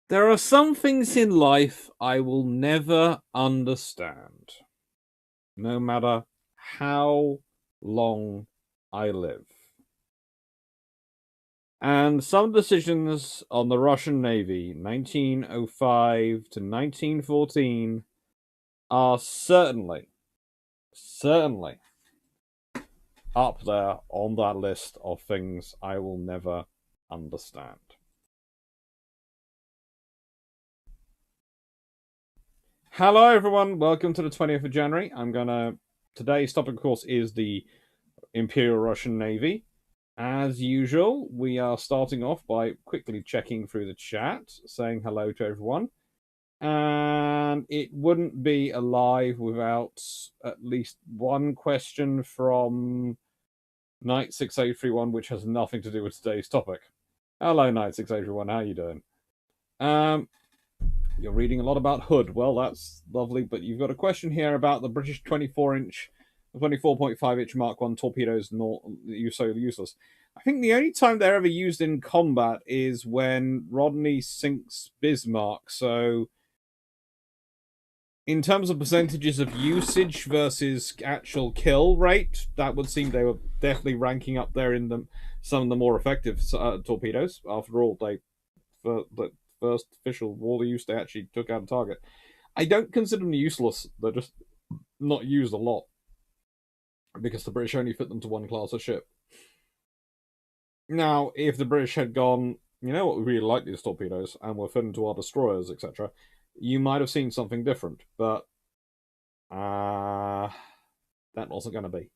There are some things in life I will never understand, no matter how long I live. And some decisions on the Russian Navy, 1905 to 1914, are certainly up there on that list of things I will never understand. Hello, everyone. Welcome to the 20th of January. Today's topic, of course, is the Imperial Russian Navy. As usual, we are starting off by quickly checking through the chat, saying hello to everyone. And it wouldn't be alive without at least one question from Knight 6831, which has nothing to do with today's topic. Hello, Knight 6831. How you doing? You're reading a lot about Hood. Well, that's lovely, but you've got a question here about the British 24.5-inch Mark 1 torpedoes so useless. I think the only time they're ever used in combat is when Rodney sinks Bismarck. So, in terms of percentages of usage versus actual kill rate, that would seem they were definitely ranking up there in some of the more effective torpedoes. After all, the first official war use, they actually took out a target. I don't consider them useless. They're just not used a lot because the British only fit them to one class of ship. Now, if the British had gone, you know what, we really like these torpedoes, and were fit into our destroyers, etc., you might have seen something different, but that wasn't going to be.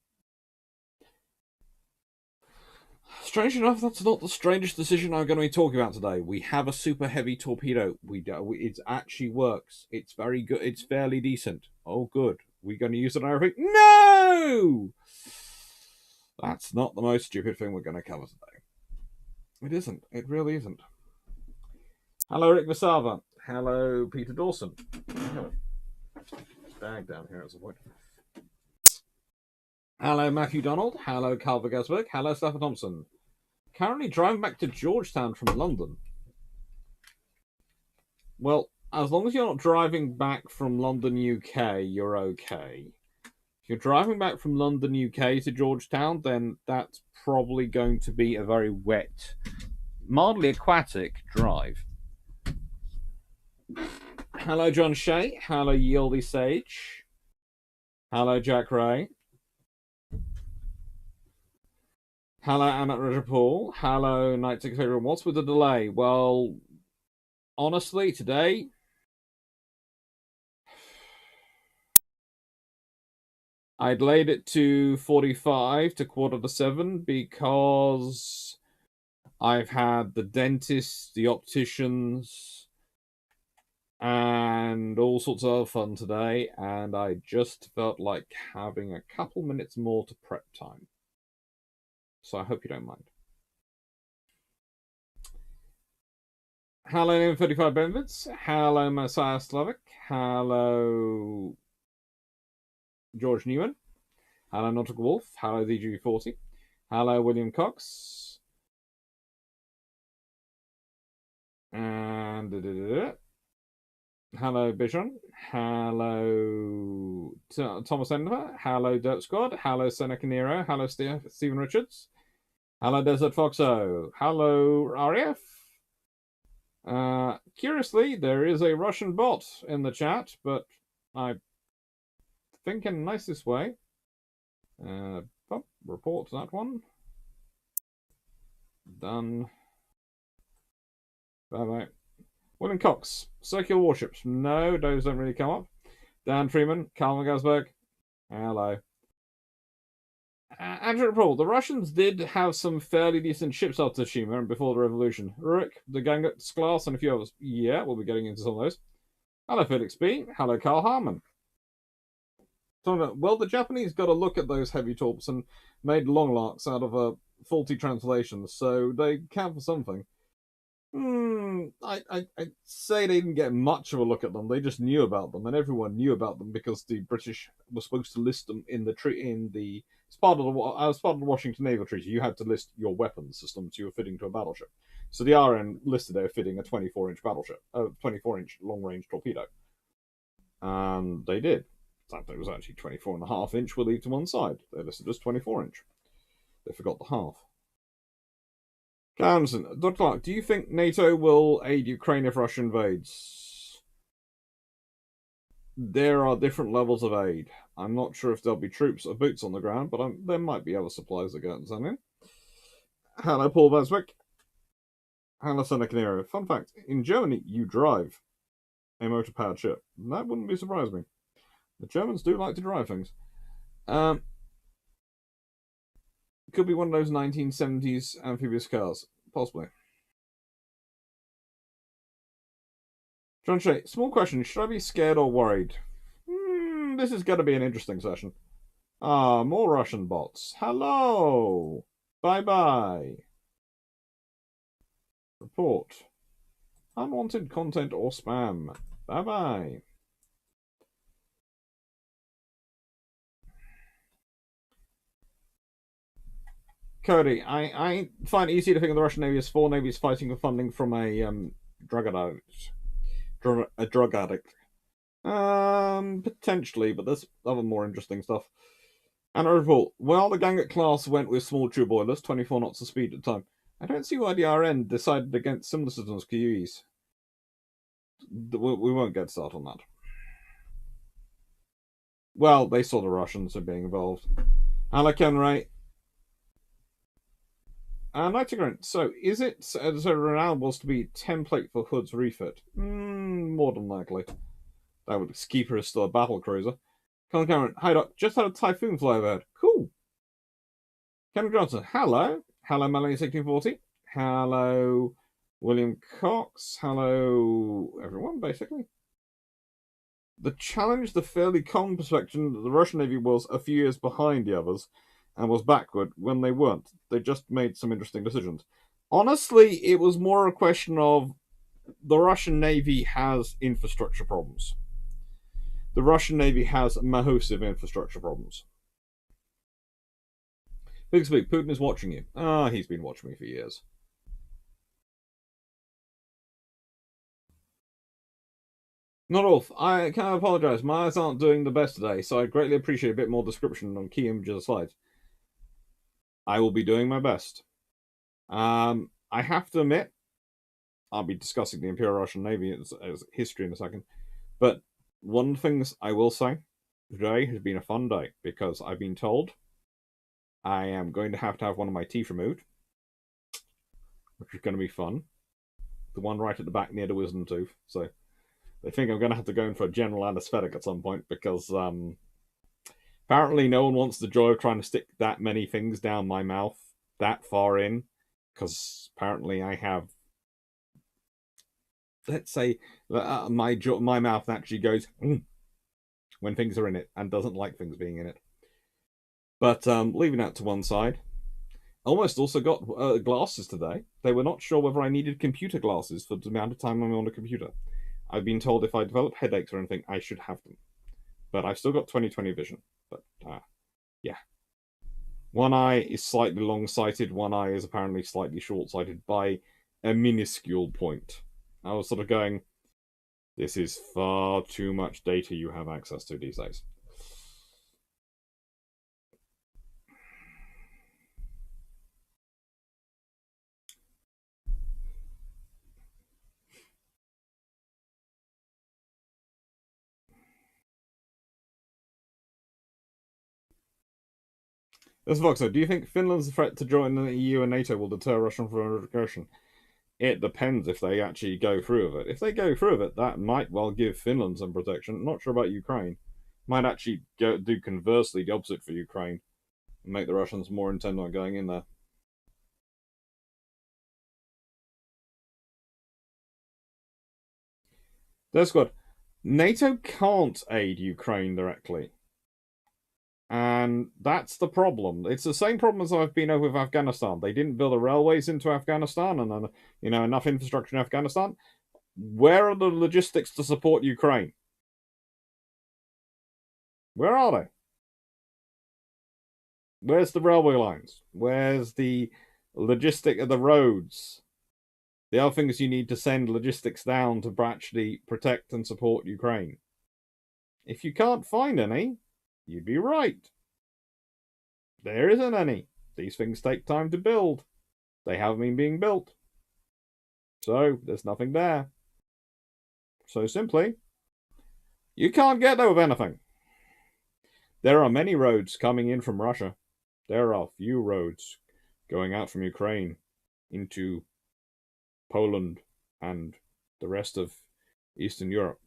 Strange enough, that's not the strangest decision I'm going to be talking about today. We have a super heavy torpedo. It actually works. It's very good. It's fairly decent. Oh, good. We're going to use it on everything? No! That's not the most stupid thing we're going to cover today. It isn't. It really isn't. Hello, Rick Vasava. Hello, Peter Dawson. Bag down here at some point. Hello, Matthew Donald. Hello, Carl Gasberg. Hello, Stephen Thompson. Currently driving back to Georgetown from London. Well, as long as you're not driving back from London, UK, you're okay. If you're driving back from London, UK to Georgetown, then that's probably going to be a very wet, mildly aquatic drive. Hello, John Shea. Hello, Yieldy Sage. Hello, Jack Ray. Hello, Amit Rajapal. Hello, Night 601. What's with the delay? Well, honestly, today, I delayed it to 45 to 6:45 because I've had the dentist, the opticians, and all sorts of other fun today, and I just felt like having a couple minutes more to prep time. So I hope you don't mind. Hello, 35 Benefits. Hello, Messiah Slavic. Hello, George Newman. Hello, Nautical Wolf. Hello, DG40. Hello, William Cox. And hello, Bichon. Hello, Thomas Endeavour. Hello, Dirt Squad. Hello, Seneca Nero. Hello, Stephen Richards. Hello, Desert Foxo. Hello, RAF. Curiously, there is a Russian bot in the chat, but I think in the nicest way. Report that one. Done. Bye-bye. William Cox. Circular warships. No, those don't really come up. Dan Freeman. Karl Gasberg. Hello. Andrew Paul. The Russians did have some fairly decent ships after Tsushima and before the revolution. Rurik, the Ganguts class, and a few others. Yeah, we'll be getting into some of those. Hello, Felix B. Hello, Carl Harmon. Well, the Japanese got a look at those heavy torps and made long larks out of faulty translations, so they count for something. I'd say they didn't get much of a look at them. They just knew about them, and everyone knew about them because the British were supposed to list them in the It's part of as part of the Washington Naval Treaty. You had to list your weapons systems you were fitting to a battleship. So the RN listed they were fitting a 24-inch battleship, a 24-inch long-range torpedo, and they did. In fact, it was actually 24.5 inch. We'll leave to one side. They listed as 24-inch. They forgot the half. Townsend, Dr. Clarke, do you think NATO will aid Ukraine if Russia invades? There are different levels of aid. I'm not sure if there'll be troops or boots on the ground, but there might be other supplies that get sent in. Hello, Paul Beswick. Hello, Seneca Nero. Fun fact, in Germany, you drive a motor-powered ship. That wouldn't be surprising me. The Germans do like to drive things. Could be one of those 1970s amphibious cars. Possibly. John Shea, small question. Should I be scared or worried? This is going to be an interesting session. More Russian bots. Hello. Bye-bye. Report. Unwanted content or spam. Bye-bye. Cody, I find it easy to think of the Russian Navy as four navies fighting for funding from a drug addict. A drug addict. Potentially, but there's other more interesting stuff. And overall, while the gang at Clarke went with small true boilers, 24 knots of speed at the time, I don't see why the RN decided against similar systems QEs. We won't get started on that. Well, they saw the Russians are being involved. Hello, Kenray. Nightingale. So, is it so Renault was to be template for Hood's refit? More than likely. That would keep her as still a battle cruiser. Colin Cameron, hi Doc, just had a typhoon fly overhead. Cool. Kevin Johnson, hello. Hello, Melanie 1640. Hello, William Cox. Hello, everyone, basically. The challenge, the fairly common perspective that the Russian Navy was a few years behind the others and was backward when they weren't. They just made some interesting decisions. Honestly, it was more a question of the Russian Navy has infrastructure problems. The Russian Navy has massive infrastructure problems. Bixby, Putin is watching you. He's been watching me for years. Not off. I can apologise. My eyes aren't doing the best today, so I greatly appreciate a bit more description on key images of slides. I will be doing my best. I have to admit, I'll be discussing the Imperial Russian Navy as history in a second. But one of the things I will say, today has been a fun day because I've been told I am going to have one of my teeth removed, which is going to be fun. The one right at the back near the wisdom tooth. So they think I'm going to have to go in for a general anaesthetic at some point because apparently no one wants the joy of trying to stick that many things down my mouth that far in, because apparently I have, let's say, my mouth actually goes when things are in it and doesn't like things being in it. But leaving that to one side, almost also got glasses today. They were not sure whether I needed computer glasses for the amount of time I'm on a computer. I've been told if I develop headaches or anything, I should have them. But I've still got 20/20 vision. But yeah. One eye is slightly long-sighted, one eye is apparently slightly short-sighted by a minuscule point. I was sort of going, this is far too much data you have access to these days. This Voxer, do you think Finland's threat to join the EU and NATO will deter Russia from aggression? It depends if they actually go through with it. If they go through with it, that might well give Finland some protection. Not sure about Ukraine. Might actually do conversely the opposite for Ukraine and make the Russians more intent on going in there. Death Squad, NATO can't aid Ukraine directly. And that's the problem. It's the same problem as I've been over with Afghanistan. They didn't build the railways into Afghanistan and enough infrastructure in Afghanistan. Where are the logistics to support Ukraine? Where are they? Where's the railway lines? Where's the logistic of the roads? The other things you need to send logistics down to actually protect and support Ukraine. If you can't find any, you'd be right. There isn't any. These things take time to build. They haven't been being built. So there's nothing there. So simply, you can't get there with anything. There are many roads coming in from Russia. There are few roads going out from Ukraine into Poland and the rest of Eastern Europe.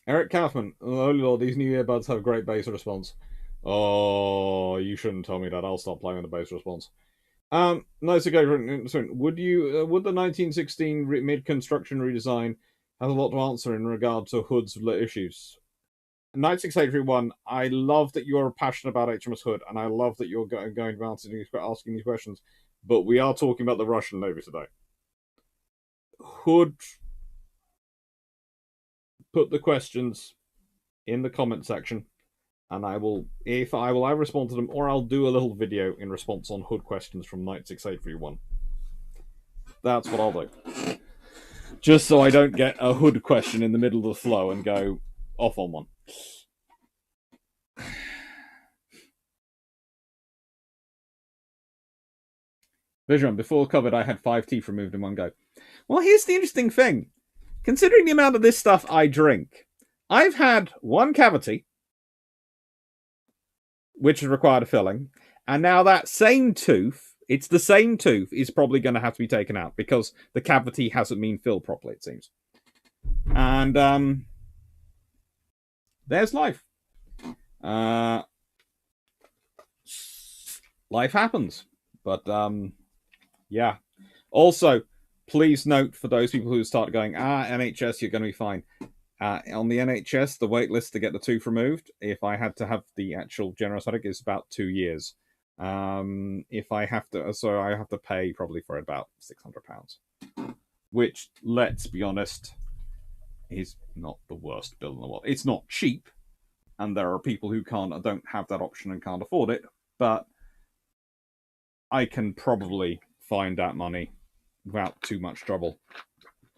Eric Kaufman, oh lord, these new earbuds have great bass response. Oh, you shouldn't tell me that. I'll stop playing the bass response. No, it's okay. Would the 1916 mid-construction redesign have a lot to answer in regard to Hood's issues? 96831, I love that you're passionate about HMS Hood, and I love that you're going to be asking these questions, but we are talking about the Russian Navy today. Hood, put the questions in the comment section, and I will either respond to them or I'll do a little video in response on Hood questions from 96831. That's what I'll do. Just so I don't get a Hood question in the middle of the flow and go off on one. Vision, before COVID, I had 5 teeth removed in one go. Well, here's the interesting thing. Considering the amount of this stuff I drink, I've had one cavity, which has required a filling, and now that same tooth, it's the same tooth, is probably going to have to be taken out because the cavity hasn't been filled properly, it seems. And there's life. Life happens. But yeah. Also, please note for those people who start going, NHS, you're going to be fine. On the NHS, the wait list to get the tooth removed, if I had to have the actual general aesthetic, is about 2 years. If I have to, so I have to pay probably for about £600, which, let's be honest, is not the worst bill in the world. It's not cheap, and there are people who don't have that option and can't afford it, but I can probably find that money without too much trouble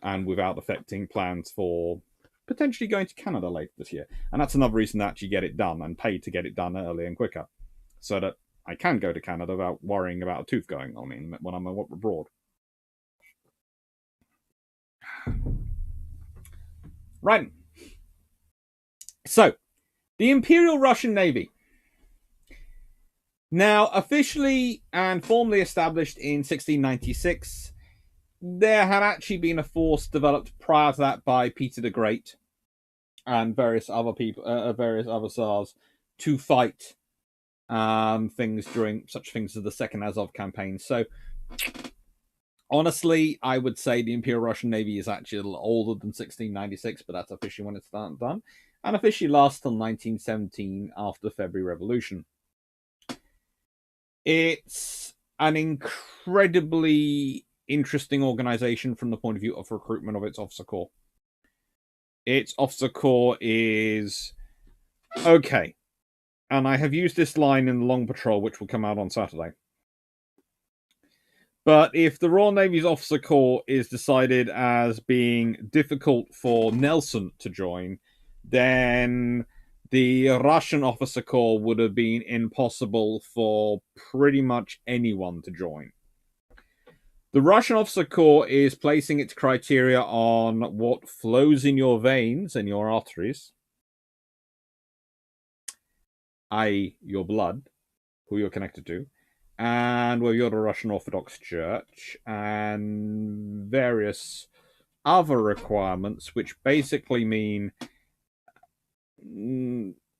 and without affecting plans for potentially going to Canada later this year. And that's another reason to actually get it done and pay to get it done early and quicker, so that I can go to Canada without worrying about a tooth going on me when I'm abroad. Right. So, the Imperial Russian Navy. Now, officially and formally established in 1696, there had actually been a force developed prior to that by Peter the Great and various other people, various other Tsars, to fight things during such things as the Second Azov campaign. So, honestly, I would say the Imperial Russian Navy is actually a little older than 1696, but that's officially when it's done, and officially lasts till 1917 after the February Revolution. It's an incredibly interesting organization from the point of view of recruitment of its officer corps. Its officer corps is okay, and I have used this line in the Long Patrol, which will come out on Saturday. But if the Royal Navy's officer corps is decided as being difficult for Nelson to join, then the Russian officer corps would have been impossible for pretty much anyone to join. The Russian officer corps is placing its criteria on what flows in your veins and your arteries, i.e. your blood, who you're connected to, and whether you're the Russian Orthodox Church, and various other requirements, which basically mean,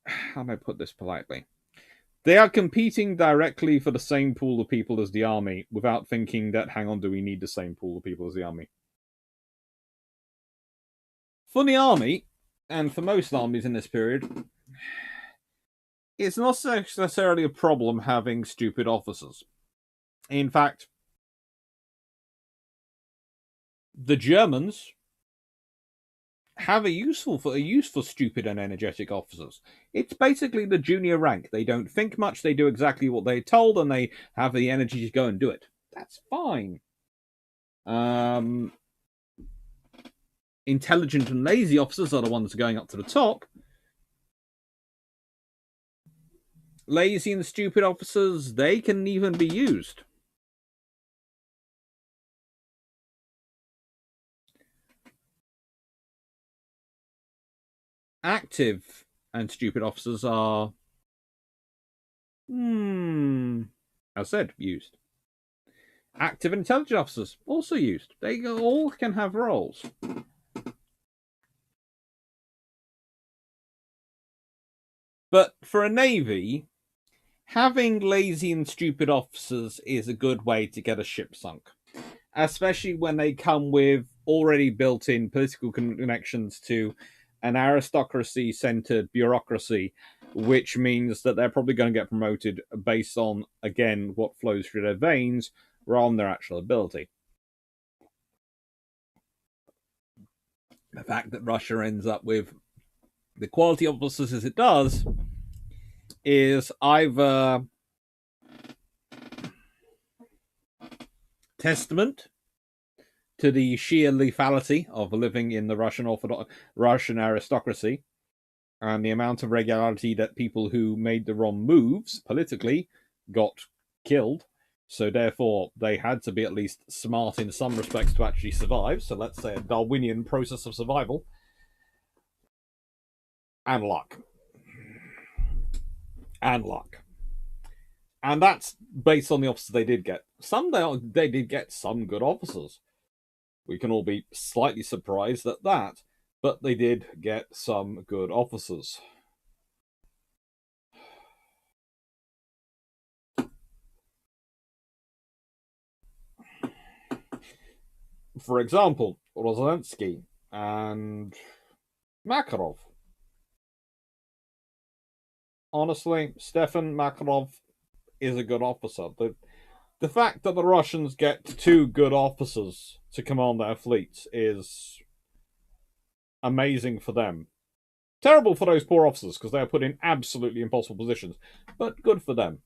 how do I put this politely? They are competing directly for the same pool of people as the army without thinking that, hang on, do we need the same pool of people as the army? For the army, and for most armies in this period, it's not necessarily a problem having stupid officers. In fact, the Germans have a use for stupid and energetic officers. It's basically the junior rank. They don't think much, they do exactly what they're told, and they have the energy to go and do it. That's fine. Intelligent and lazy officers are the ones going up to the top. Lazy and stupid officers, they can even be used. Active and stupid officers are, as said, used. Active and intelligent officers, also used. They all can have roles. But for a navy, having lazy and stupid officers is a good way to get a ship sunk, especially when they come with already built-in political connections to an aristocracy-centered bureaucracy, which means that they're probably going to get promoted based on, again, what flows through their veins rather than their actual ability. The fact that Russia ends up with the quality of officers as it does is either testament to the sheer lethality of living in the Russian aristocracy and the amount of regularity that people who made the wrong moves politically got killed. So therefore, they had to be at least smart in some respects to actually survive. So let's say a Darwinian process of survival. And luck. And luck. And that's based on the officers they did get. They did get some good officers. We can all be slightly surprised at that, but they did get some good officers. For example, Rozalensky and Makarov. Honestly, Stefan Makarov is a good officer. The fact that the Russians get two good officers to command their fleets is amazing for them. Terrible for those poor officers because they are put in absolutely impossible positions, but good for them.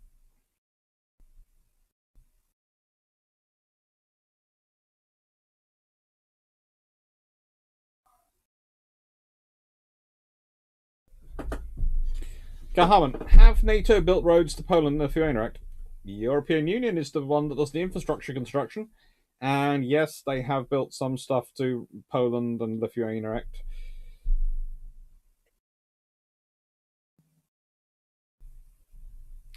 Kahaman, have NATO built roads to Poland and Lithuania? The European Union is the one that does the infrastructure construction. And yes, they have built some stuff to Poland and Lithuania.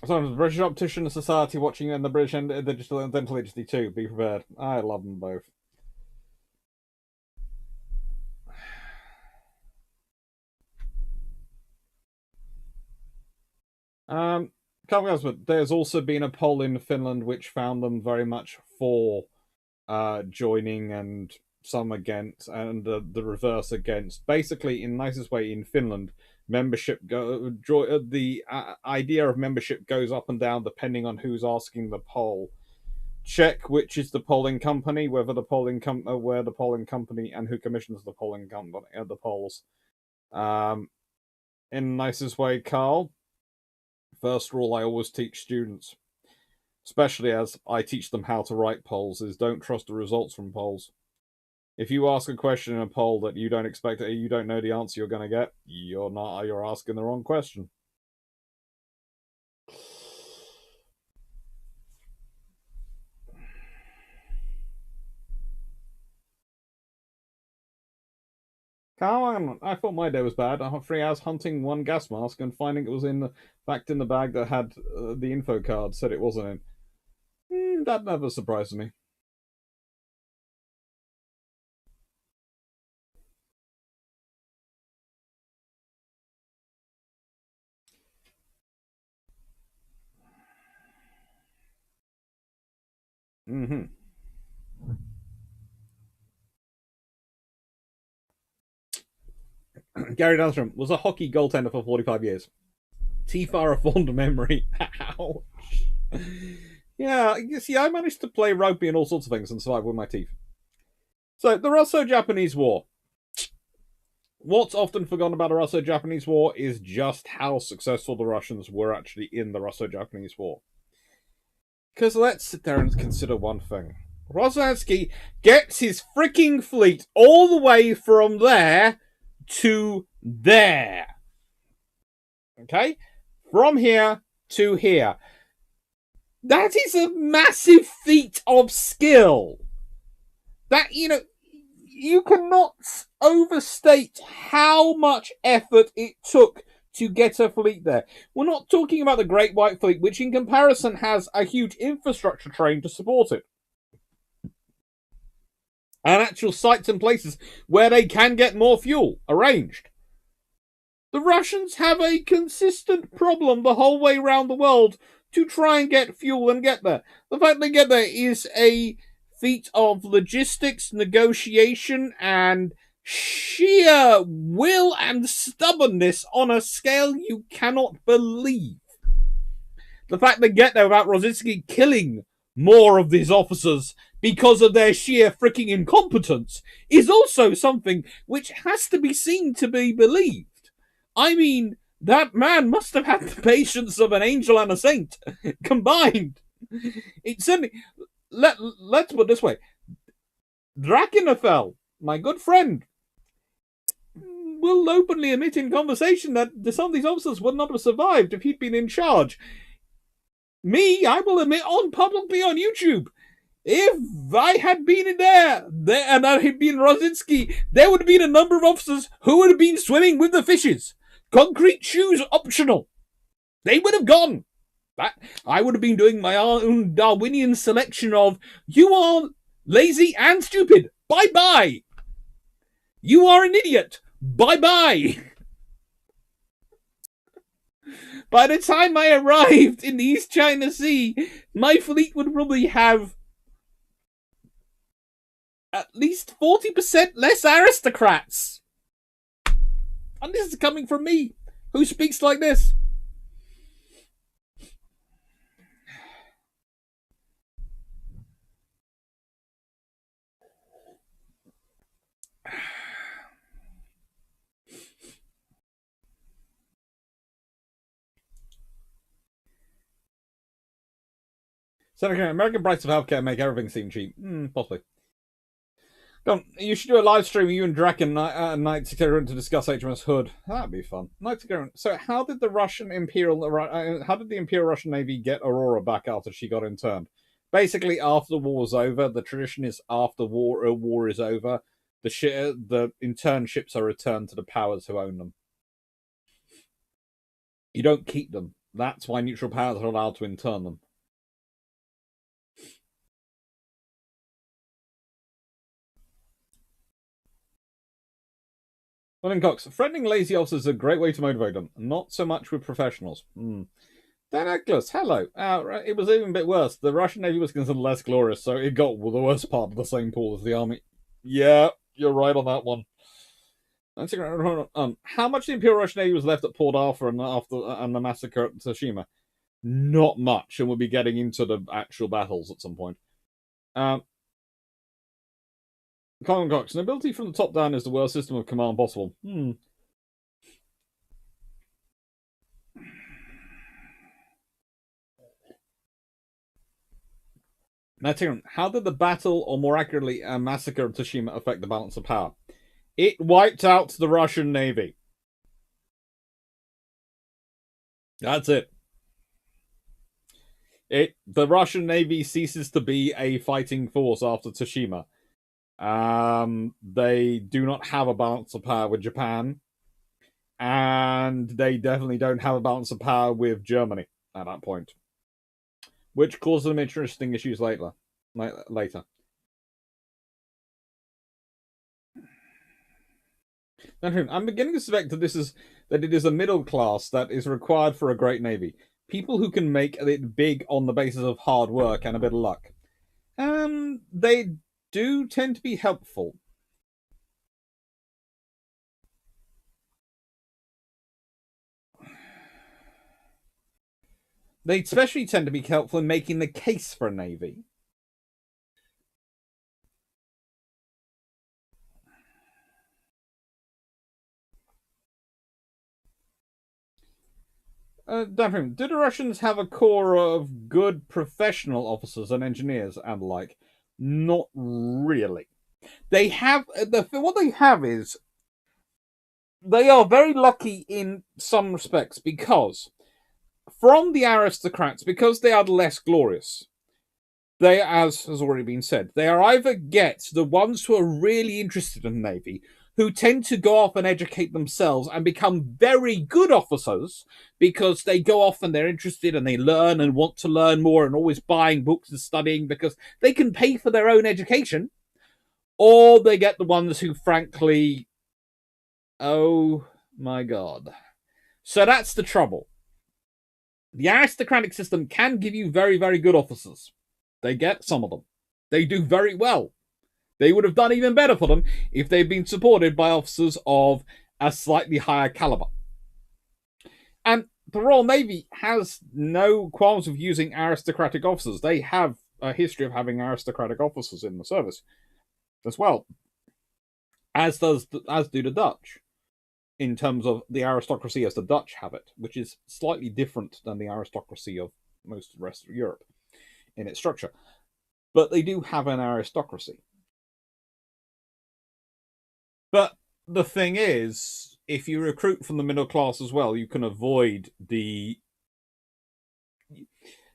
So, the British Optician Society watching and the British Digital Dental Agency too. Be prepared. I love them both. There's also been a poll in Finland which found them very much for joining and some against, and the reverse against. Basically, in the nicest way, in Finland, the idea of membership goes up and down depending on who's asking the poll. Check which is the polling company, where the polling company, and who commissions the polling company, the polls. In the nicest way, Carl. First rule I always teach students, especially as I teach them how to write polls, is don't trust the results from polls. If you ask a question in a poll that you don't expect, you don't know the answer you're going to get, you're asking the wrong question. Come on, I thought my day was bad. I had 3 hours hunting one gas mask and finding it was in the bag that had the info card said it wasn't in. That never surprised me. Mm-hmm. Gary Dahlstrom was a hockey goaltender for 45 years. Teeth are a fond memory. Ouch. Yeah, you see, I managed to play rugby and all sorts of things and survive with my teeth. So, the Russo-Japanese War. What's often forgotten about the Russo-Japanese War is just how successful the Russians were actually in the Russo-Japanese War. Because let's sit there and consider one thing. Rosansky gets his freaking fleet all the way from there to there. Okay? From here to here. That is a massive feat of skill. That, you cannot overstate how much effort it took to get a fleet there. We're not talking about the Great White Fleet, which in comparison has a huge infrastructure train to support it. And actual sites and places where they can get more fuel arranged. The Russians have a consistent problem the whole way around the world to try and get fuel and get there. The fact they get there is a feat of logistics, negotiation, and sheer will and stubbornness on a scale you cannot believe. The fact they get there without Rosinski killing more of these officers because of their sheer freaking incompetence is also something which has to be seen to be believed. I mean, that man must have had the patience of an angel and a saint combined. It certainly. Let's put it this way. Drakenfell, my good friend, will openly admit in conversation that some of these officers would not have survived if he'd been in charge. Me, I will admit publicly on YouTube, if I had been in there and I had been Rosinski, there would have been a number of officers who would have been swimming with the fishes. Concrete shoes optional. They would have gone. I would have been doing my own Darwinian selection of, you are lazy and stupid. Bye-bye. You are an idiot. Bye-bye. By the time I arrived in the East China Sea, my fleet would probably have at least 40% less aristocrats. And this is coming from me, who speaks like this. Senator, American price of healthcare make everything seem cheap. Possibly. You should do a live stream of you and Draken Knight together to discuss HMS Hood. That'd be fun. Knight together. So, how did the Imperial Russian Navy get Aurora back after she got interned? Basically, after the war was over, the tradition is after a war is over, the interned ships are returned to the powers who own them. You don't keep them. That's why neutral powers are allowed to intern them. William Cox, threatening lazy officers is a great way to motivate them. Not so much with professionals. Dan Eccles, hello. It was even a bit worse. The Russian Navy was considered less glorious, so it got the worst part of the same pool as the army. Yeah, you're right on that one. How much of the Imperial Russian Navy was left at Port Arthur and the massacre at Tsushima? Not much, and we'll be getting into the actual battles at some point. Colin Cox, nobility from the top down is the worst system of command possible. Now, how did the battle, or more accurately, a massacre of Tsushima affect the balance of power? It wiped out the Russian Navy. That's it. The Russian Navy ceases to be a fighting force after Tsushima. They do not have a balance of power with Japan, and they definitely don't have a balance of power with Germany at that point, which caused them interesting issues later. I'm beginning to suspect that it is a middle class that is required for a great navy. People who can make it big on the basis of hard work and a bit of luck. They do tend to be helpful. They especially tend to be helpful in making the case for a navy. Do the Russians have a core of good professional officers and engineers and the like? Not really. They have what they have is they are very lucky in some respects because from the aristocrats, because they are less glorious, they, as has already been said, they are either get the ones who are really interested in the Navy, who tend to go off and educate themselves and become very good officers because they go off and they're interested and they learn and want to learn more and always buying books and studying because they can pay for their own education, or they get the ones who, frankly, oh my god. So that's the trouble. The aristocratic system can give you very, very good officers. They get some of them. They do very well. They would have done even better for them if they'd been supported by officers of a slightly higher caliber. And the Royal Navy has no qualms of using aristocratic officers. They have a history of having aristocratic officers in the service as well, as do the Dutch, in terms of the aristocracy as the Dutch have it, which is slightly different than the aristocracy of most of the rest of Europe in its structure. But they do have an aristocracy. But the thing is, if you recruit from the middle class as well, you can avoid the...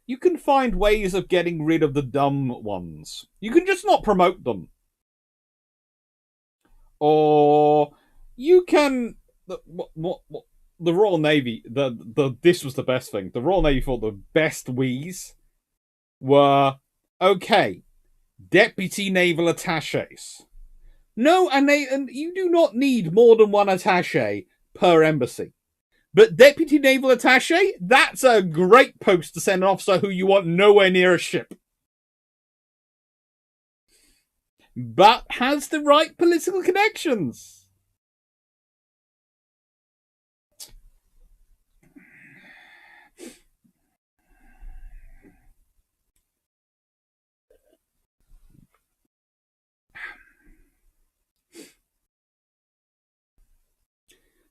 You can find ways of getting rid of the dumb ones. You can just not promote them. Or you can... The Royal Navy, this was the best thing. The Royal Navy thought the best W's were, okay, deputy naval attaches. No, and you do not need more than one attaché per embassy. But deputy naval attaché, that's a great post to send an officer who you want nowhere near a ship. But has the right political connections.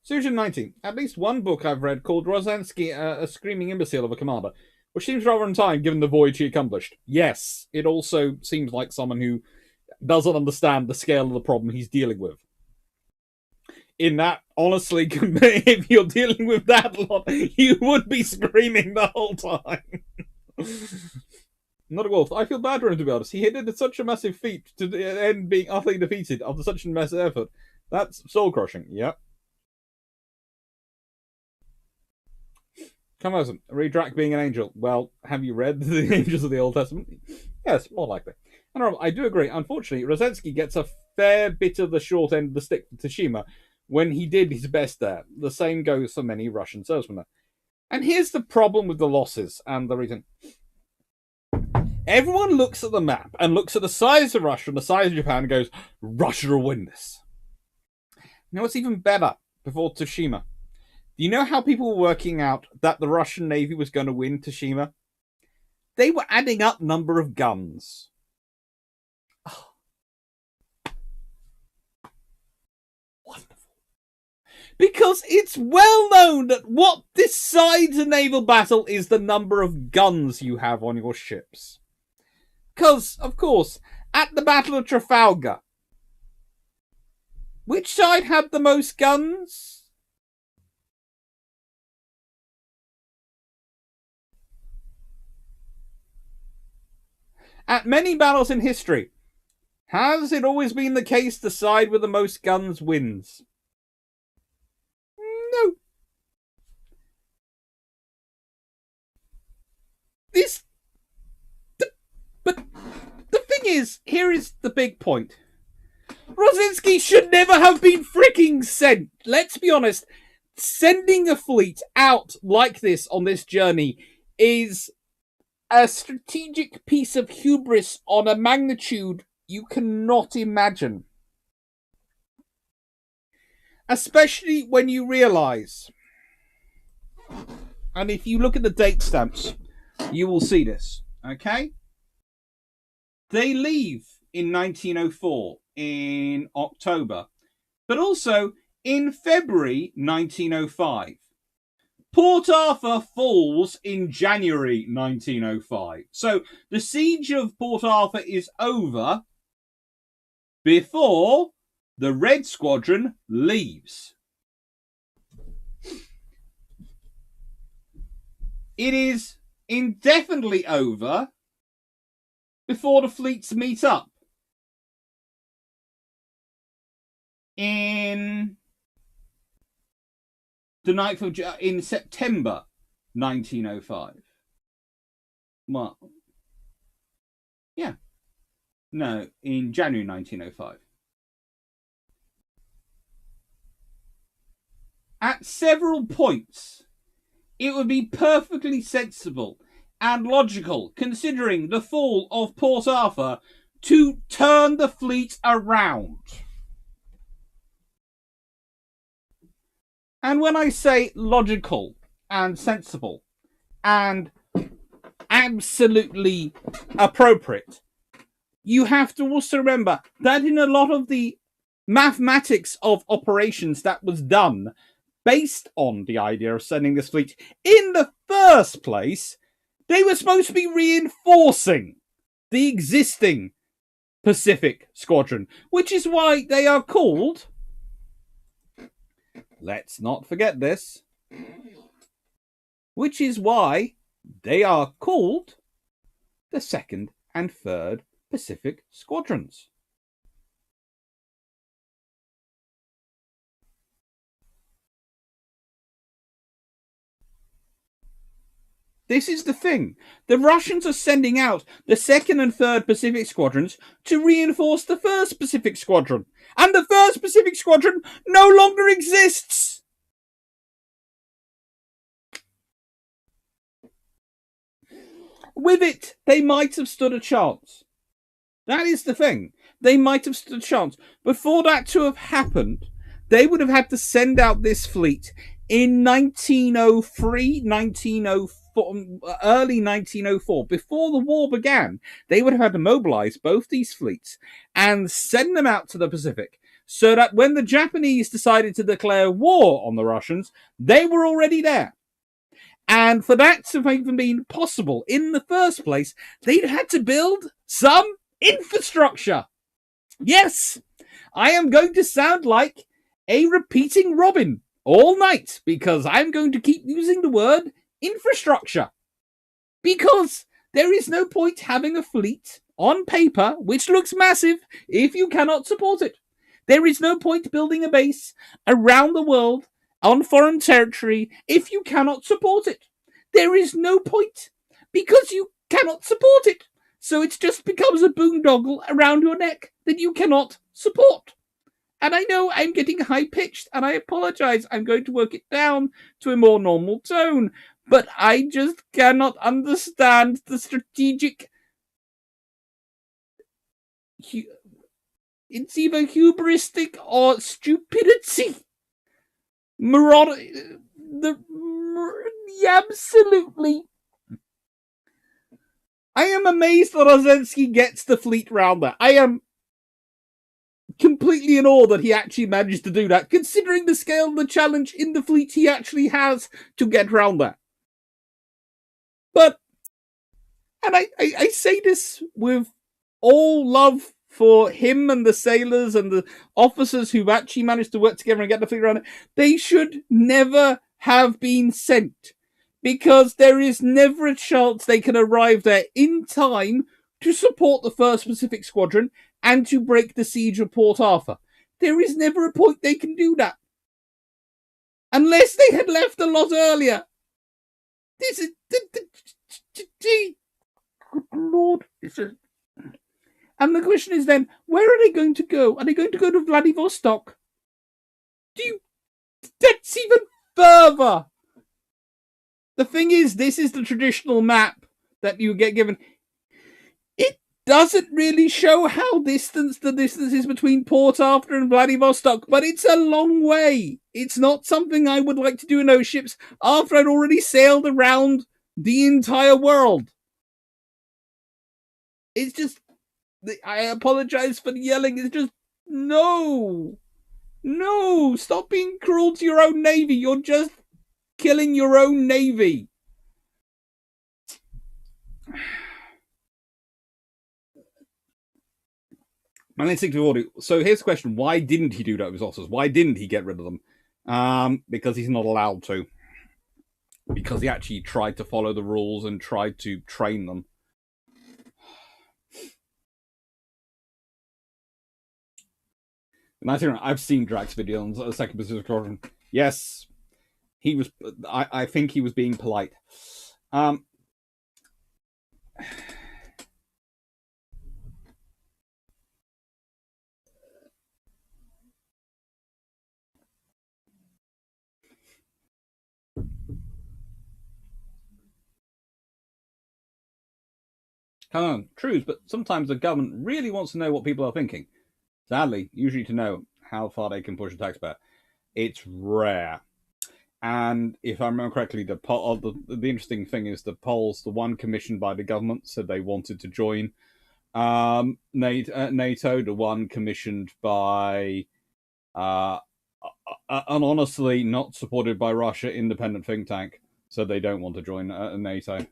Solution 19. At least one book I've read called Rosansky a screaming imbecile of a commander, which seems rather in time given the voyage he accomplished. Yes, it also seems like someone who doesn't understand the scale of the problem he's dealing with. In that, honestly, if you're dealing with that lot, you would be screaming the whole time. Not a wolf. I feel bad for him, to be honest. He did such a massive feat to end being utterly defeated after such a massive effort. That's soul-crushing, yeah. Come on, read Drac being an angel. Well, have you read the Angels of the Old Testament? Yes, more likely. And I do agree. Unfortunately, Rosensky gets a fair bit of the short end of the stick to Tsushima when he did his best there. The same goes for many Russian servicemen. And here's the problem with the losses and the reason. Everyone looks at the map and looks at the size of Russia and the size of Japan and goes, Russia will win this. Now, what's even better before Tsushima? Do you know how people were working out that the Russian Navy was going to win Tsushima? They were adding up number of guns. Oh. Wonderful. Because it's well known that what decides a naval battle is the number of guns you have on your ships. Because, of course, at the Battle of Trafalgar, which side had the most guns? At many battles in history, has it always been the case the side with the most guns wins? No. But the thing is, here is the big point. Rosinski should never have been freaking sent. Let's be honest. Sending a fleet out like this on this journey is a strategic piece of hubris on a magnitude you cannot imagine. Especially when you realize, and if you look at the date stamps, you will see this, okay? They leave in 1904 in October, but also in February 1905. Port Arthur falls in January 1905. So the siege of Port Arthur is over before the Red Squadron leaves. It is indefinitely over before the fleets meet up in the 9th of in September 1905. Well, yeah. No, in January 1905. At several points, it would be perfectly sensible and logical, considering the fall of Port Arthur, to turn the fleet around. And when I say logical and sensible and absolutely appropriate, you have to also remember that in a lot of the mathematics of operations that was done based on the idea of sending this fleet in the first place, they were supposed to be reinforcing the existing Pacific Squadron, which is why they are called, let's not forget this, which is why they are called the 2nd and 3rd Pacific Squadrons. This is the thing. The Russians are sending out the 2nd and 3rd Pacific Squadrons to reinforce the 1st Pacific Squadron. And the 1st Pacific Squadron no longer exists. With it, they might have stood a chance. That is the thing. They might have stood a chance. Before that to have happened, they would have had to send out this fleet in 1903, 1904. Early 1904, before the war began. They would have had to mobilize both these fleets and send them out to the Pacific, so that when the Japanese decided to declare war on the Russians, they were already there. And for that to have even been possible in the first place, they'd had to build some infrastructure. Yes, I am going to sound like a repeating Robin all night, because I'm going to keep using the word infrastructure, because there is no point having a fleet on paper which looks massive if you cannot support it. There is no point building a base around the world on foreign territory if you cannot support it. There is no point, because you cannot support it. So it just becomes a boondoggle around your neck that you cannot support. And I know I'm getting high-pitched, and I apologize. I'm going to work it down to a more normal tone. But I just cannot understand the strategic... It's either hubristic or stupidity. Absolutely. I am amazed that Ozensky gets the fleet round there. I am completely in awe that he actually managed to do that, considering the scale of the challenge in the fleet he actually has to get round there. But, and I say this with all love for him and the sailors and the officers who've actually managed to work together and get the fleet around it, they should never have been sent, because there is never a chance they can arrive there in time to support the 1st Pacific Squadron and to break the siege of Port Arthur. There is never a point they can do that. Unless they had left a lot earlier. This is... Good Lord. And the question is then, where are they going to go? Are they going to go to Vladivostok? That's even further. The thing is, this is the traditional map that you get given. It doesn't really show how the distance is between Port Arthur and Vladivostok, but it's a long way. It's not something I would like to do in those ships after I'd already sailed around the entire world. It's just, I apologize for the yelling. It's just, no, stop being cruel to your own navy. You're just killing your own navy. So here's the question: why didn't he do that with his officers? Why didn't he get rid of them? Because he's not allowed to. Because he actually tried to follow the rules and tried to train them. I've seen Drax's video on the Second Pacific Squadron. Yes, he was. I think he was being polite. Come on, true, but sometimes the government really wants to know what people are thinking. Sadly, usually to know how far they can push a taxpayer. It's rare. And if I remember correctly, the interesting thing is the polls, the one commissioned by the government, said they wanted to join NATO, the one commissioned by an honestly not supported by Russia independent think tank, said they don't want to join NATO.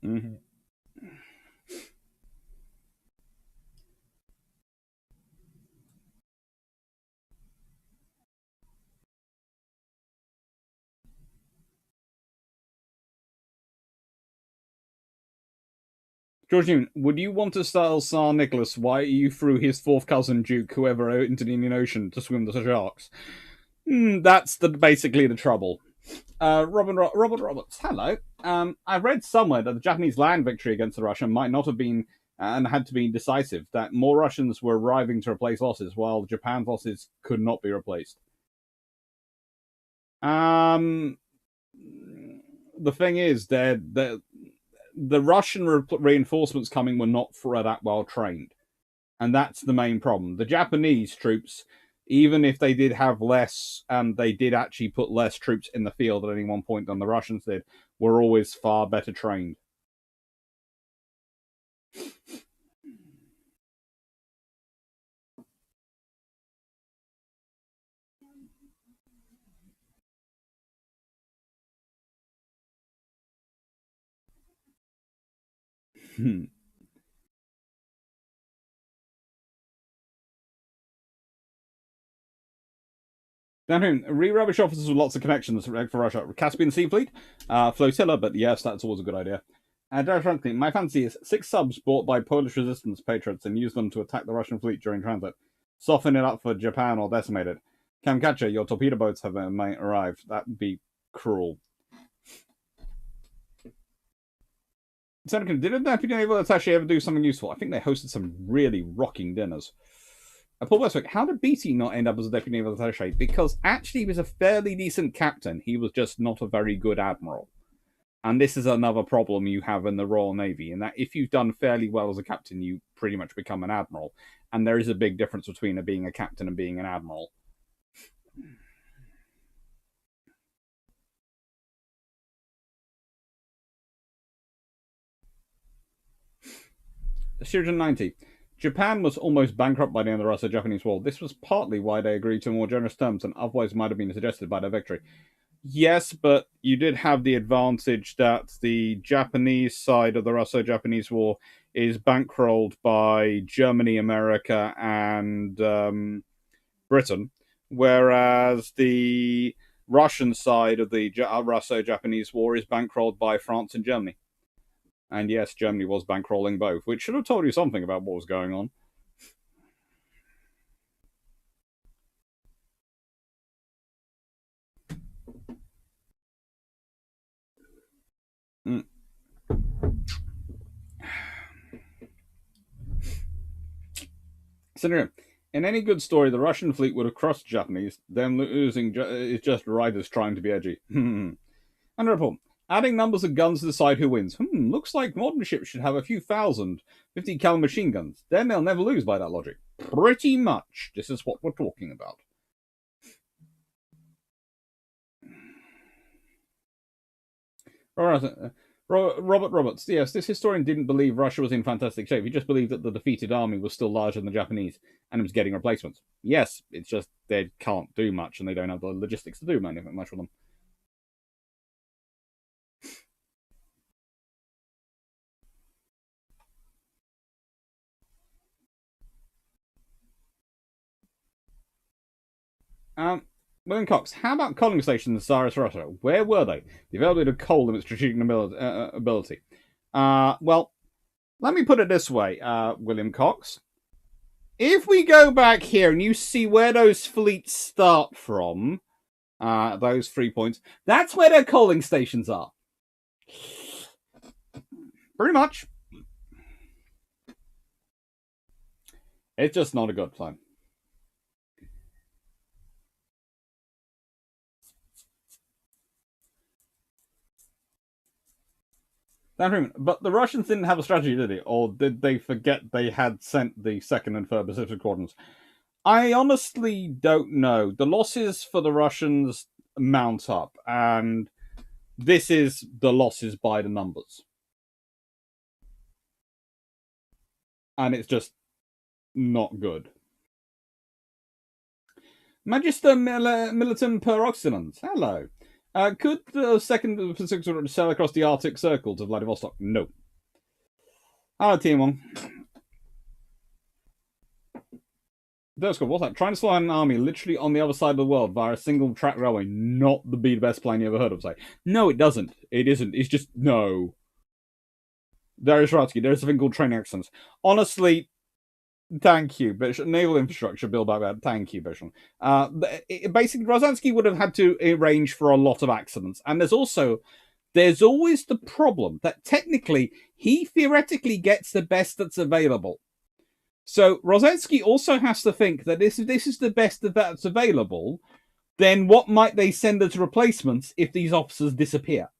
Mm-hmm. Georgine, would you want to tell Tsar Nicholas why you threw his fourth cousin Duke, whoever, out into the Indian Ocean to swim with the sharks? That's basically the trouble. Robert Roberts, hello. I've read somewhere that the Japanese land victory against the Russian might not have been and had to be decisive, that more Russians were arriving to replace losses, while Japan's losses could not be replaced. The thing is, the Russian reinforcements coming were not that well trained, and that's the main problem. The Japanese troops, even if they did have less, and they did actually put less troops in the field at any one point than the Russians did, were always far better trained. Downhill, re-rubbish officers with lots of connections for Russia. Caspian Sea Fleet, flotilla, but yes, that's always a good idea. Frankly, my fancy is 6 subs bought by Polish resistance patriots and use them to attack the Russian fleet during transit. Soften it up for Japan or decimate it. Kamchatka, your torpedo boats have arrived. That would be cruel. Seneca, did a deputy naval attaché ever do something useful? I think they hosted some really rocking dinners. Paul Westwick, how did Beatty not end up as a deputy naval attaché? Because actually he was a fairly decent captain. He was just not a very good admiral. And this is another problem you have in the Royal Navy, in that if you've done fairly well as a captain, you pretty much become an admiral. And there is a big difference between being a captain and being an admiral. Shuriken 90. Japan was almost bankrupt by the end of the Russo-Japanese War. This was partly why they agreed to more generous terms than otherwise might have been suggested by their victory. Yes, but you did have the advantage that the Japanese side of the Russo-Japanese War is bankrolled by Germany, America, and Britain, whereas the Russian side of the Russo-Japanese War is bankrolled by France and Germany. And yes, Germany was bankrolling both, which should have told you something about what was going on. Senator, In any good story, the Russian fleet would have crushed the Japanese. Them losing is just riders trying to be edgy. And report. Adding numbers of guns to decide who wins. Looks like modern ships should have a few thousand 50 cal machine guns. Then they'll never lose by that logic. Pretty much. This is what we're talking about. Robert Roberts. Yes, this historian didn't believe Russia was in fantastic shape. He just believed that the defeated army was still larger than the Japanese and was getting replacements. Yes, it's just they can't do much and they don't have the logistics to do much with them. William Cox, how about coaling stations in Tsarist Russia? Where were they? The availability of coal limits strategic ability. Well, let me put it this way, William Cox. If we go back here and you see where those fleets start from, those 3 points, that's where their coaling stations are. Pretty much. It's just not a good plan. But the Russians didn't have a strategy, did they? Or did they forget they had sent the 2nd and 3rd Pacific Squadrons? I honestly don't know. The losses for the Russians mount up, and this is the losses by the numbers. And it's just not good. Magister Militum per Occident. Hello. Could the 2nd Pacific Squadron sail across the Arctic Circle to Vladivostok? No. Hello, Team 1. What's that? Trying to fly an army literally on the other side of the world via a single track railway, not the best plane you ever heard of, say. No, it doesn't. It isn't. It's just, no. There is Ratsky. There's something called training accidents. Honestly, thank you, Bishop. Naval infrastructure, build back that. Thank you, Bishop. Basically, Rosansky would have had to arrange for a lot of accidents. And there's always the problem that technically he theoretically gets the best that's available. So Rozensky also has to think that this is the best that's available. Then what might they send as replacements if these officers disappear?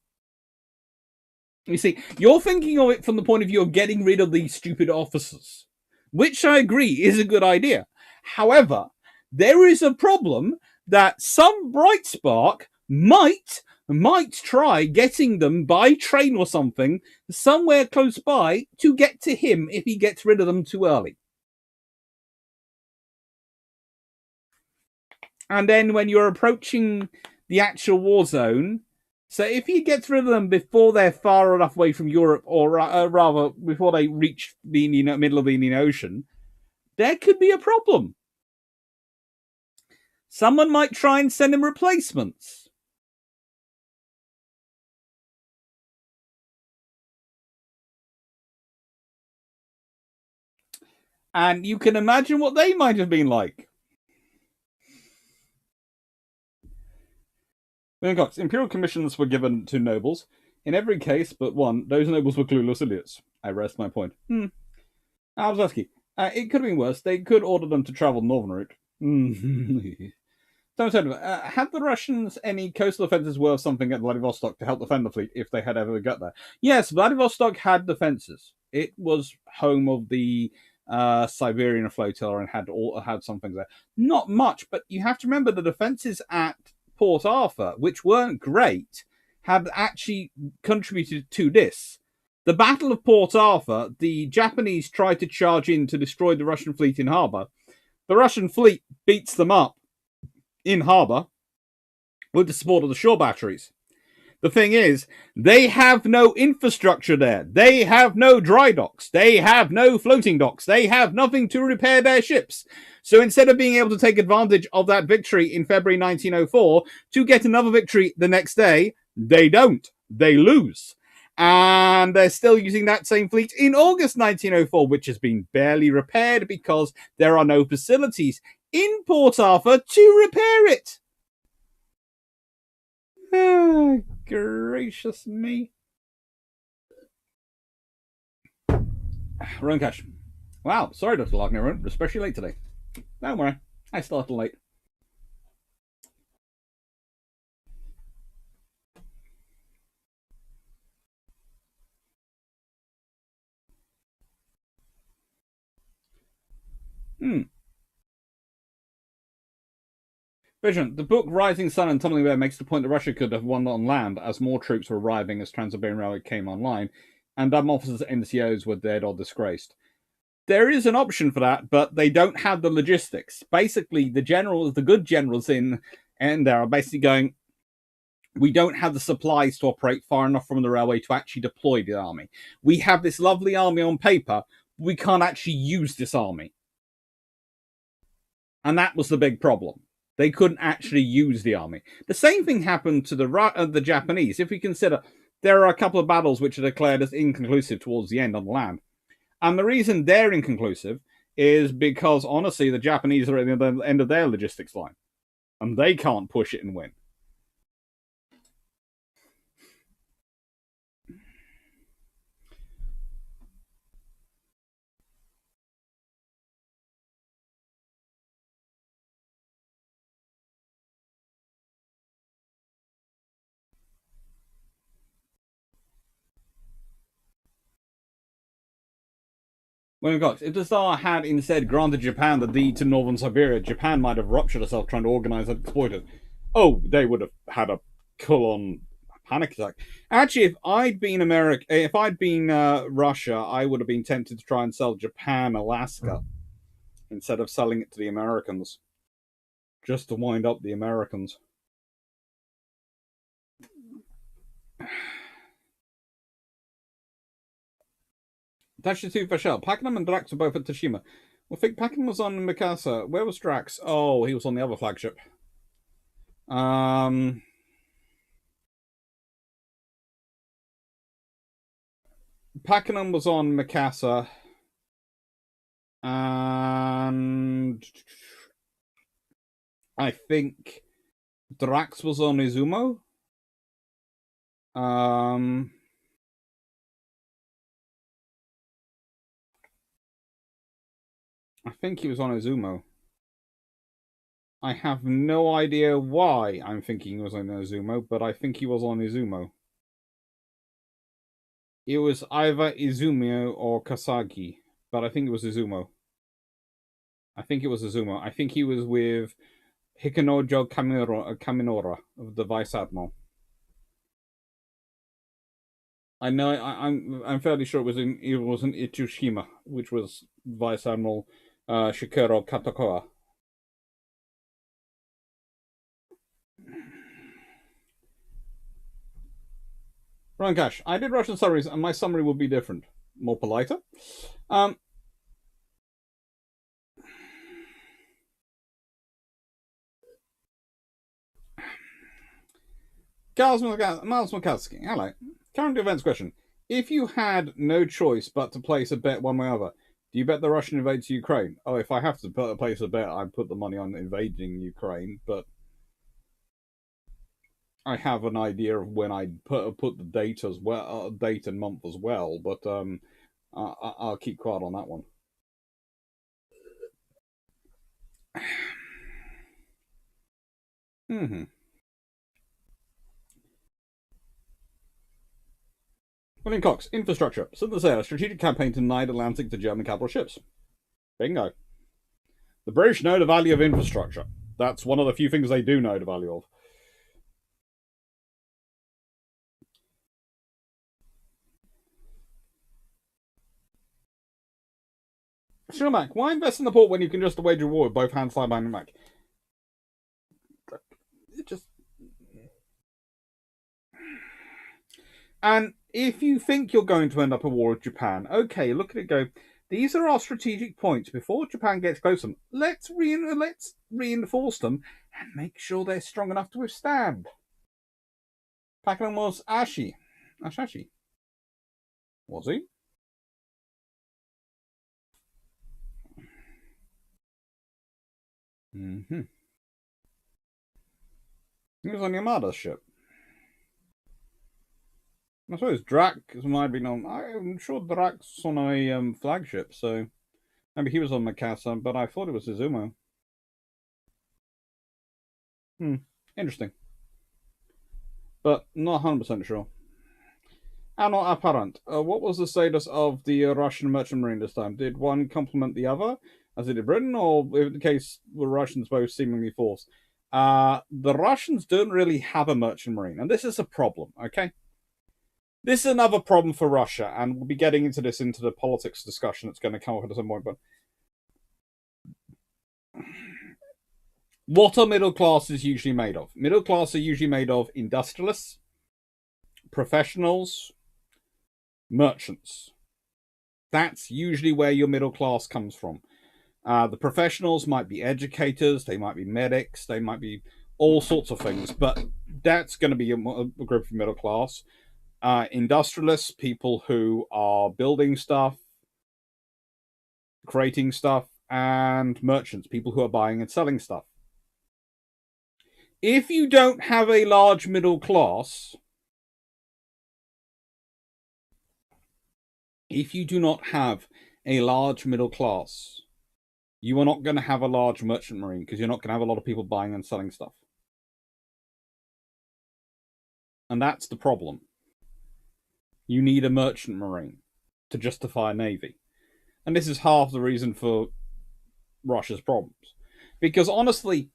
You see, you're thinking of it from the point of view of getting rid of these stupid officers, which I agree is a good idea. However, there is a problem that some bright spark might try getting them by train or something somewhere close by to get to him if he gets rid of them too early. And then when you're approaching the actual war zone, so if he gets rid of them before they're far enough away from Europe, or rather before they reach the middle of the Indian Ocean, there could be a problem. Someone might try and send him replacements. And you can imagine what they might have been like. Imperial commissions were given to nobles. In every case but one, those nobles were clueless idiots. I rest my point. Alzowski. It could have been worse. They could order them to travel the northern route. Had the Russians any coastal defenses worth something at Vladivostok to help defend the fleet if they had ever got there? Yes, Vladivostok had defenses. It was home of the Siberian flotilla and had some things there. Not much, but you have to remember the defenses at Port Arthur, which weren't great, had actually contributed to this. The Battle of Port Arthur, the Japanese tried to charge in to destroy the Russian fleet in harbour. The Russian fleet beats them up in harbour with the support of the shore batteries. The thing is, they have no infrastructure there. They have no dry docks. They have no floating docks. They have nothing to repair their ships. So instead of being able to take advantage of that victory in February 1904 to get another victory the next day, they don't. They lose. And they're still using that same fleet in August 1904, which has been barely repaired because there are no facilities in Port Arthur to repair it. Oh, gracious me. Run cash. Wow, sorry, Dr. Larkin, especially late today. Don't worry, I started late. Vision, the book Rising Sun and Tumbling Bear makes the point that Russia could have won on land as more troops were arriving as Trans-Siberian Railway came online, and officers and NCOs were dead or disgraced. There is an option for that, but they don't have the logistics. Basically, the generals, the good generals in there are basically going, we don't have the supplies to operate far enough from the railway to actually deploy the army. We have this lovely army on paper, but we can't actually use this army. And that was the big problem. They couldn't actually use the army. The same thing happened to the Japanese. If we consider, there are a couple of battles which are declared as inconclusive towards the end on the land. And the reason they're inconclusive is because, honestly, the Japanese are at the end of their logistics line. And they can't push it and win. When we got, if the Tsar had instead granted Japan the deed to northern Siberia, Japan might have ruptured herself trying to organize and exploit it. Oh, they would have had a full-on panic attack. Actually, if I'd been Russia, I would have been tempted to try and sell Japan Alaska instead of selling it to the Americans, just to wind up the Americans. Tashi Vashel. Pakenham and Drax were both at Tashima. Well, I think Pakenham was on Mikasa. Where was Drax? Oh, he was on the other flagship. Pakenham was on Mikasa. And I think Drax was on Izumo. I think he was on Izumo. I have no idea why I'm thinking he was on Izumo, but I think he was on Izumo. It was either Izumo or Kasagi, but I think it was Izumo. I think he was with Hikanojo Kaminora, of the Vice Admiral. I know. I'm fairly sure it was in Ichushima, which was Vice Admiral Shikero Katakoa. Ryan Cash, I did Russian summaries, and my summary would be different, more politer. Miles Makatsky, hello. Current events question. If you had no choice but to place a bet one way or other, do you bet the Russian invades Ukraine? Oh, if I have to place a bet, I'd put the money on invading Ukraine, but I have an idea of when I'd put the date as well, date and month as well, but I'll keep quiet on that one. William Cox, infrastructure. Send the sail, a strategic campaign to deny Atlantic to German capital ships. Bingo. The British know the value of infrastructure. That's one of the few things they do know the value of. Schumack, why invest in the port when you can just wage a war with both hands side behind the back? It just. And if you think you're going to end up a war with Japan, okay, look at it go. These are our strategic points. Before Japan gets close to them, let's reinforce them and make sure they're strong enough to withstand. Pakenham was Ashashi. Was he? He was on Yamada's ship. I suppose Drax might have been on. I'm sure Drax was on a flagship, so maybe he was on Mikasa, but I thought it was Izumo. Interesting. But not 100% sure. And not apparent. What was the status of the Russian merchant marine this time? Did one complement the other, as it did Britain, or in the case were Russians both seemingly forced? The Russians don't really have a merchant marine, and this is a problem, okay? This is another problem for Russia, and we'll be getting into this into the politics discussion that's going to come up at some point, but what are middle classes usually made of? Middle class are usually made of industrialists, professionals, merchants. That's usually where your middle class comes from. The professionals might be educators, they might be medics, they might be all sorts of things, but that's going to be a group of middle class. Industrialists, people who are building stuff, creating stuff, and merchants, people who are buying and selling stuff. If you don't have a large middle class, if you do not have a large middle class, you are not going to have a large merchant marine because you're not going to have a lot of people buying and selling stuff. And that's the problem. You need a merchant marine to justify a navy. And this is half the reason for Russia's problems. Because honestly,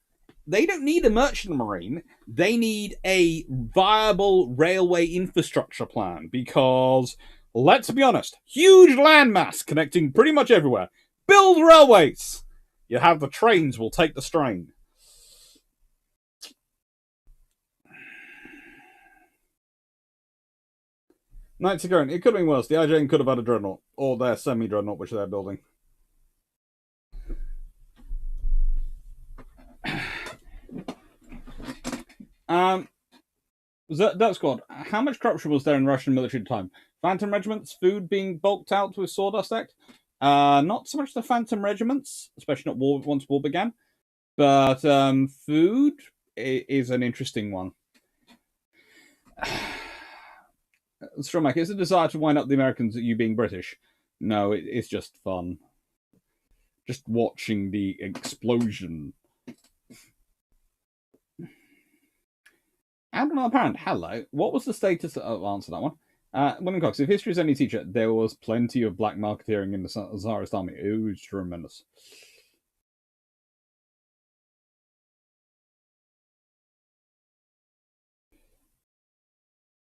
they don't need a merchant marine. They need a viable railway infrastructure plan. Because, let's be honest, huge landmass connecting pretty much everywhere. Build railways! You have the trains will take the strain. Knights are going. It could have been worse. The IJN could have had a dreadnought. Or their semi-dreadnought, which they're building. That squad. How much corruption was there in Russian military at the time? Phantom regiments, food being bulked out with Sawdust Act. Not so much the Phantom regiments, especially not once war began. But food is an interesting one. Stromac, is a desire to wind up the Americans at you being British? No, it's just fun. Just watching the explosion. And not apparent. Hello. What was the status of answer that one? William Cox, if history is any teacher, there was plenty of black marketeering in the Tsarist army. It was tremendous.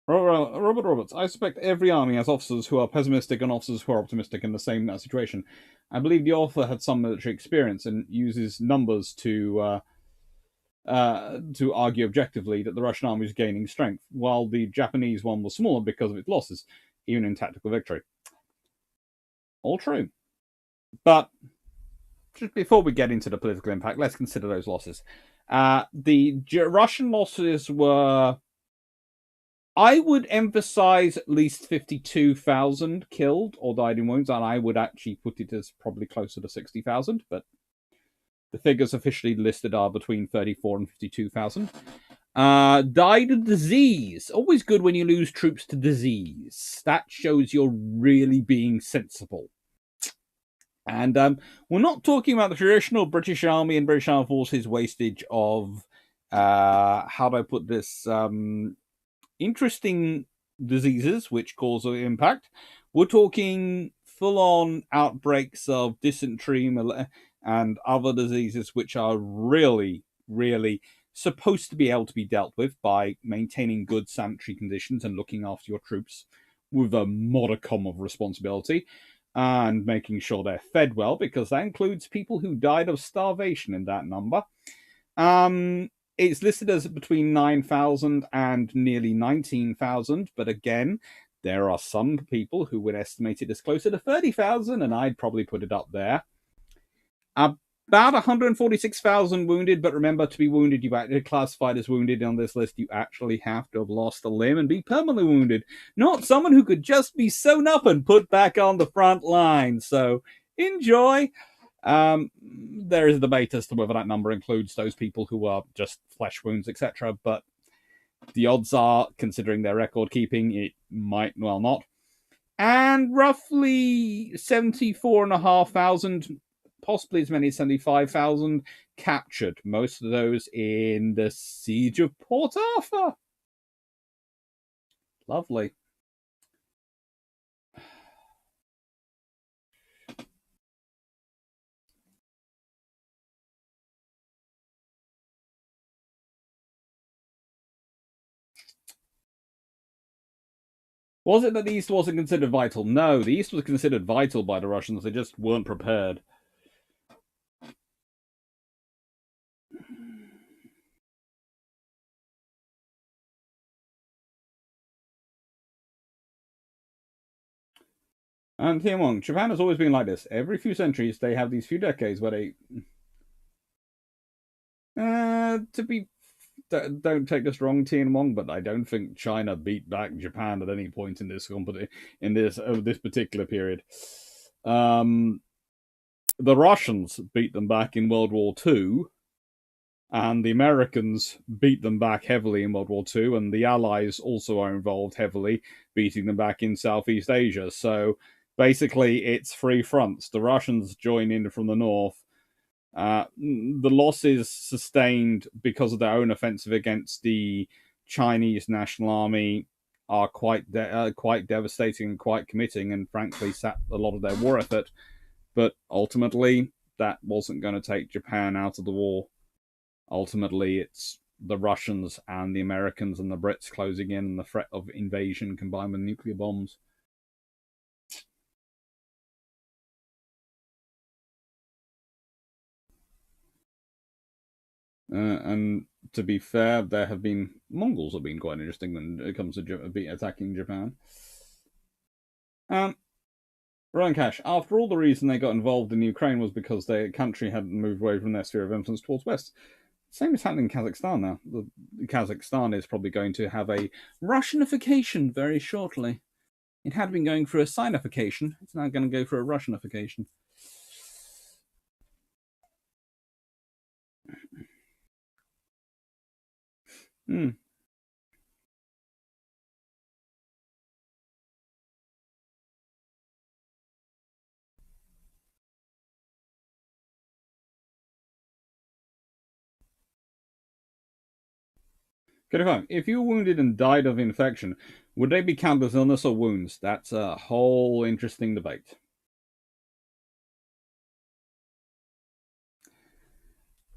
Robert Roberts, I suspect every army has officers who are pessimistic and officers who are optimistic in the same situation. I believe the author had some military experience and uses numbers to argue objectively that the Russian army is gaining strength, while the Japanese one was smaller because of its losses, even in tactical victory. All true. But just before we get into the political impact, let's consider those losses. The Russian losses were, I would emphasize at least 52,000 killed or died in wounds, and I would actually put it as probably closer to 60,000, but the figures officially listed are between 34 and 52,000. Died of disease. Always good when you lose troops to disease. That shows you're really being sensible. And we're not talking about the traditional British Army and British Armed Forces wastage of, how do I put this, interesting diseases which cause an impact. We're talking full-on outbreaks of dysentery and other diseases which are really, really supposed to be able to be dealt with by maintaining good sanitary conditions and looking after your troops with a modicum of responsibility and making sure they're fed well, because that includes people who died of starvation in that number. It's listed as between 9,000 and nearly 19,000, but again, there are some people who would estimate it as closer to 30,000, and I'd probably put it up there. About 146,000 wounded, but remember, to be wounded, you actually classified as wounded on this list. You actually have to have lost a limb and be permanently wounded, not someone who could just be sewn up and put back on the front line. So enjoy. There is a debate as to whether that number includes those people who are just flesh wounds, etc. But the odds are, considering their record keeping, it might well not. And roughly 74,500, possibly as many as 75,000, captured, most of those in the Siege of Port Arthur. Lovely. Was it that the East wasn't considered vital? No, the East was considered vital by the Russians. They just weren't prepared. And Tianwon, Japan has always been like this. Every few centuries, they have these few decades where they... don't take this wrong, Tianwon, but I don't think China beat back Japan at any point in this this particular period. The Russians beat them back in World War II, and the Americans beat them back heavily in World War II, and the Allies also are involved heavily, beating them back in Southeast Asia. So basically, it's three fronts. The Russians join in from the north. The losses sustained because of their own offensive against the Chinese National Army are quite devastating and quite committing, and frankly sapped a lot of their war effort. But ultimately, that wasn't going to take Japan out of the war. Ultimately, it's the Russians and the Americans and the Brits closing in, and the threat of invasion combined with nuclear bombs. And to be fair, there have been Mongols have been quite interesting when it comes to attacking Japan. Ryan Cash, after all, the reason they got involved in Ukraine was because their country hadn't moved away from their sphere of influence towards West. Same is happening in Kazakhstan now. Kazakhstan is probably going to have a Russianification very shortly. It had been going through a Sinification. It's now going to go for a Russianification. If you were wounded and died of infection, would they be counted as illness or wounds? That's a whole interesting debate.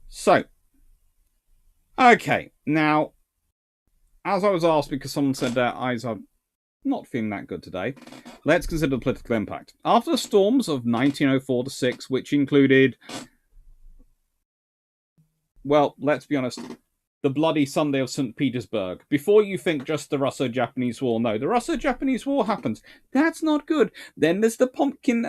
So, okay, now, as I was asked because someone said their eyes are not feeling that good today, let's consider the political impact. After the storms of 1904 to 6, which included, well, let's be honest, the bloody Sunday of St. Petersburg. Before you think just the Russo-Japanese War, no, the Russo-Japanese War happens. That's not good. Then there's the Pumpkin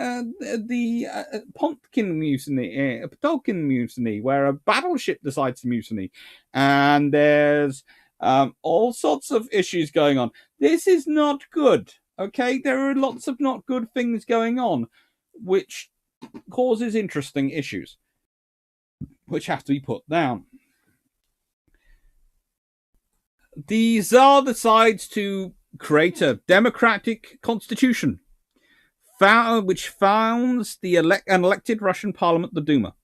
mutiny, where a battleship decides to mutiny, and there's all sorts of issues going on. This is not good. Okay, there are lots of not good things going on, which causes interesting issues, which have to be put down. The Tsar decides to create a democratic constitution, which founds an elected Russian parliament, the Duma,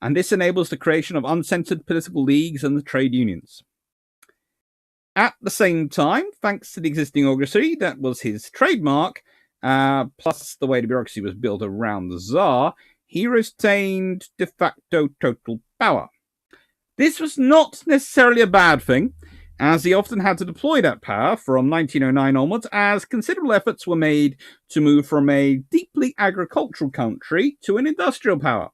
and this enables the creation of uncensored political leagues and the trade unions. At the same time, thanks to the existing bureaucracy that was his trademark, plus the way the bureaucracy was built around the Tsar, he retained de facto total power. This was not necessarily a bad thing, as he often had to deploy that power from 1909 onwards, as considerable efforts were made to move from a deeply agricultural country to an industrial power.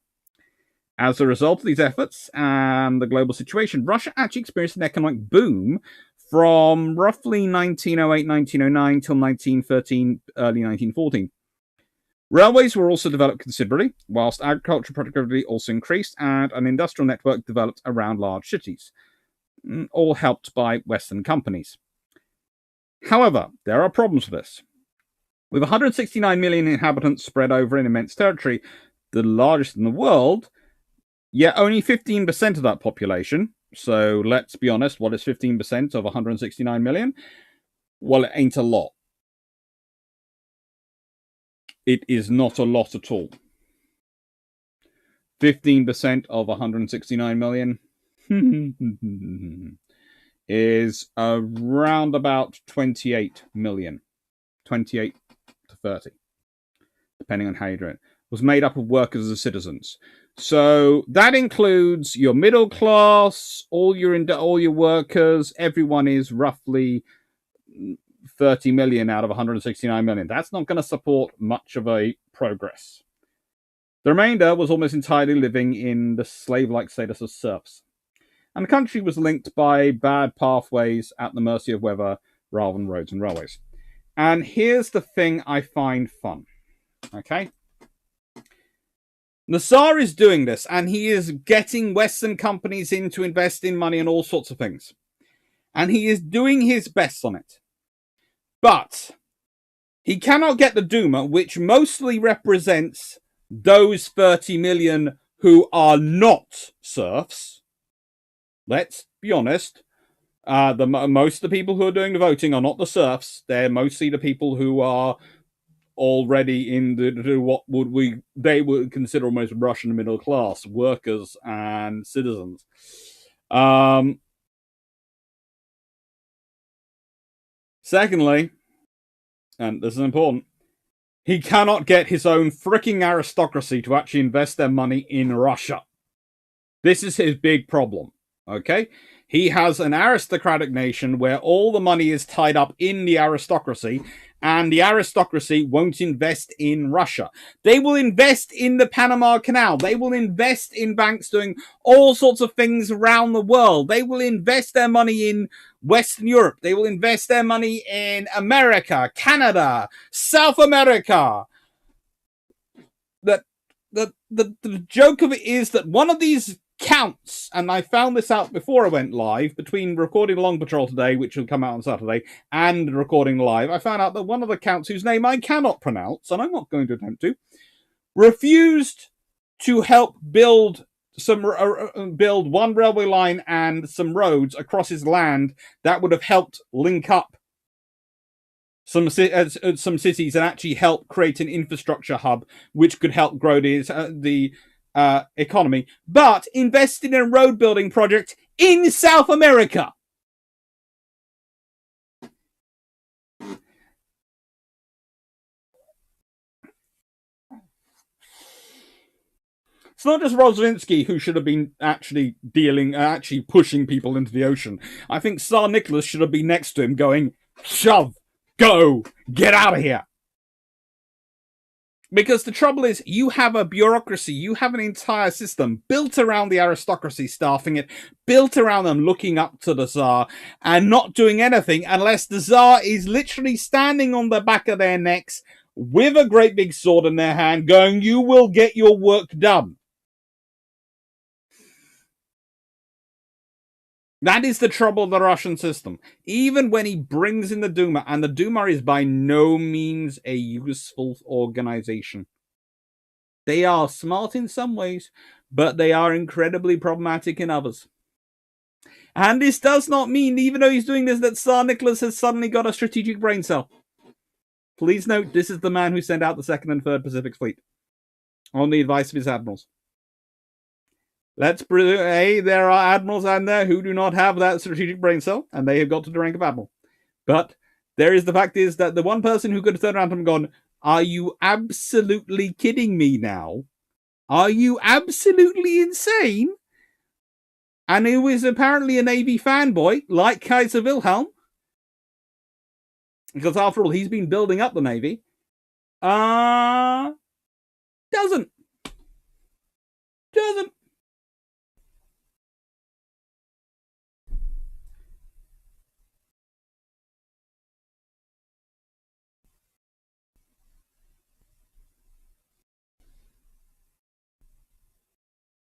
As a result of these efforts and the global situation, Russia actually experienced an economic boom from roughly 1908-1909 till 1913, early 1914. Railways were also developed considerably, whilst agricultural productivity also increased, and an industrial network developed around large cities, all helped by Western companies. However, there are problems with this. With 169 million inhabitants spread over an immense territory, the largest in the world, yet only 15% of that population, so let's be honest, what is 15% of 169 million? Well, it ain't a lot. It is not a lot at all. 15% of 169 million is around about 28 million. 28 to 30, depending on how you do it. Was made up of workers and citizens. So that includes your middle class, all your workers. Everyone is roughly 30 million out of 169 million. That's not going to support much of a progress. The remainder was almost entirely living in the slave-like status of serfs. And the country was linked by bad pathways at the mercy of weather rather than roads and railways. And here's the thing I find fun. Okay? The Tsar is doing this, and he is getting Western companies in to invest in money and all sorts of things. And he is doing his best on it. But he cannot get the Duma, which mostly represents those 30 million who are not serfs. Let's be honest. Most of the people who are doing the voting are not the serfs. They're mostly the people who are already in what they would consider almost Russian middle class, workers and citizens. Secondly, and this is important, he cannot get his own freaking aristocracy to actually invest their money in Russia. This is his big problem, okay? He has an aristocratic nation where all the money is tied up in the aristocracy, and the aristocracy won't invest in Russia. They will invest in the Panama Canal. They will invest in banks doing all sorts of things around the world. They will invest their money in Western Europe. They will invest their money in America, Canada, South America. The joke of it is that one of these counts, and I found this out before I went live, between recording Long Patrol today, which will come out on Saturday, and recording live, I found out that one of the counts, whose name I cannot pronounce, and I'm not going to attempt to, refused to help build one railway line and some roads across his land that would have helped link up some cities and actually help create an infrastructure hub which could help grow the economy, but invested in a road building project in South America. It's not just Rozvinsky who should have been actually pushing people into the ocean. I think Tsar Nicholas should have been next to him going, shove, go, get out of here. Because the trouble is, you have a bureaucracy, you have an entire system built around the aristocracy, staffing it, built around them looking up to the Tsar, and not doing anything unless the Tsar is literally standing on the back of their necks with a great big sword in their hand, going, you will get your work done. That is the trouble of the Russian system. Even when he brings in the Duma, and the Duma is by no means a useful organization. They are smart in some ways, but they are incredibly problematic in others. And this does not mean, even though he's doing this, that Tsar Nicholas has suddenly got a strategic brain cell. Please note, this is the man who sent out the 2nd and 3rd Pacific Fleet on the advice of his admirals. Let's presume, there are admirals out there who do not have that strategic brain cell, and they have got to the rank of admiral. But the fact is that the one person who could have turned around and gone, are you absolutely kidding me now? Are you absolutely insane? And who is apparently a Navy fanboy, like Kaiser Wilhelm, because after all, he's been building up the Navy, doesn't.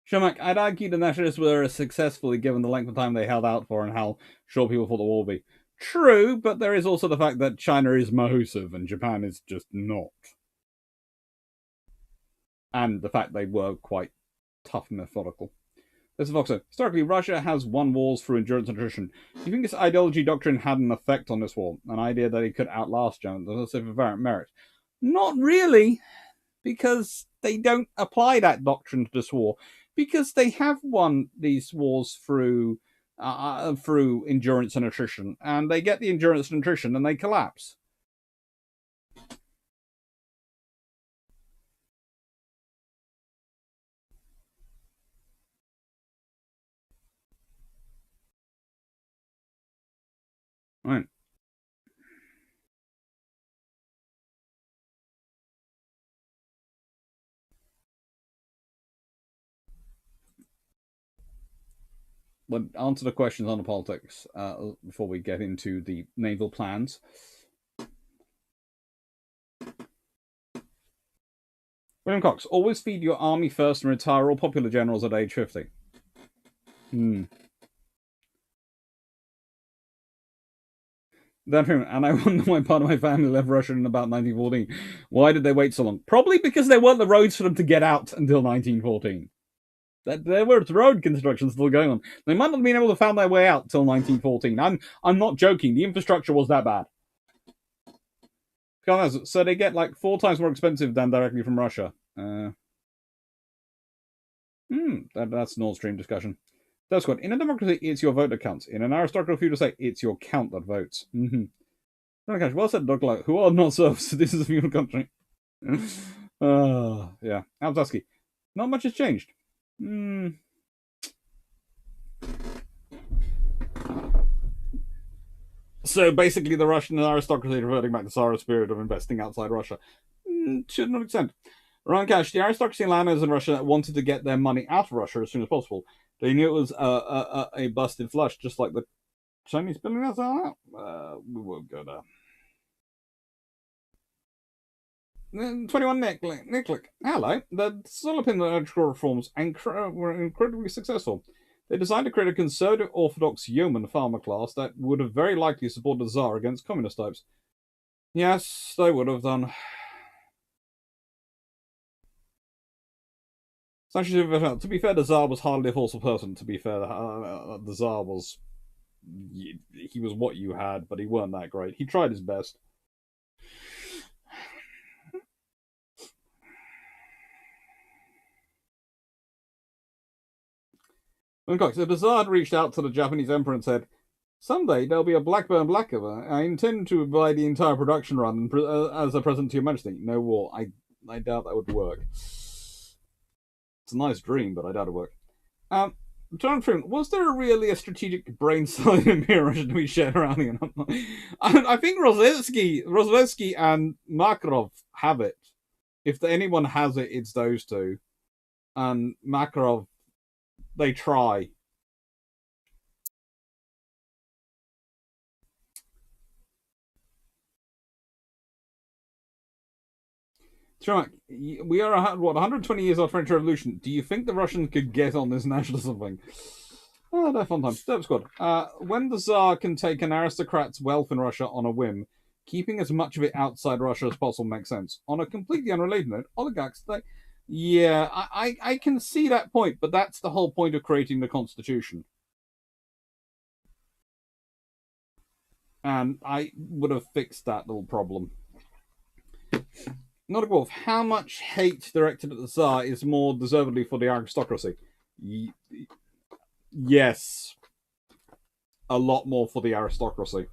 Shamak, I'd argue the nationalists were successfully given the length of time they held out for and how short people thought the war would be. True, but there is also the fact that China is massive and Japan is just not. And the fact they were quite tough and methodical. This is Voxer. Historically, Russia has won wars through endurance and attrition. Do you think this ideology doctrine had an effect on this war? An idea that it could outlast Germans, also for merit? Not really, because they don't apply that doctrine to this war because they have won these wars through endurance and attrition, and they get the endurance and attrition and they collapse. Right. Well, answer the questions on the politics before we get into the naval plans. William Cox, always feed your army first and retire all popular generals at age 50. And I wonder why part of my family left Russia in about 1914. Why did they wait so long? Probably because there weren't the roads for them to get out until 1914. There was road construction still going on. They might not have been able to find their way out till 1914. I'm not joking. The infrastructure was that bad. So they get like 4 times more expensive than directly from Russia. That's Nord Stream discussion. That's good. In a democracy, it's your vote that counts. In an aristocratic feudal state, it's your count that votes. Well said, Dr. Light. Who are not serfs? This is a feudal country. Yeah. Alzaski. Not much has changed. So basically, the Russian aristocracy reverting back to Tsar's spirit of investing outside Russia. To an extent. Ron Cash, the aristocracy and landowners in Russia wanted to get their money out of Russia as soon as possible. They knew it was a busted flush, just like the Chinese billionaires are. We won't go there. 21 Nicklick. Hello. The solar pedagogical reforms were incredibly successful. They designed to create a conservative orthodox yeoman farmer class that would have very likely supported the Tsar against communist types. Yes, they would have done. To be fair, the Tsar was hardly a forceful person. To be fair, the Tsar was... He was what you had, but he weren't that great. He tried his best. So the Tsar had reached out to the Japanese emperor and said, "Someday there'll be a Blackburn Blackover. I intend to buy the entire production run as a present to your majesty." No war. I doubt that would work. It's a nice dream, but I doubt it would work. John Freeman, was there really a strategic brain cell in Imperial Russian Navy shared around the I think Rozletsky and Makarov have it. If anyone has it, it's those two. And Makarov, they try. Sure, we are, 120 years after French Revolution. Do you think the Russians could get on this nationalism thing? Oh, they're fun times. Step squad. When the Tsar can take an aristocrat's wealth in Russia on a whim, keeping as much of it outside Russia as possible makes sense. On a completely unrelated note, oligarchs, yeah, I can see that point, but that's the whole point of creating the Constitution. And I would have fixed that little problem. Not a wolf. How much hate directed at the Tsar is more deservedly for the aristocracy? Yes. A lot more for the aristocracy.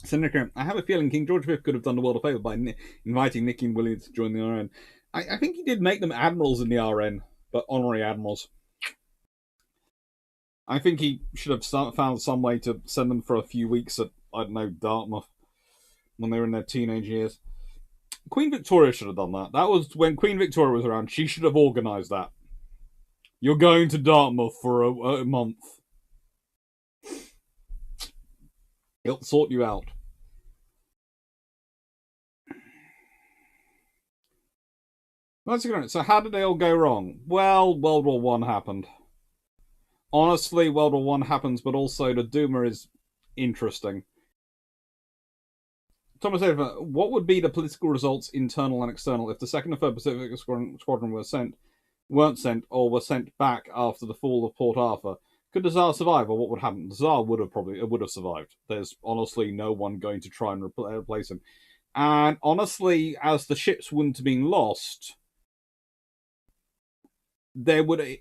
Senator, I have a feeling King George V could have done the world a favour by inviting Nicky and William to join the RN. I think he did make them admirals in the RN, but honorary admirals. I think he should have found some way to send them for a few weeks at, I don't know, Dartmouth when they were in their teenage years. Queen Victoria should have done that. That was when Queen Victoria was around. She should have organised that. You're going to Dartmouth for a month. It'll sort you out. So how did they all go wrong? Well, World War One happened. Honestly, World War One happens, but also the Duma is interesting. Thomas Ava, what would be the political results, internal and external, if the 2nd and 3rd Pacific Squadron weren't sent, or were sent back after the fall of Port Arthur? Could the Tsar survive, or what would happen? The Tsar would have survived. There's honestly no one going to try and replace him. And honestly, as the ships wouldn't have been lost, there would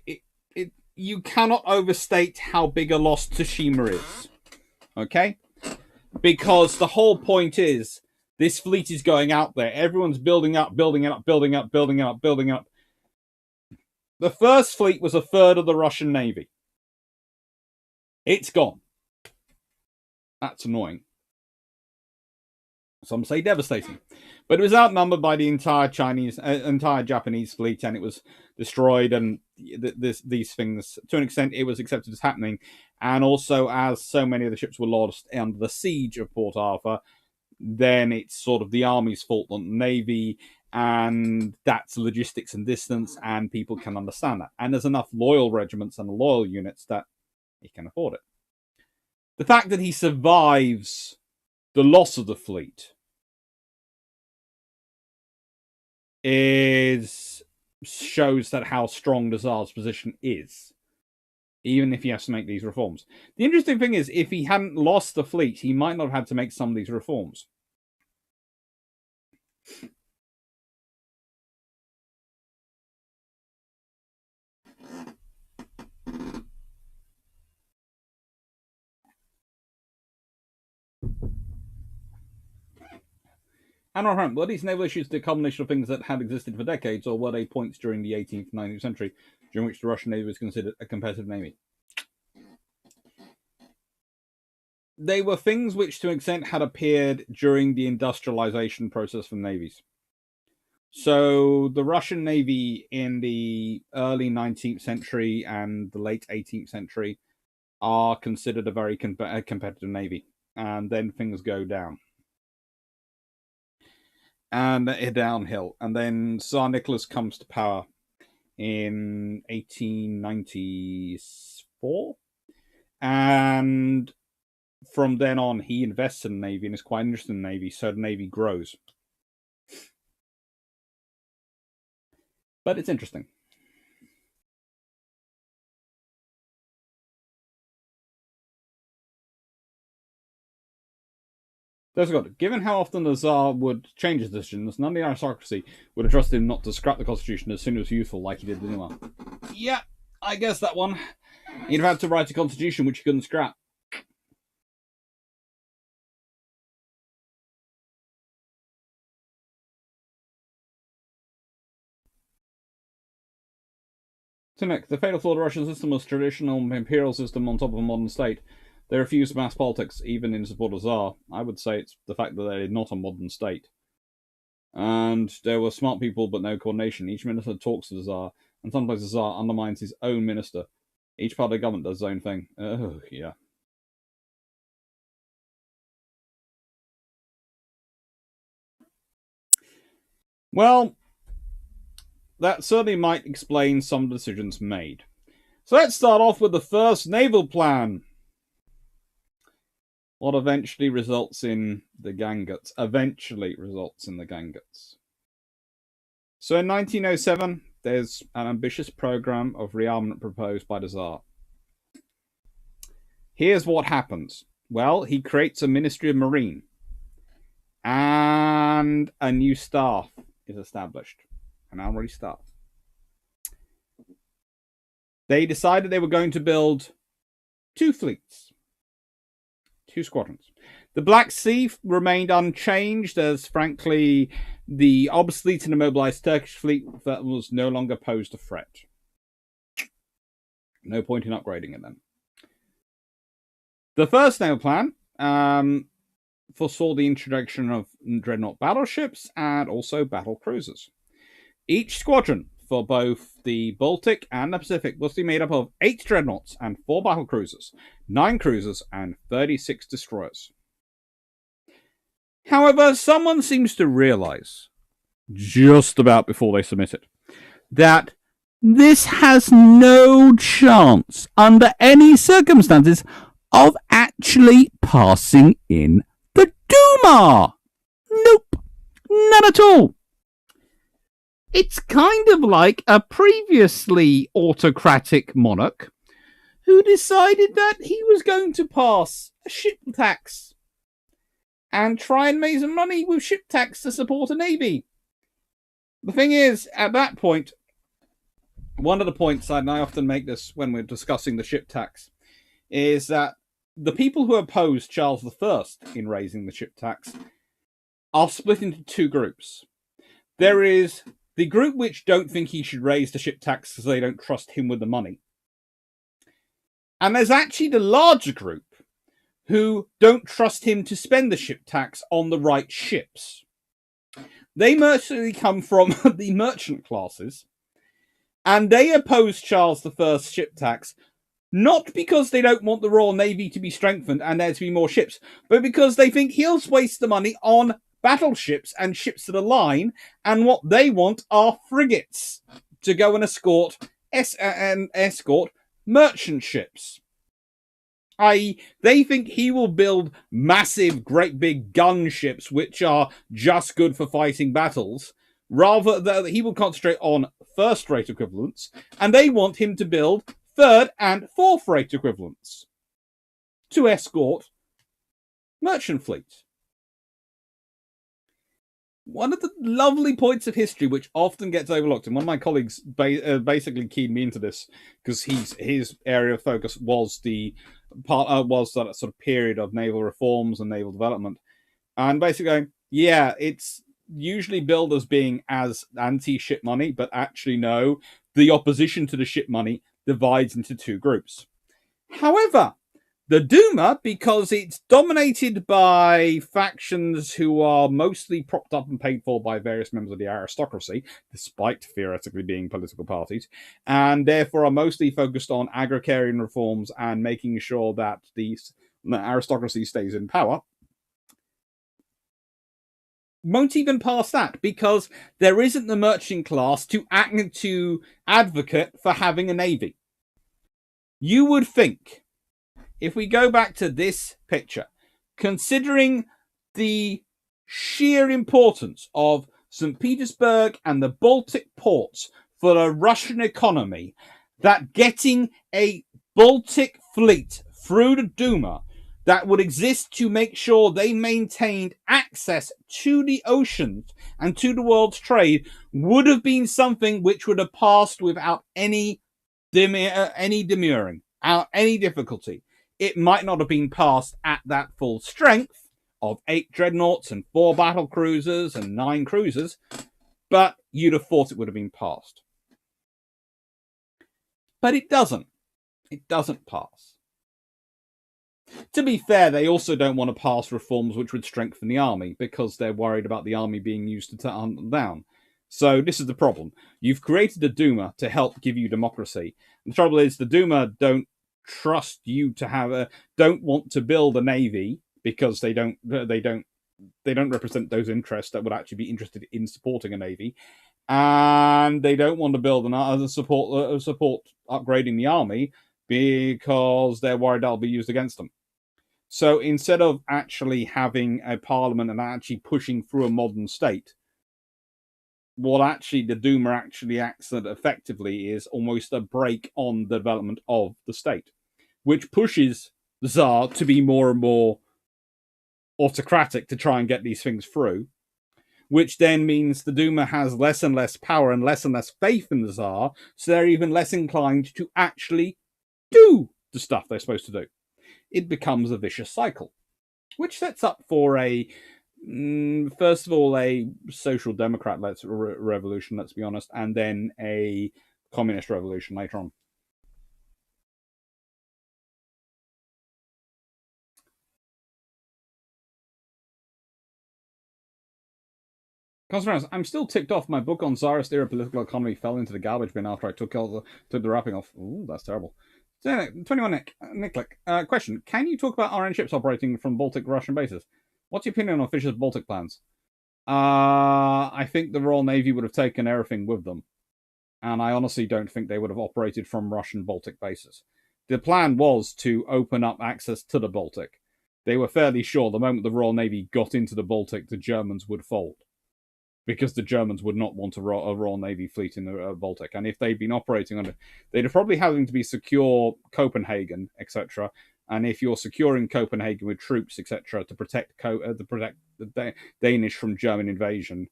you cannot overstate how big a loss Tsushima is. Okay? Because the whole point is this fleet is going out there. Everyone's building up. The first fleet was a third of the Russian Navy. It's gone. That's annoying. Some say devastating. But it was outnumbered by the entire Japanese fleet, and it was destroyed. And these things, to an extent, it was accepted as happening. And also, as so many of the ships were lost under the siege of Port Arthur, then it's sort of the army's fault, not the navy, and that's logistics and distance, and people can understand that. And there's enough loyal regiments and loyal units that he can afford it. The fact that he survives the loss of the fleet shows that how strong the Tsar's position is, even if he has to make these reforms. The interesting thing is, if he hadn't lost the fleet, he might not have had to make some of these reforms. And were these naval issues the combination of things that had existed for decades, or were they points during the 18th and 19th century during which the Russian Navy was considered a competitive navy? They were things which, to an extent, had appeared during the industrialization process for navies. So the Russian Navy in the early 19th century and the late 18th century are considered a very competitive navy. And then things go down. And downhill. And then Tsar Nicholas comes to power in 1894. And from then on, he invests in the Navy and is quite interested in the Navy, so the Navy grows. But it's interesting. Given how often the Tsar would change his decisions, none of the aristocracy would have trusted him not to scrap the constitution as soon as it was useful, like he did the new one. Yeah, I guess that one. He'd have had to write a constitution which he couldn't scrap. Tinek, the fatal flaw of the Russian system was traditional imperial system on top of a modern state. They refused mass politics, even in support of Tsar. I would say it's the fact that they're not a modern state. And there were smart people, but no coordination. Each minister talks to the Tsar, and sometimes the Tsar undermines his own minister. Each part of the government does its own thing. Oh, yeah. Well, that certainly might explain some of the decisions made. So let's start off with the first naval plan. What eventually results in the Ganguts. So in 1907, there's an ambitious program of rearmament proposed by the Tsar. Here's what happens. Well, he creates a Ministry of Marine. And a new staff is established. An armory staff. They decided they were going to build 2 fleets. 2 squadrons. The Black Sea remained unchanged, as frankly the obsolete and immobilized Turkish fleet that was no longer posed a threat. No point in upgrading it then. The first naval plan foresaw the introduction of dreadnought battleships and also battle cruisers. Each squadron for both the Baltic and the Pacific was to be made up of 8 dreadnoughts and 4 battle cruisers, 9 cruisers, and 36 destroyers. However, someone seems to realize, just about before they submit it, that this has no chance, under any circumstances, of actually passing in the Duma. Nope, none at all. It's kind of like a previously autocratic monarch who decided that he was going to pass a ship tax and try and make some money with ship tax to support a navy. The thing is, at that point, one of the points, and I often make this when we're discussing the ship tax, is that the people who opposed Charles I in raising the ship tax are split into two groups. There is the group which don't think he should raise the ship tax because they don't trust him with the money. And there's actually the larger group who don't trust him to spend the ship tax on the right ships. They mostly come from the merchant classes, and they oppose Charles I's ship tax not because they don't want the Royal Navy to be strengthened and there to be more ships, but because they think he'll waste the money on battleships and ships of the line, and what they want are frigates to go and escort merchant ships. I.e., they think he will build massive, great big gunships which are just good for fighting battles, rather than he will concentrate on first-rate equivalents, and they want him to build third- and fourth-rate equivalents to escort merchant fleets. One of the lovely points of history which often gets overlooked, and one of my colleagues basically keyed me into this because his area of focus was that sort of period of naval reforms and naval development, and basically going, yeah, it's usually billed as being as anti-ship money, but actually no, the opposition to the ship money divides into two groups. However, the Duma, because it's dominated by factions who are mostly propped up and paid for by various members of the aristocracy, despite theoretically being political parties, and therefore are mostly focused on agrarian reforms and making sure that the aristocracy stays in power, won't even pass that because there isn't the merchant class to advocate for having a navy. You would think, if we go back to this picture, considering the sheer importance of St. Petersburg and the Baltic ports for the Russian economy, that getting a Baltic fleet through the Duma that would exist to make sure they maintained access to the oceans and to the world's trade would have been something which would have passed without any demurring, any difficulty. It might not have been passed at that full strength of 8 dreadnoughts and 4 battle cruisers and 9 cruisers, but you'd have thought it would have been passed. But it doesn't. It doesn't pass. To be fair, they also don't want to pass reforms which would strengthen the army because they're worried about the army being used to hunt them down. So this is the problem. You've created the Duma to help give you democracy. And the trouble is the Duma don't trust you to don't want to build a navy because they don't represent those interests that would actually be interested in supporting a navy, and they don't want to build support upgrading the army because they're worried that'll be used against them. So instead of actually having a parliament and actually pushing through a modern state, what actually the Duma actually acts at effectively is almost a brake on the development of the state, which pushes the Tsar to be more and more autocratic to try and get these things through, which then means the Duma has less and less power and less faith in the Tsar, so they're even less inclined to actually do the stuff they're supposed to do. It becomes a vicious cycle, which sets up for first of all, a social democrat revolution, let's be honest, and then a communist revolution later on. I'm still ticked off. My book on Tsarist era political economy fell into the garbage bin after I took the wrapping off. Ooh, that's terrible. 21 Nick. Question: can you talk about RN ships operating from Baltic Russian bases? What's your opinion on Fisher's Baltic plans? I think the Royal Navy would have taken everything with them, and I honestly don't think they would have operated from Russian Baltic bases. The plan was to open up access to the Baltic. They were fairly sure the moment the Royal Navy got into the Baltic, the Germans would fold. because the Germans would not want a Royal Navy fleet in the Baltic. And if they'd been operating under, they'd have probably having to be secure Copenhagen, etc. And if you're securing Copenhagen with troops, etc., to protect the Danish from German invasion,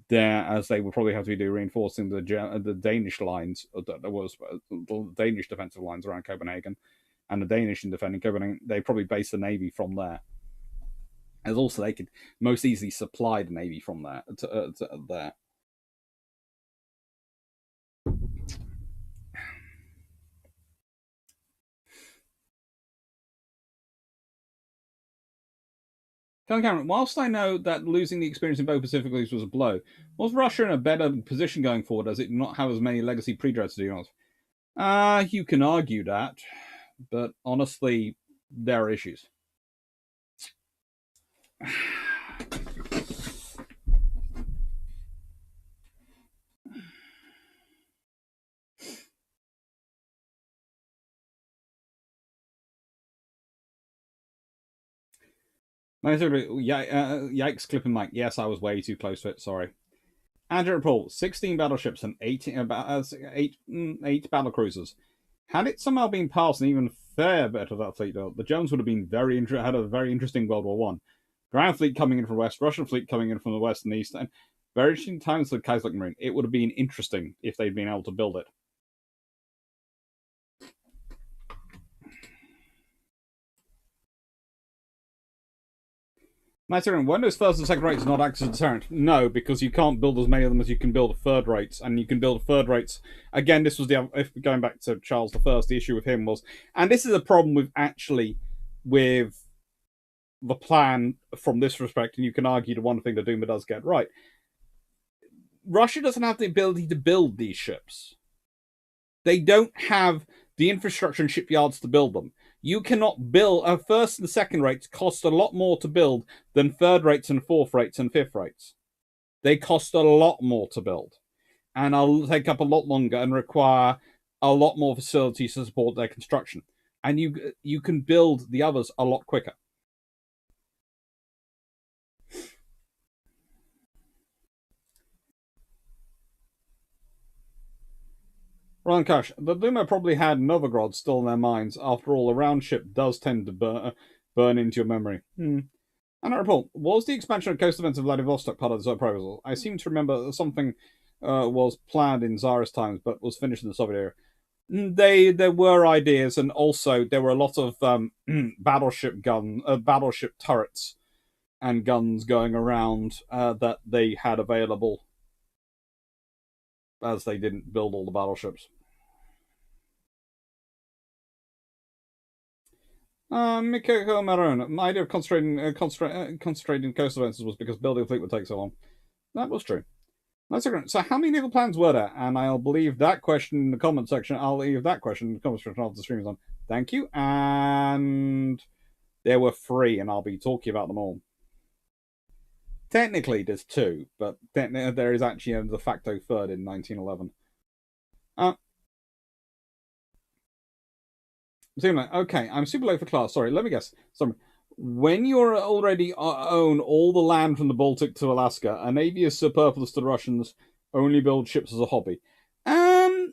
there, as they would probably have to be reinforcing the Danish lines, there was the Danish defensive lines around Copenhagen, and the Danish in defending Copenhagen, they probably base the navy from there. As also, they could most easily supply the navy from there to there. Cameron, whilst I know that losing the experience in both Pacific fleets was a blow, was Russia in a better position going forward as it did not have as many legacy pre-dreads to do not? You can argue that, but honestly, there are issues. Yikes, clipping mic. Yes, I was way too close to it. Sorry. Andrew Paul, 16 battleships and 18 eight battle cruisers. Had it somehow been passed an even fair bit of that fleet, though, the Germans would have been had a very interesting World War One. Ground fleet coming in from the west, Russian fleet coming in from the west and east, and very interesting times for the Kaiserlich Marine. It would have been interesting if they'd been able to build it. Windows first and second rates not act as a deterrent. No, because you can't build as many of them as you can build third rates, and you can build third rates. Again, this was if going back to Charles I, the issue with him was, and this is a problem with the plan from this respect, and you can argue the one thing that Duma does get right. Russia doesn't have the ability to build these ships. They don't have the infrastructure and shipyards to build them. You cannot build first and second rates cost a lot more to build than third rates and fourth rates and fifth rates. They cost a lot more to build, and will take up a lot longer and require a lot more facilities to support their construction. And you can build the others a lot quicker. Ron Cash, the Duma probably had Novgorod still in their minds. After all, a round ship does tend to burn into your memory. And I report, was the expansion of coast defense of Vladivostok part of the proposal? I seem to remember that something was planned in Tsarist times, but was finished in the Soviet era. There were ideas, and also there were a lot of battleship turrets and guns going around that they had available, as they didn't build all the battleships. Mikko Marone, my idea of concentrating coast defenses was because building a fleet would take so long. That was true. That's a great. So, how many naval plans were there? And I'll leave that question in the comment section. I'll leave that question in the comment section after the stream is on. Thank you. And there were 3, and I'll be talking about them all. Technically, there's 2, but there is actually a de facto third in 1911. Okay, I'm super low for class. Sorry, let me guess. Sorry. When you already own all the land from the Baltic to Alaska, a navy is superfluous to the Russians. Only build ships as a hobby. The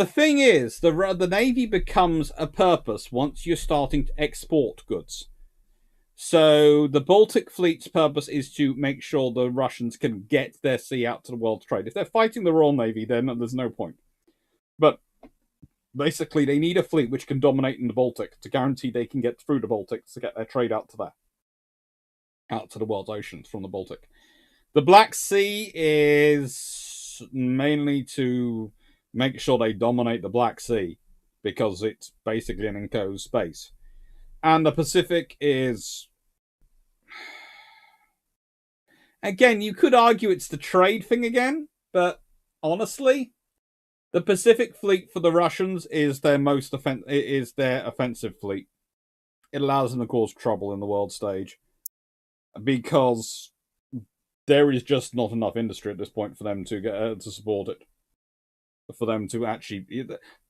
thing is, the navy becomes a purpose once you're starting to export goods. So the Baltic fleet's purpose is to make sure the Russians can get their sea out to the world to trade. If they're fighting the Royal Navy, then there's no point. But basically, they need a fleet which can dominate in the Baltic to guarantee they can get through the Baltic to get their trade out to the world's oceans from the Baltic. The Black Sea is mainly to make sure they dominate the Black Sea because it's basically an enclosed space. And the Pacific is... Again, you could argue it's the trade thing again, but honestly, the Pacific Fleet for the Russians is their offensive fleet. It allows them to cause trouble in the world stage because there is just not enough industry at this point for them to get to support it. for them to actually.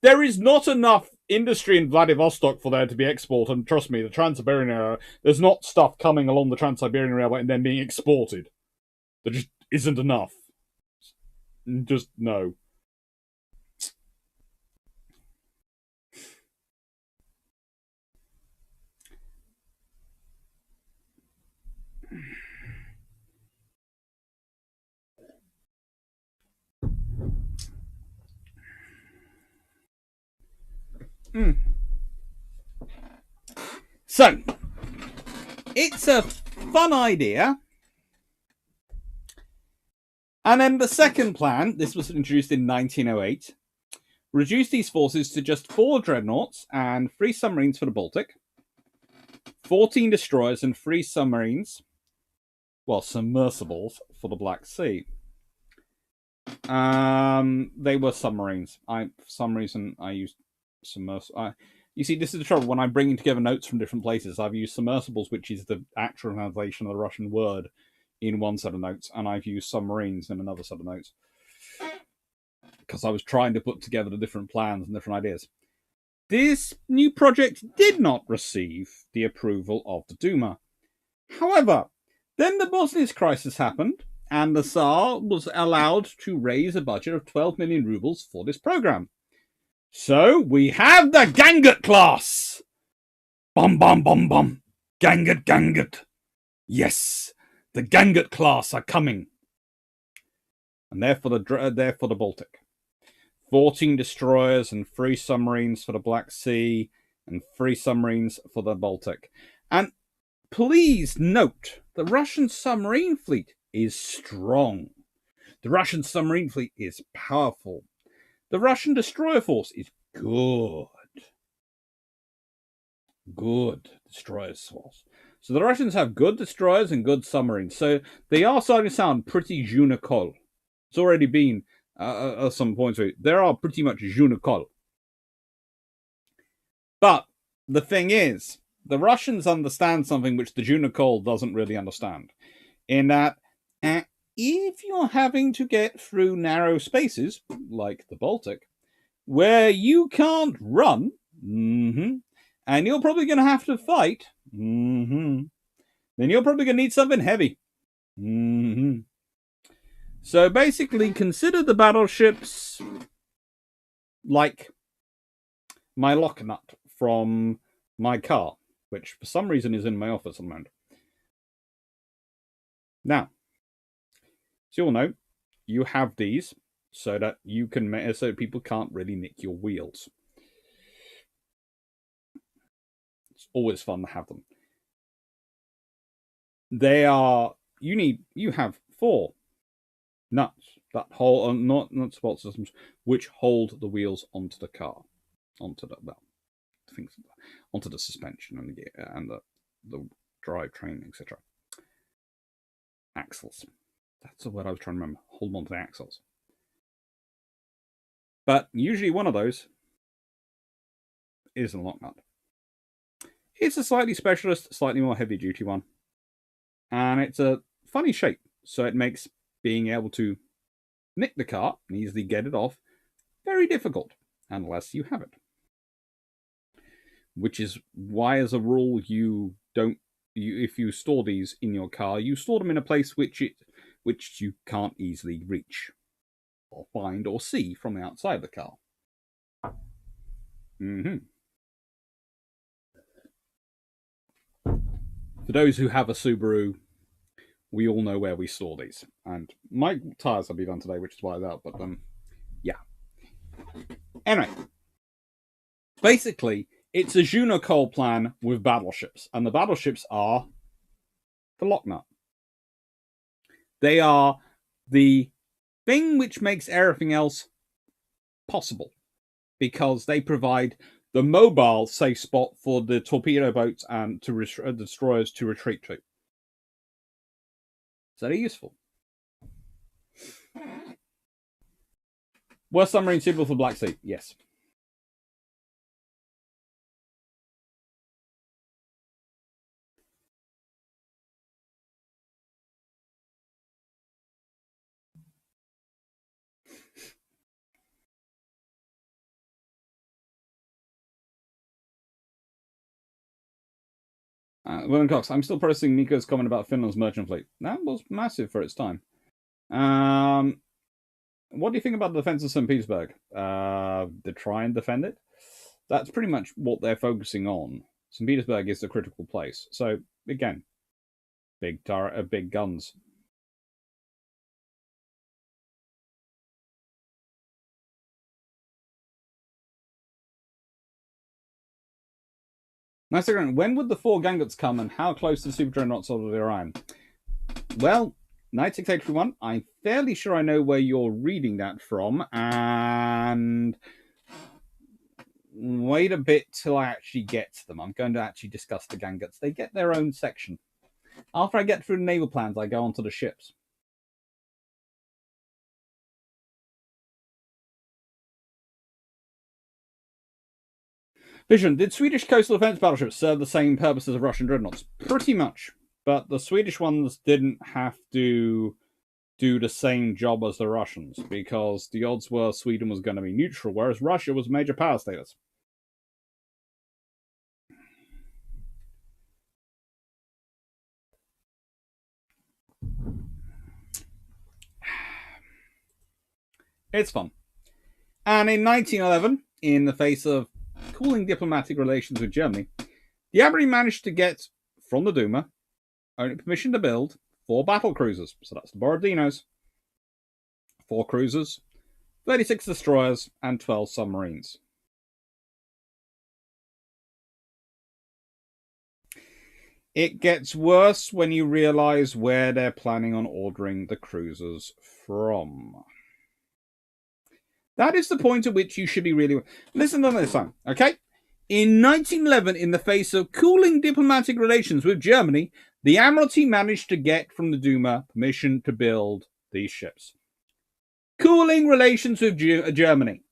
There is not enough industry in Vladivostok for there to be export, and trust me, the Trans-Siberian Railway, there's not stuff coming along the Trans-Siberian Railway and then being exported. There just isn't enough. Just no. So, it's a fun idea. And then the second plan, this was introduced in 1908, reduced these forces to just 4 dreadnoughts and 3 submarines for the Baltic, 14 destroyers and 3 submarines, well, submersibles for the Black Sea. They were submarines. For some reason, I used submersibles. You see, this is the trouble. When I'm bringing together notes from different places, I've used submersibles, which is the actual translation of the Russian word, in one set of notes, and I've used submarines in another set of notes. Because I was trying to put together the different plans and different ideas. This new project did not receive the approval of the Duma. However, then the Bosnian crisis happened, and the Tsar was allowed to raise a budget of 12 million rubles for this program. So we have the Gangut class. Bum bum bum bum. Gangut, Gangut. Yes, the Gangut class are coming, and they're for the Baltic. 14 destroyers and 3 submarines for the Black Sea, and 3 submarines for the Baltic. And please note, the Russian submarine fleet is strong. The Russian submarine fleet is powerful. The Russian destroyer force is good. Good destroyer force. So the Russians have good destroyers and good submarines. So they are starting to sound pretty Junikol. It's already been some points where they are pretty much Junikol. But the thing is, the Russians understand something which the Junikol doesn't really understand. In that, if you're having to get through narrow spaces, like the Baltic, where you can't run, and you're probably going to have to fight, then you're probably going to need something heavy. So basically, consider the battleships like my lock nut from my car, which for some reason is in my office at the moment. Now, as you all know, you have these so that you can, so people can't really nick your wheels. It's always fun to have them. They are, you have 4 nuts that hold, not support systems, which hold the wheels onto the car, onto the onto the suspension and the drivetrain, etc. Axles. That's the word I was trying to remember. Hold on to the axles. But usually one of those is a lock nut. It's a slightly specialist, slightly more heavy-duty one. And it's a funny shape, so it makes being able to nick the car and easily get it off very difficult, unless you have it. Which is why, as a rule, if you store these in your car, you store them in a place which you can't easily reach or find or see from the outside of the car. For those who have a Subaru, we all know where we store these. And my tyres have been done today, which is why they're out. But yeah. Anyway, basically, it's a Junikol plan with battleships, and the battleships are the lock nut. They are the thing which makes everything else possible, because they provide the mobile safe spot for the torpedo boats and the destroyers to retreat to. So they're useful. Were submarines suitable for Black Sea? Yes. William Cox, I'm still processing Miko's comment about Finland's merchant fleet. That was massive for its time. What do you think about the defense of St. Petersburg? To try and defend it? That's pretty much what they're focusing on. St. Petersburg is the critical place. So, again, big guns. Nice again. When would the 4 Gangut's come, and how close to the Super Dreadnoughts of the Orion? Well, 9681, I'm fairly sure I know where you're reading that from, and wait a bit till I actually get to them. I'm going to actually discuss the Ganguts. They get their own section. After I get through the naval plans, I go on to the ships. Vision, did Swedish coastal defense battleships serve the same purpose as Russian dreadnoughts? Pretty much. But the Swedish ones didn't have to do the same job as the Russians, because the odds were Sweden was going to be neutral, whereas Russia was major power status. It's fun. And in 1911, in the face of cooling diplomatic relations with Germany, the Admiral managed to get from the Duma only permission to build 4 battle cruisers. So that's the Borodinos, 4 cruisers, 36 destroyers, and 12 submarines. It gets worse when you realize where they're planning on ordering the cruisers from. That is the point at which you should be really... Listen to this time, okay? In 1911, in the face of cooling diplomatic relations with Germany, the Admiralty managed to get from the Duma permission to build these ships. Cooling relations with Germany.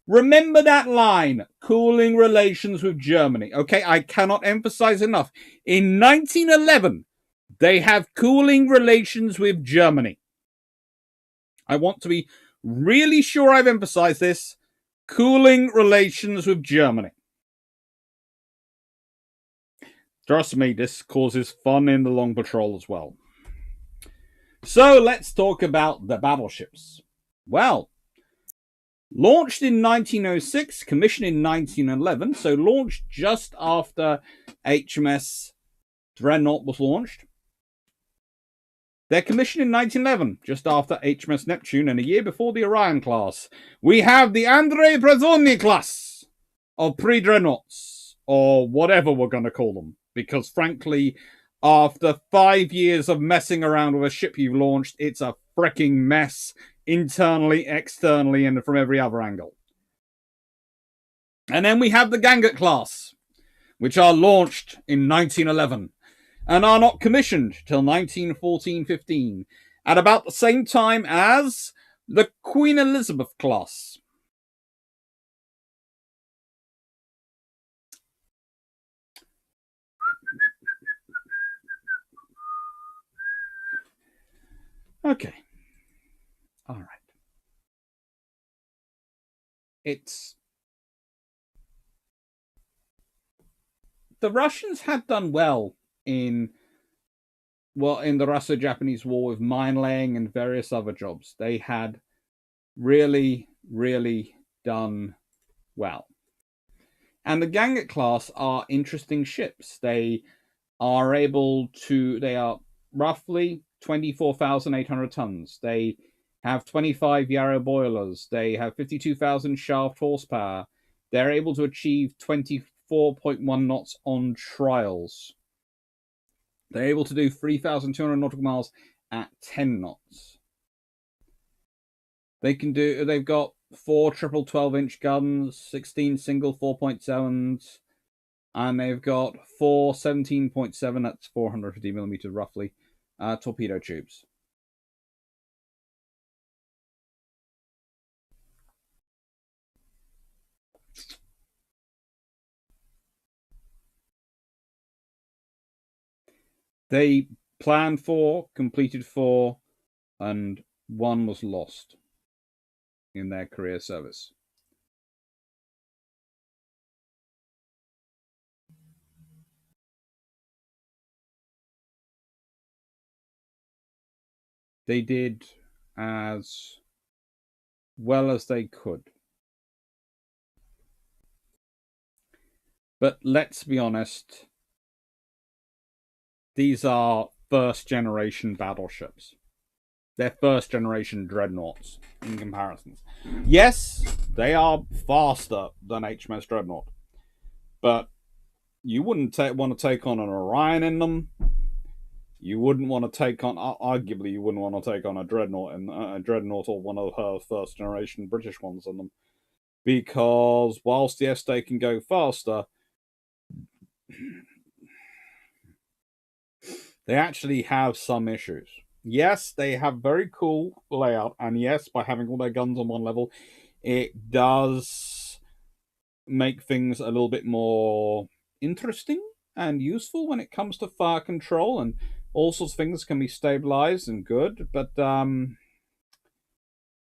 Remember that line, cooling relations with Germany. Okay, I cannot emphasize enough. In 1911, they have cooling relations with Germany. I want to be really sure I've emphasized this. Cooling relations with Germany. Trust me, this causes fun in the long patrol as well. So let's talk about the battleships. Well, launched in 1906, commissioned in 1911, so launched just after HMS Dreadnought was launched. They're commissioned in 1911, just after HMS Neptune, and a year before the Orion class. We have the Andrei Prozorny class of pre-dreadnoughts, or whatever we're going to call them, because frankly, after 5 years of messing around with a ship you've launched, it's a freaking mess, internally, externally, and from every other angle. And then we have the Gangut class, which are launched in 1911 and are not commissioned till 1914-15, at about the same time as the Queen Elizabeth class. Okay. All right. The Russians had done well in the Russo-Japanese War with mine laying and various other jobs. They had really, really done well. And the Gangut class are interesting ships. They are roughly 24,800 tons. They have 25 Yarrow boilers. They have 52,000 shaft horsepower. They're able to achieve 24.1 knots on trials. They're able to do 3,200 nautical miles at 10 knots. They've got 4 triple 12-inch guns, 16 single 4.7s, and they've got 4 17.7, that's 450 millimeter roughly, torpedo tubes. They planned 4, completed 4, and 1 was lost in their career service. They did as well as they could. But let's be honest, these are first generation battleships. They're first generation dreadnoughts in comparisons. Yes, they are faster than HMS Dreadnought, but you wouldn't want to take on an Orion in them. You wouldn't want to take on, arguably, you wouldn't want to take on a Dreadnought and a Dreadnought or one of her first generation British ones in them, because whilst yes, they can go faster, they actually have some issues. Yes, they have very cool layout, and yes, by having all their guns on one level, it does make things a little bit more interesting and useful when it comes to fire control, and all sorts of things can be stabilized and good. But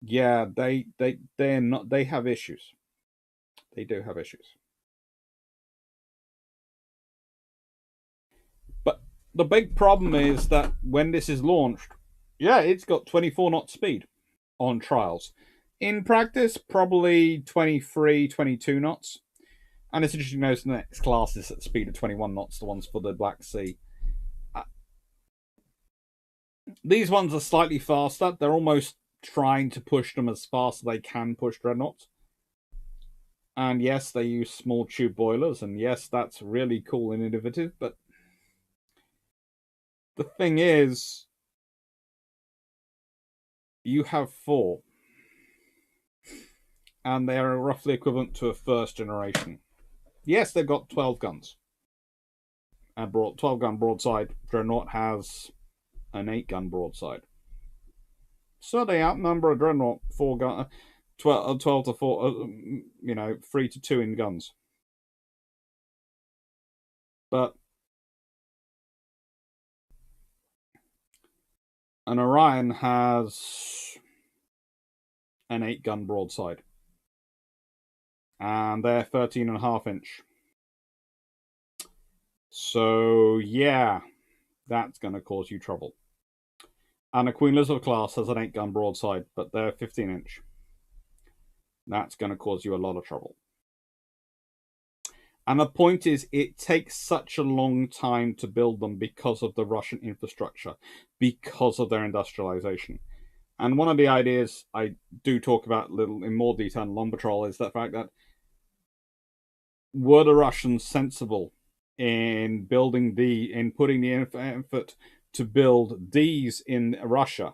yeah, they're not. They have issues. They do have issues. But the big problem is that when this is launched, yeah, it's got 24 knot speed on trials. In practice, probably 23, 22 knots. And it's interesting to notice the next class is at the speed of 21 knots, the ones for the Black Sea. These ones are slightly faster. They're almost trying to push them as fast as they can push dreadnoughts. And yes, they use small tube boilers, and yes, that's really cool and innovative. But the thing is, you have four, and they are roughly equivalent to a first generation. Yes, they've got 12 guns. And 12 gun broadside. Dreadnought has an 8-gun broadside. So they outnumber a Dreadnought 4 gun, 12 to 4, 3 to 2 in guns. But an Orion has an 8-gun broadside. And they're 13.5-inch. So, yeah, that's going to cause you trouble. And a Queen Elizabeth class has an 8-gun broadside, but they're 15-inch. That's going to cause you a lot of trouble. And the point is, it takes such a long time to build them because of the Russian infrastructure, because of their industrialization. And one of the ideas I do talk about a little in more detail in Long Patrol is the fact that were the Russians sensible in putting the effort to build these in Russia,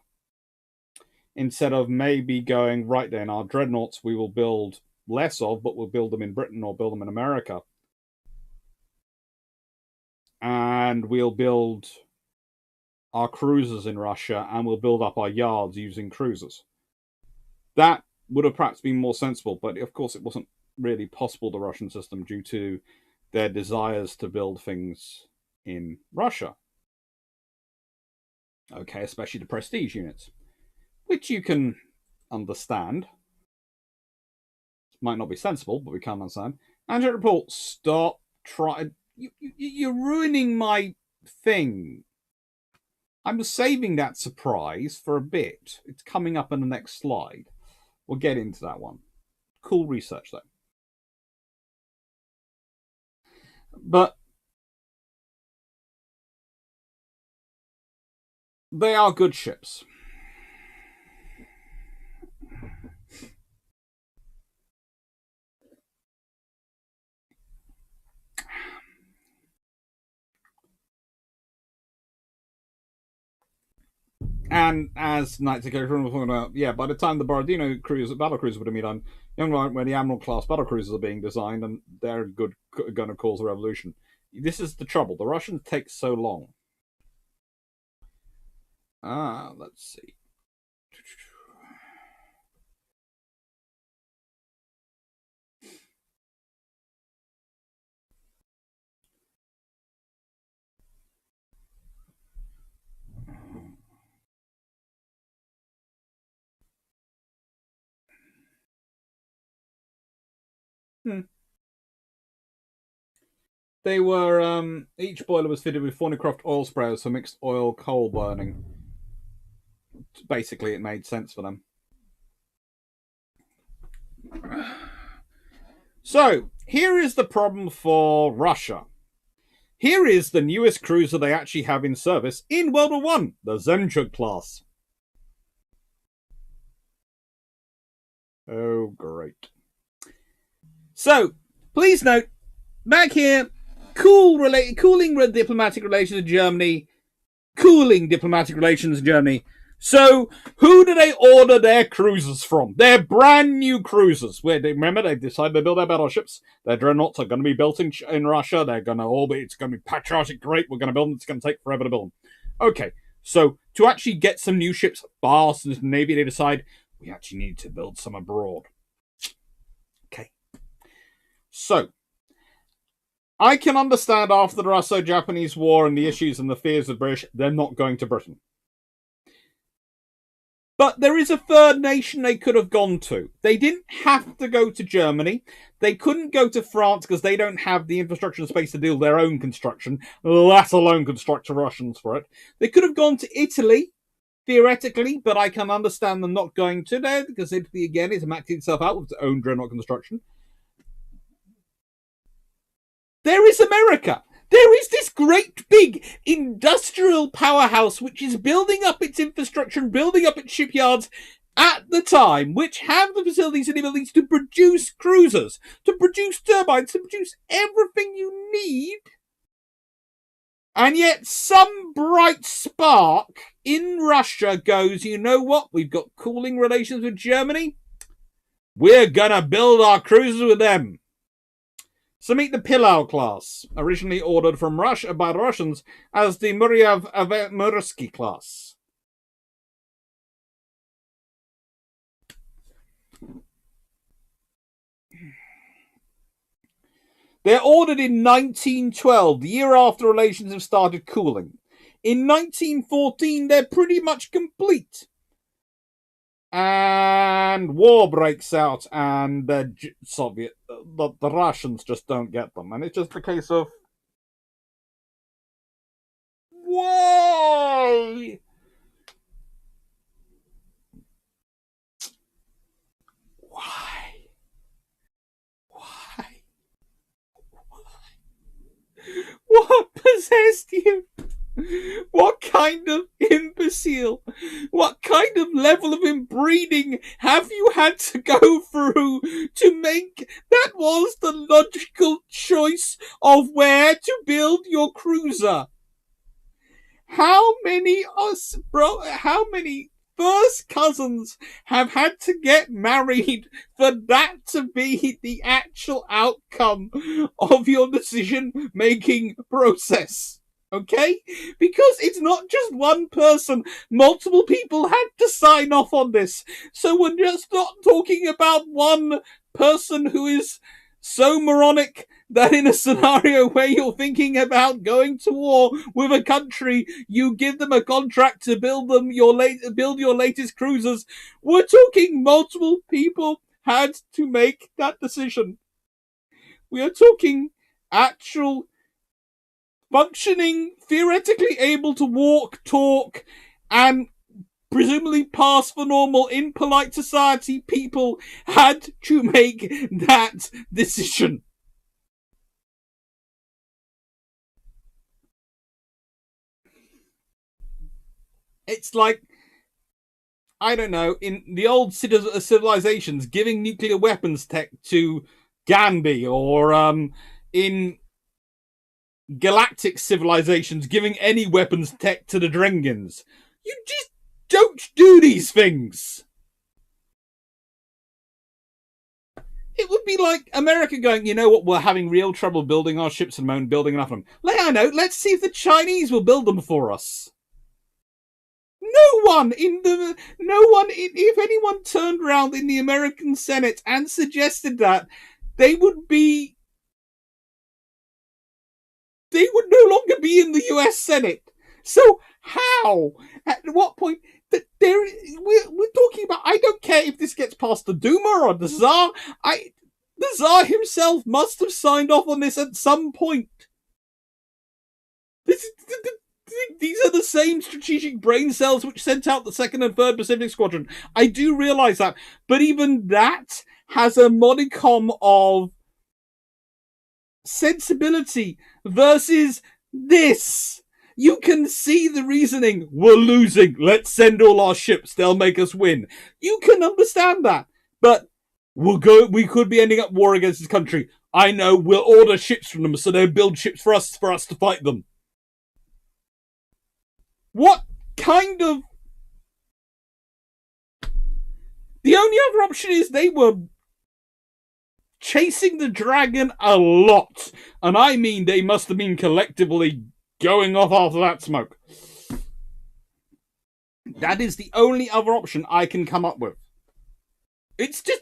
instead of maybe going, right then, our dreadnoughts we will build less of, but we'll build them in Britain or build them in America. And we'll build our cruisers in Russia, and we'll build up our yards using cruisers. That would have perhaps been more sensible, but of course it wasn't really possible, the Russian system, due to their desires to build things in Russia. Okay, especially the prestige units, which you can understand. Might not be sensible, but we can understand. Andrew Report, stop trying. You're ruining my thing. I'm saving that surprise for a bit. It's coming up in the next slide. We'll get into that one. Cool research, though. But they are good ships. And as Knights of California was talking about, yeah, by the time the Borodino battle cruiser would have been done, young right when the Admiral class battle cruisers are being designed, and they're going to cause a revolution. This is the trouble. The Russians take so long. Let's see. They were each boiler was fitted with Thornycroft oil sprayers for mixed oil coal burning basically it made sense for them. So, here is the problem for Russia. Here is the newest cruiser they actually have in service in World War I, the Zemchug class. Oh, great. So, please note, back here, cooling diplomatic relations with Germany, cooling diplomatic relations with Germany. So, who do they order their cruisers from? Their brand new cruisers. Remember, they've decided to build their battleships. Their dreadnoughts are going to be built in Russia. They're going to all be, it's going to be patriotic, great. We're going to build them. It's going to take forever to build them. Okay, so to actually get some new ships fast in the Navy, they decide we actually need to build some abroad. Okay. So, I can understand after the Russo-Japanese War and the issues and the fears of the British, they're not going to Britain. But there is a third nation they could have gone to. They didn't have to go to Germany. They couldn't go to France because they don't have the infrastructure and space to do their own construction, let alone construct Russians for it. They could have gone to Italy, theoretically, but I can understand them not going to there because Italy, again, is maxing itself out with its own dreadnought construction. There is America. There is this great big industrial powerhouse which is building up its infrastructure and building up its shipyards at the time, which have the facilities and the abilities to produce cruisers, to produce turbines, to produce everything you need. And yet some bright spark in Russia goes, you know what? We've got cooling relations with Germany. We're going to build our cruisers with them. So meet the Pillau class, originally ordered from Russia by the Russians as the Muryav-Mursky class. They're ordered in 1912, the year after relations have started cooling. In 1914, they're pretty much complete. And war breaks out, and the Russians just don't get them. And it's just a case of, why? What possessed you? What kind of imbecile? What kind of level of inbreeding have you had to go through to make that was the logical choice of where to build your cruiser? How many first cousins have had to get married for that to be the actual outcome of your decision-making process? Okay? Because it's not just one person. Multiple people had to sign off on this. So we're just not talking about one person who is so moronic that in a scenario where you're thinking about going to war with a country, you give them a contract to build your latest cruisers. We're talking multiple people had to make that decision. We are talking actual functioning, theoretically able to walk, talk, and presumably pass for normal in polite society people had to make that decision. It's like, I don't know, in the old civilizations, giving nuclear weapons tech to Gandhi, or in galactic civilizations, giving any weapons tech to the Drengins. You just don't do these things. It would be like America going, you know what, we're having real trouble building our ships at the moment, building enough of them. I know, let's see if the Chinese will build them for us. If anyone turned around in the American Senate and suggested that, they would no longer be in the US Senate. So how? At what point? We're talking about, I don't care if this gets past the Duma or the Tsar. The Tsar himself must have signed off on this at some point. these are the same strategic brain cells which sent out the 2nd and 3rd Pacific Squadron. I do realize that. But even that has a modicum of sensibility versus this. You can see the reasoning. We're losing. Let's send all our ships. They'll make us win. You can understand that. But we could be ending up war against this country. I know. We'll order ships from them so they'll build ships for us to fight them. What kind of... The only other option is they were chasing the dragon a lot. And I mean they must have been collectively going off after that smoke. That is the only other option I can come up with. It's just...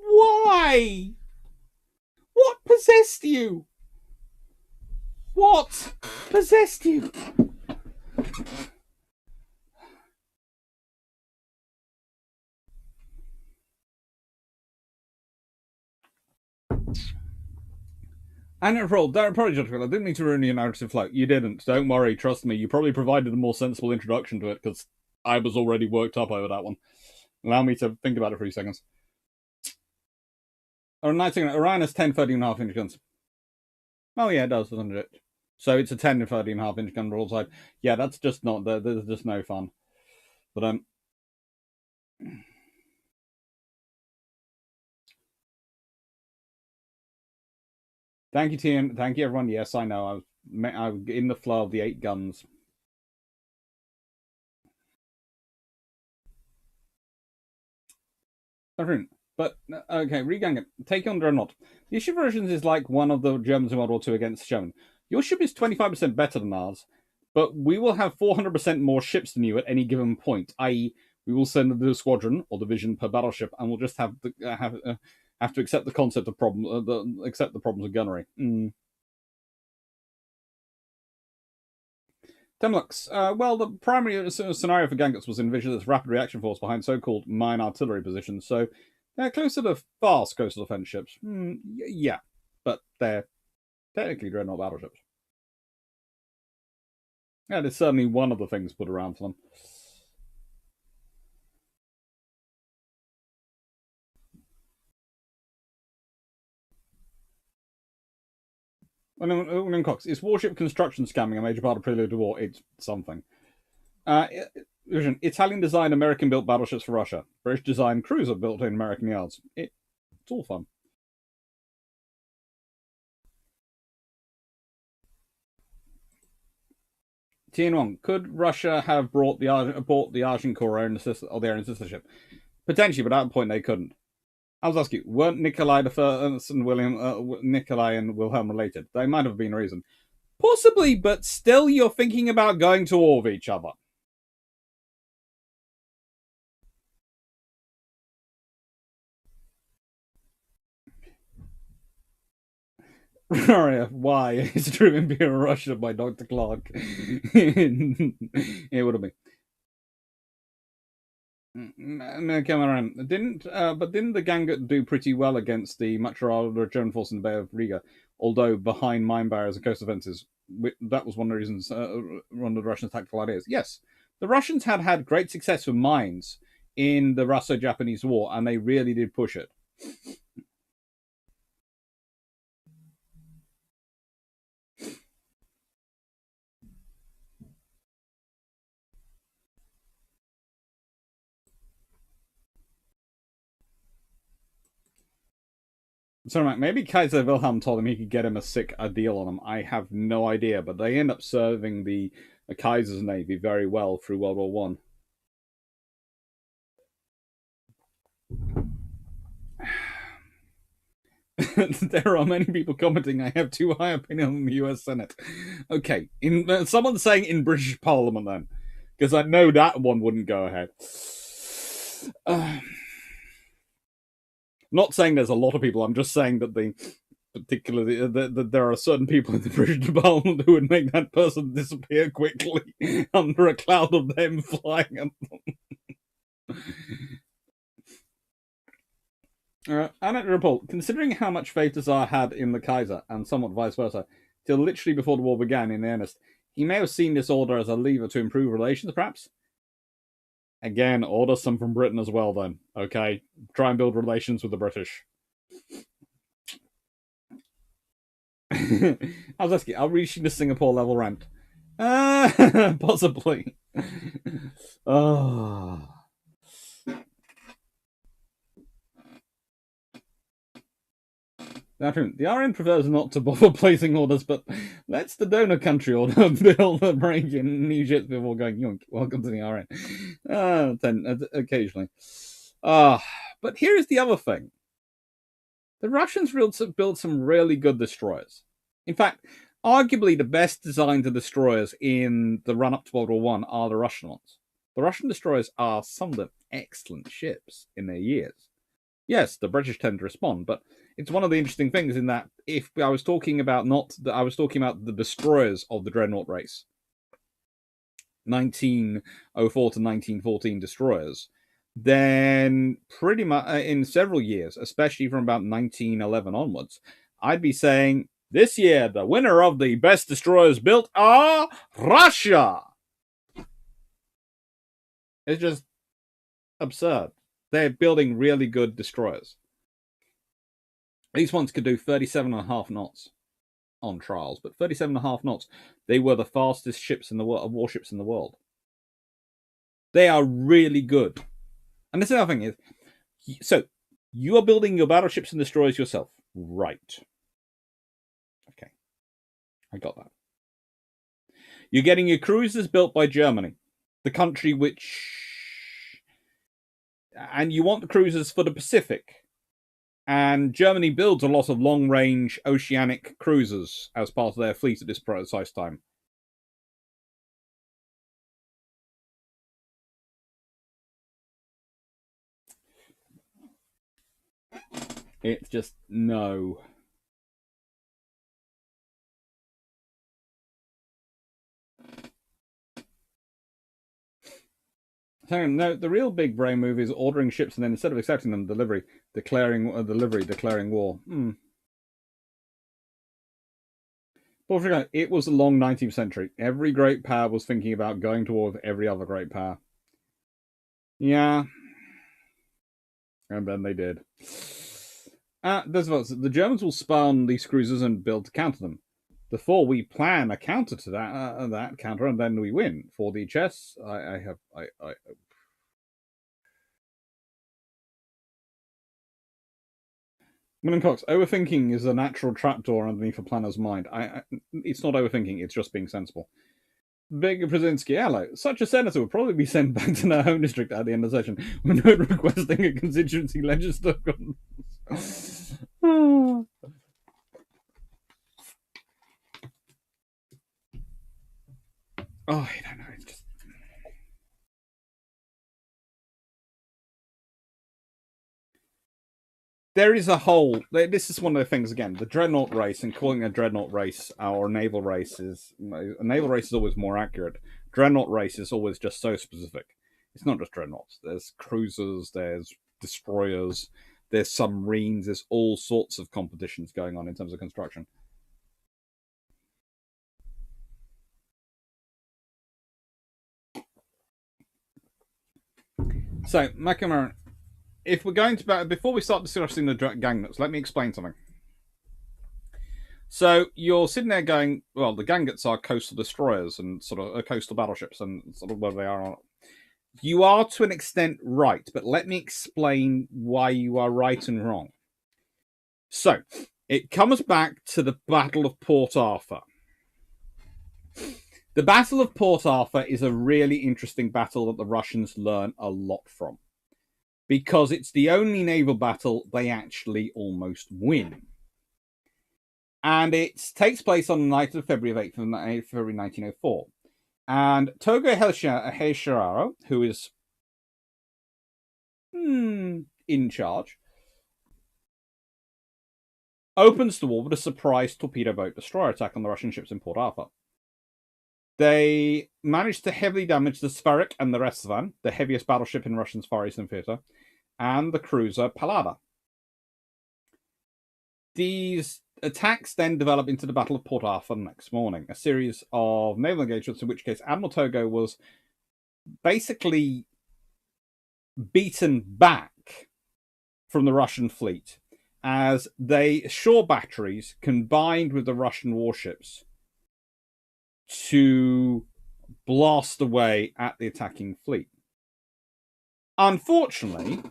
Why? What possessed you? What possessed you? And probably I didn't mean to ruin your narrative flow. You didn't. Don't worry. Trust me. You probably provided a more sensible introduction to it because I was already worked up over that one. Allow me to think about it for a few seconds. Orion has 10 13.5-inch guns. Oh yeah, it does, doesn't it? So it's a 10 and 13.5-inch gun broadside. Yeah, that's just not... There's just no fun. But, Thank you, Tian. Thank you, everyone. Yes, I know. I was in the flow of the 8 guns. But, okay, regang it. Take on Dreadnought. The issue versions is like one of the Germans in World War II against Sherman. Your ship is 25% better than ours, but we will have 400% more ships than you at any given point, i.e., we will send the squadron or division per battleship, and we'll just have to accept the concept of accept the problems of gunnery. Temlux. Well, the primary scenario for Gangut's was envisioned as rapid reaction force behind so-called mine artillery positions, so they're closer to fast coastal defense ships. Yeah, but they're technically dreadnought battleships. That is certainly one of the things put around for them. William Cox, is warship construction scamming a major part of Prelude to War? It's something. Italian design, American built battleships for Russia. British design cruiser built in American yards. It's all fun. Tianwang, could Russia have bought the Agincourt or their own sister ship? Potentially, but at that point they couldn't. I was asking, weren't Nikolai Nikolai and Wilhelm related? They might have been a reason. Possibly, but still you're thinking about going to war with each other. Why? It's true Imperial Russia by Dr. Clarke. It would have been. Didn't the Gangut do pretty well against the much larger German force in the Bay of Riga? Although behind mine barriers and coast defenses, that was one of the reasons, one of the Russians' tactical ideas. Yes, the Russians had great success with mines in the Russo-Japanese War, and they really did push it. So maybe Kaiser Wilhelm told him he could get him a deal on him. I have no idea, but they end up serving the Kaiser's Navy very well through World War One. There are many people commenting I have too high opinion on the US Senate. Okay, someone's saying in British Parliament then, because I know that one wouldn't go ahead. Not saying there's a lot of people. I'm just saying that there are certain people in the British Parliament who would make that person disappear quickly under a cloud of them flying at them. Annette Repult, considering how much faith the Tsar had in the Kaiser, and somewhat vice versa, till literally before the war began in earnest, he may have seen this order as a lever to improve relations, perhaps. Again, order some from Britain as well, then. Okay? Try and build relations with the British. I was asking, are we reaching the Singapore level rant? Possibly. Oh. The RN prefers not to bother placing orders, but let's the donor country order build a break in new ships before going, yoink, welcome to the RN. Occasionally. But here's the other thing. The Russians built some really good destroyers. In fact, arguably the best designed destroyers in the run-up to World War One are the Russian ones. The Russian destroyers are some of the excellent ships in their years. Yes, the British tend to respond, but it's one of the interesting things in that if I was talking about I was talking about the destroyers of the Dreadnought race, 1904 to 1914 destroyers, then pretty much in several years, especially from about 1911 onwards, I'd be saying this year the winner of the best destroyers built are Russia. It's just absurd. They're building really good destroyers. These ones could do 37.5 knots on trials, but 37.5 knots, they were the fastest ships in the world, warships in the world. They are really good. And this other thing is, so you are building your battleships and destroyers yourself, right? Okay, I got that. You're getting your cruisers built by Germany, the country which, and you want the cruisers for the Pacific. And Germany builds a lot of long-range oceanic cruisers as part of their fleet at this precise time. It's just no. So, no, the real big brain move is ordering ships and then instead of accepting them, declaring war. But it was a long 19th century. Every great power was thinking about going to war with every other great power. Yeah. And then they did. The Germans will spy on these cruisers and build to counter them. Before we plan a counter to that counter, and then we win. For the chess, William Cox, overthinking is a natural trapdoor underneath a planner's mind. It's not overthinking, it's just being sensible. Big Brzezinski, hello. Such a senator would probably be sent back to their home district at the end of the session when they're requesting a constituency legislative. Oh, I don't know. It's just. There is a whole. This is one of the things again. The dreadnought race and calling it a dreadnought race or a naval race is always more accurate. Dreadnought race is always just so specific. It's not just dreadnoughts. There's cruisers. There's destroyers. There's submarines. There's all sorts of competitions going on in terms of construction. So, McNamara, if we're going to before we start discussing the gangnuts, let me explain something. So you're sitting there going, well, the gangnuts are coastal destroyers and sort of coastal battleships and sort of where they are. You are to an extent right, but let me explain why you are right and wrong. So it comes back to the Battle of Port Arthur. The Battle of Port Arthur is a really interesting battle that the Russians learn a lot from, because it's the only naval battle they actually almost win. And it takes place on the night of February 8th, February 1904. And Togo Heishiraro, who is in charge, opens the war with a surprise torpedo boat destroyer attack on the Russian ships in Port Arthur. They managed to heavily damage the Spheric and the Restvan, the heaviest battleship in Russian's Far Eastern theatre, and the cruiser Pallada. These attacks then develop into the Battle of Port Arthur the next morning, a series of naval engagements in which case Admiral Togo was basically beaten back from the Russian fleet as shore batteries combined with the Russian warships to blast away at the attacking fleet. Unfortunately,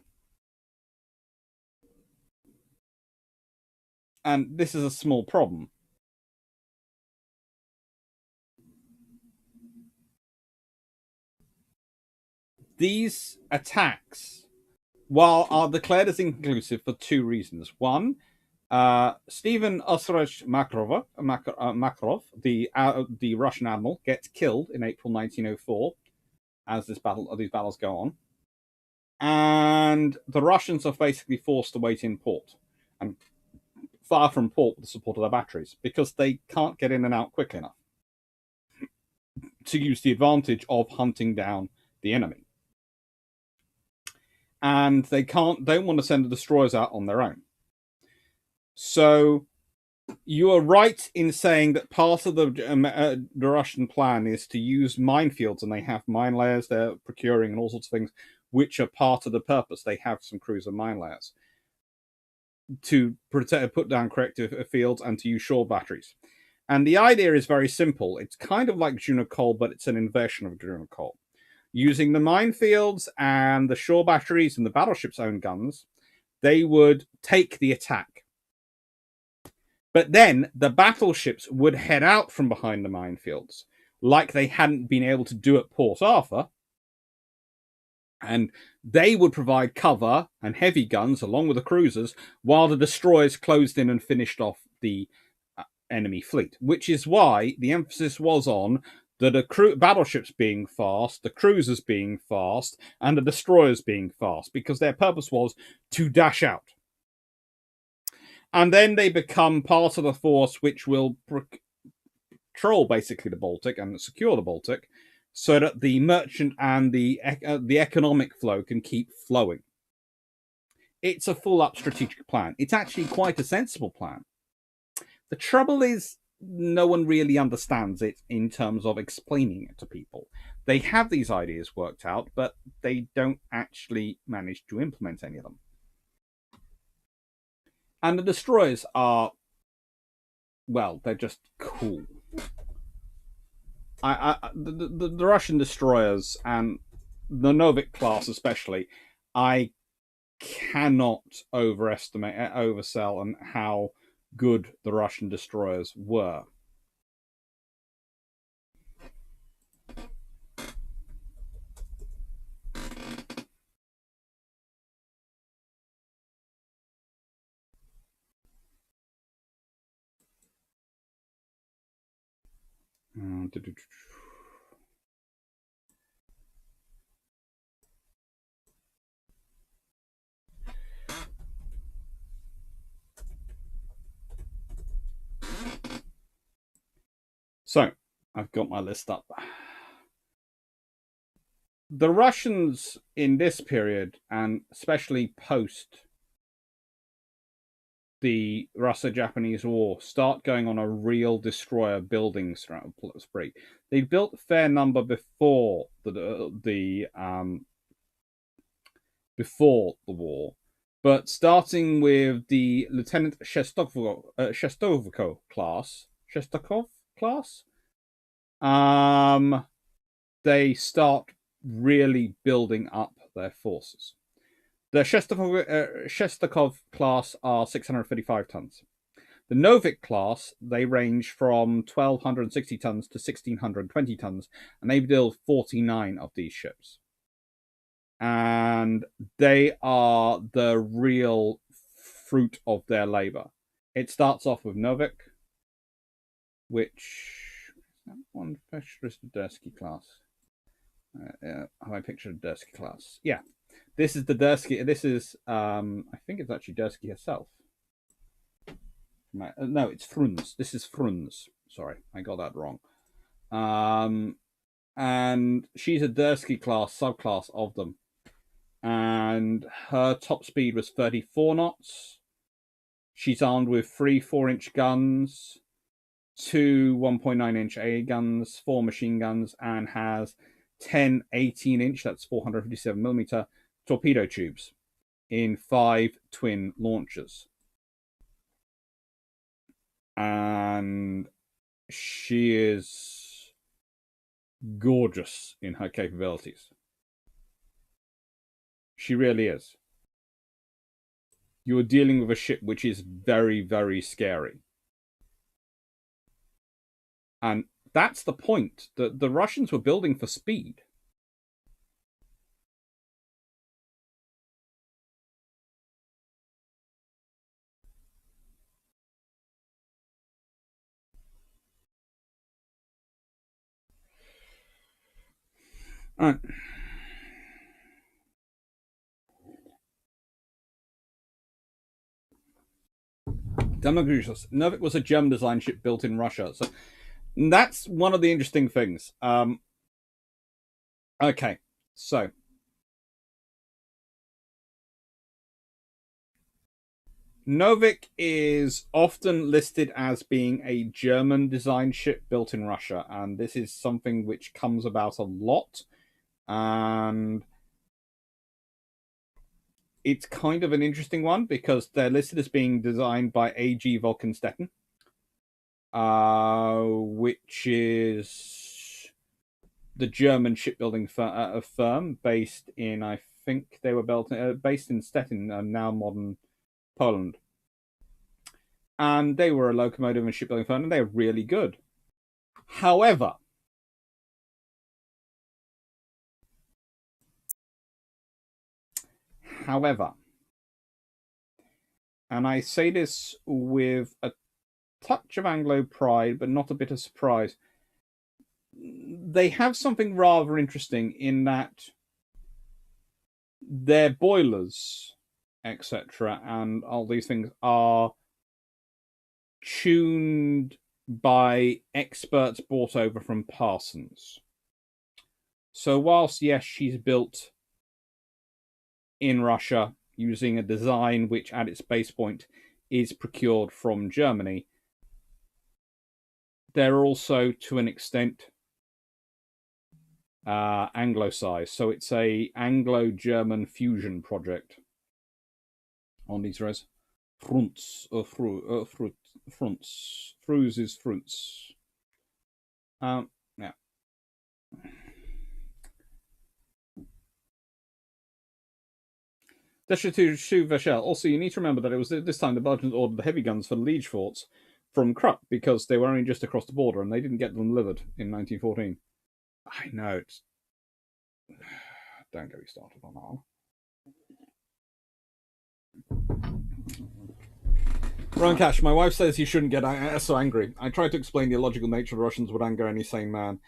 and this is a small problem, these attacks, while are declared as inconclusive for two reasons. One, Stephen Osirich Makarov, the Russian admiral, gets killed in April 1904 as these battles go on, and the Russians are basically forced to wait in port and far from port with the support of their batteries because they can't get in and out quickly enough to use the advantage of hunting down the enemy. And they don't want to send the destroyers out on their own. So you are right in saying that part of the Russian plan is to use minefields, and they have mine layers they're procuring and all sorts of things, which are part of the purpose. They have some cruiser mine layers to put down corrective fields and to use shore batteries. And the idea is very simple. It's kind of like Junakol, but it's an inversion of Junakol. Using the minefields and the shore batteries and the battleship's own guns, they would take the attack. But then the battleships would head out from behind the minefields, like they hadn't been able to do at Port Arthur, and they would provide cover and heavy guns along with the cruisers while the destroyers closed in and finished off the enemy fleet, which is why the emphasis was on the battleships being fast, the cruisers being fast, and the destroyers being fast, because their purpose was to dash out. And then they become part of the force which will patrol basically the Baltic and secure the Baltic, so that the merchant and the economic flow can keep flowing. It's a full-up strategic plan. It's actually quite a sensible plan. The trouble is, no one really understands it in terms of explaining it to people. They have these ideas worked out, but they don't actually manage to implement any of them. And the destroyers are, well, they're just cool. The Russian destroyers and the Novik class especially, I cannot oversell on how good the Russian destroyers were. So, I've got my list up. The Russians in this period, and especially post the Russo-Japanese War, start going on a real destroyer building spree. They built a fair number before the war, but starting with the Lieutenant Shestakov class, they start really building up their forces. The Shestakov class are 635 tons. The Novik class, they range from 1,260 tons to 1,620 tons, and they build 49 of these ships. And they are the real fruit of their labor. It starts off with Novik, which one picture is the Dursky class. Have I pictured a Dursky class? Yeah, this is the Dursky. This is I think it's actually Dursky herself. No, it's Fruns. This is Fruns. Sorry, I got that wrong. And she's a Dursky class subclass of them, and her top speed was 34 knots. She's armed with 3 4-inch guns, 2 1.9-inch AA guns, 4 machine guns, and has 10 18-inch, that's 457mm, torpedo tubes in 5 twin launchers. And she is gorgeous in her capabilities. She really is. You are dealing with a ship which is very, very scary. And that's the point. The Russians were building for speed. All right. Novik was a German design ship built in Russia. So that's one of the interesting things. Okay, so Novik is often listed as being a German design ship built in Russia, and this is something which comes about a lot. And it's kind of an interesting one because they're listed as being designed by A.G. Volkenstetten, which is the German shipbuilding firm based in, I think they were based in Stettin, now modern Poland. And they were a locomotive and shipbuilding firm, and they're really good. However, and I say this with a touch of Anglo pride, but not a bit of surprise, they have something rather interesting in that their boilers, etc., and all these things are tuned by experts brought over from Parsons. So whilst, yes, she's built in Russia using a design which at its base point is procured from Germany, they're also to an extent Anglo-sized. So it's a Anglo-German fusion project on these fronts. Fronts. Frus is fronts. Yeah. Also, you need to remember that it was this time the Belgians ordered the heavy guns for the Liege forts from Clarke because they were only just across the border and they didn't get them delivered in 1914. I know. Don't get me started on that one. Ron Cash, my wife says you shouldn't get so angry. I tried to explain the illogical nature of Russians would anger any sane man.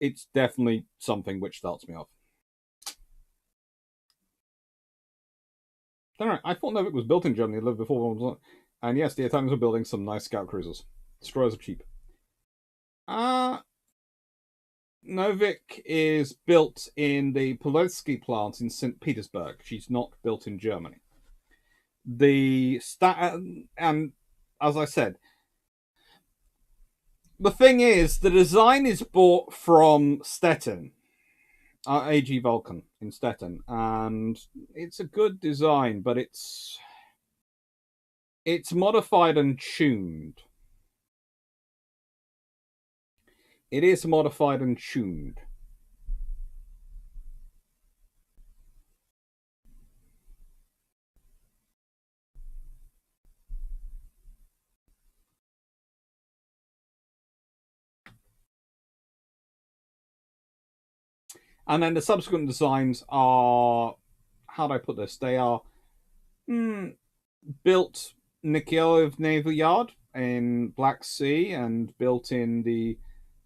It's definitely something which starts me off. I thought Novik was built in Germany, lived before, and yes, the Italians were building some nice scout cruisers. Destroyers are cheap. Novik is built in the Poletsky plant in St. Petersburg. She's not built in Germany. And as I said, the thing is, the design is bought from Stettin, A.G. Vulcan in Stettin, and it's a good design, but it's modified and tuned. It is modified and tuned. And then the subsequent designs are, how do I put this? They are built Nikolaev Naval Yard in Black Sea and built in the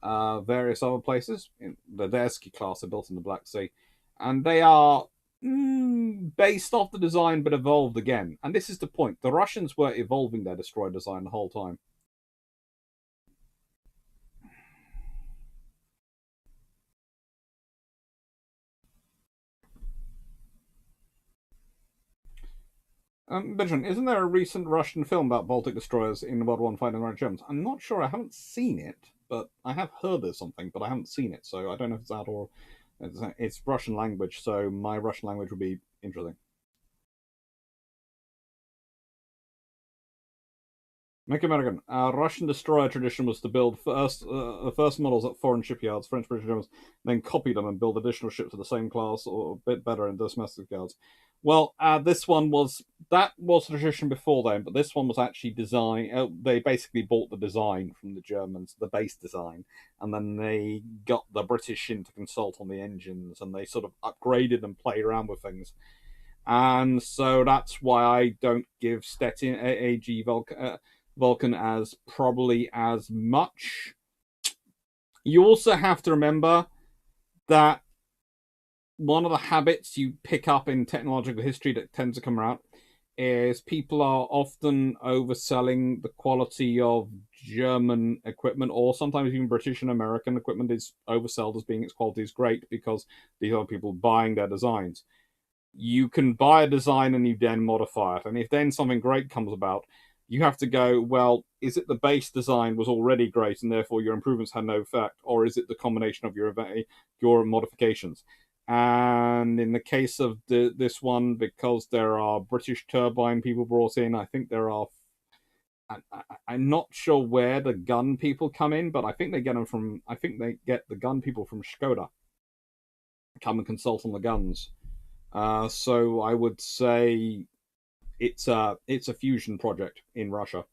various other places. The Versky class are built in the Black Sea. And they are based off the design but evolved again. And this is the point. The Russians were evolving their destroyer design the whole time. Benjamin, isn't there a recent Russian film about Baltic destroyers in World War I fighting the Germans? I'm not sure. I haven't seen it, but I have heard there's something, but I haven't seen it, so I don't know if it's out or it's Russian language. So my Russian language would be interesting. Make American. Russian destroyer tradition was to build the first models at foreign shipyards, French, British, Germans, then copy them and build additional ships of the same class or a bit better in domestic yards. Well, this one was that was a tradition before then, but this one was actually design. They basically bought the design from the Germans, the base design, and then they got the British in to consult on the engines, and they sort of upgraded and played around with things. And so that's why I don't give Stettin AG Vulcan as probably as much. You also have to remember that one of the habits you pick up in technological history that tends to come around is people are often overselling the quality of German equipment, or sometimes even British and American equipment is oversold as being its quality is great because these are people buying their designs. You can buy a design and you then modify it. And if then something great comes about, you have to go, well, is it the base design was already great and therefore your improvements had no effect, or is it the combination of your modifications? And in the case of this one, because there are British turbine people brought in, I think there are. I'm not sure where the gun people come in, but I think they get them from. I think they get the gun people from Skoda. Come and consult on the guns. So I would say it's a fusion project in Russia.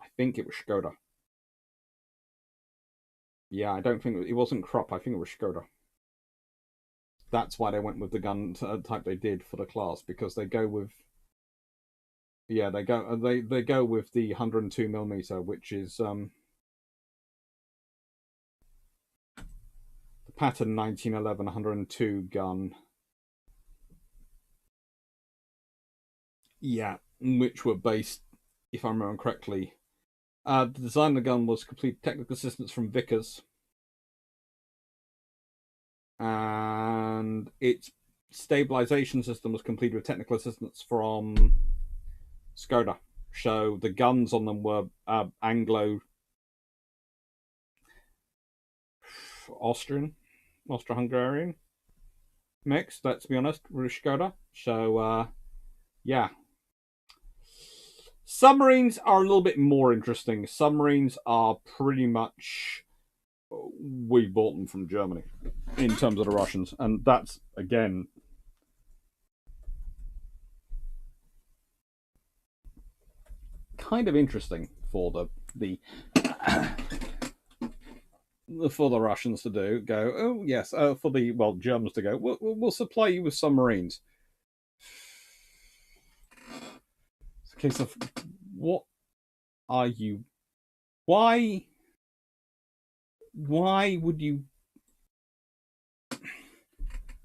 I think it was Skoda. Yeah, I don't think it wasn't Krupp. I think it was Skoda. That's why they went with the gun type they did for the class, because they go with they go with the 102mm, which is the pattern 1911 102 gun. Yeah, which were based, if I remember correctly. The design of the gun was complete technical assistance from Vickers, and its stabilization system was completed with technical assistance from Skoda. So the guns on them were Anglo Austrian, Austro-Hungarian mix. Let's be honest, with Skoda. So yeah, submarines are a little bit more interesting. Submarines are pretty much we bought them from Germany in terms of the Russians, and that's again kind of interesting for the for the Russians to go. Oh yes, for the Germans to go. We'll supply you with submarines. It's a case of what are you? Why? Why would you?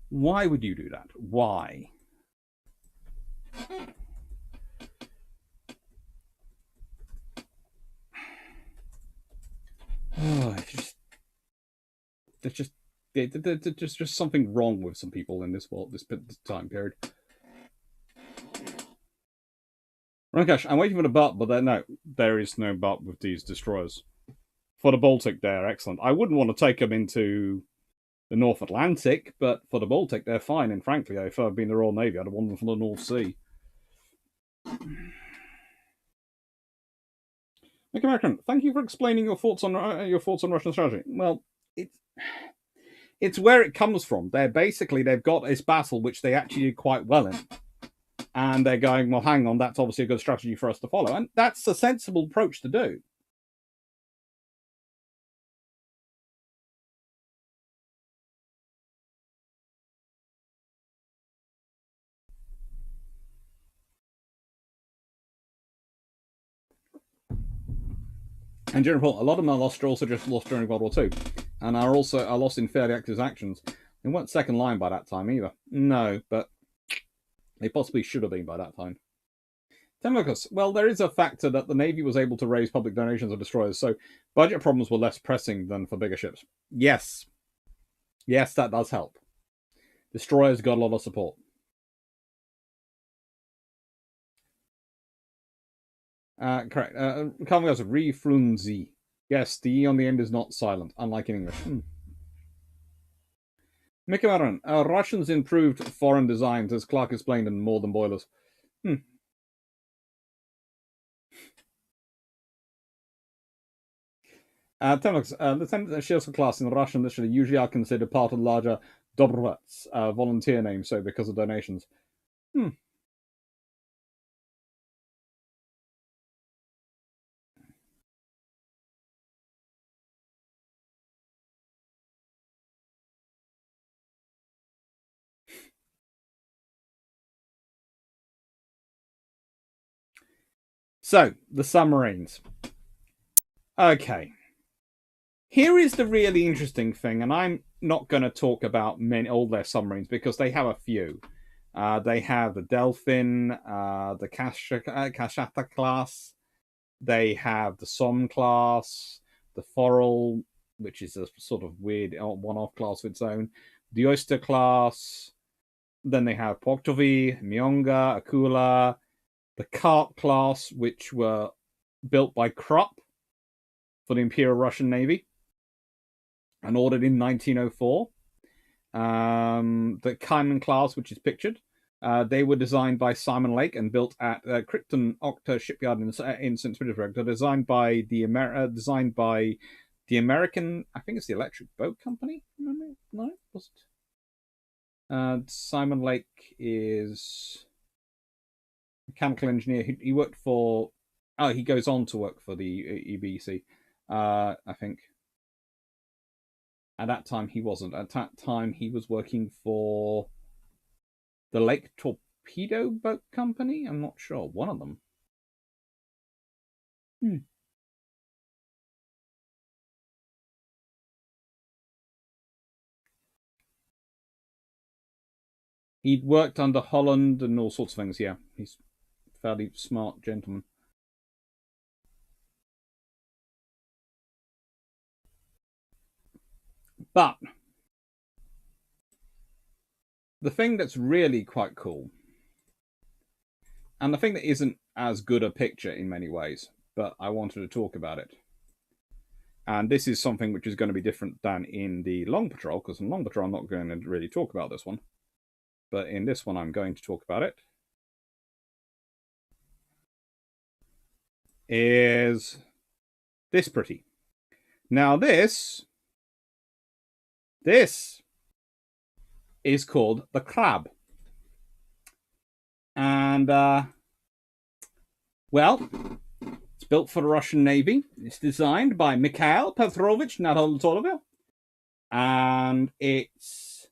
Why would you do that? Why? Oh, there's just something wrong with some people in this world, this time period. Rankash, I'm waiting for the but no, there is no but with these destroyers. For the Baltic, they're excellent. I wouldn't want to take them into the North Atlantic, but for the Baltic, they're fine. And frankly, if I'd been the Royal Navy, I'd have wanted them from the North Sea. Nick American, thank you for explaining your thoughts on Russian strategy. Well, it's where it comes from. They've got this battle which they actually did quite well in, and they're going, well, hang on, that's obviously a good strategy for us to follow, and that's a sensible approach to do. And General Paul, a lot of them are lost during World War II, and are lost in fairly active actions. They weren't second line by that time either. No, but they possibly should have been by that time. Temlocus, well, there is a factor that the Navy was able to raise public donations of destroyers, so budget problems were less pressing than for bigger ships. Yes, that does help. Destroyers got a lot of support. Correct. Calvin goes reflunzi. Yes, the E on the end is not silent, unlike in English. Mickey Maron. Russians improved foreign designs, as Clarke explained in More Than Boilers. Lieutenant Shilsa class in Russian literally usually are considered part of the larger Dobrovets, volunteer name, so because of donations. So, the submarines. Okay. Here is the really interesting thing, and I'm not going to talk about all their submarines because they have a few. They have the Delphin, the Kashata class. They have the Somme class, the Forel, which is a sort of weird one-off class of its own, the Oyster class. Then they have Poktovi, Myonga, Akula, the Clarke class, which were built by Krupp for the Imperial Russian Navy and ordered in 1904. The Kaiman class, which is pictured, they were designed by Simon Lake and built at Crichton Octa shipyard in St. Petersburg. They're designed by the American, I think it's the Electric Boat Company. No, was it? Simon Lake is mechanical engineer. He worked for. Oh, he goes on to work for the EBC. I think. At that time, he wasn't. At that time, he was working for the Lake Torpedo Boat Company. I'm not sure. One of them. He'd worked under Holland and all sorts of things. Yeah, he's a fairly smart gentleman. But the thing that's really quite cool, and the thing that isn't as good a picture in many ways, but I wanted to talk about it. And this is something which is going to be different than in the Long Patrol, because in Long Patrol I'm not going to really talk about this one. But in this one I'm going to talk about it. Is this pretty? Now this is called the Crab. And, well, it's built for the Russian Navy. It's designed by Mikhail Petrovich Naval, and it's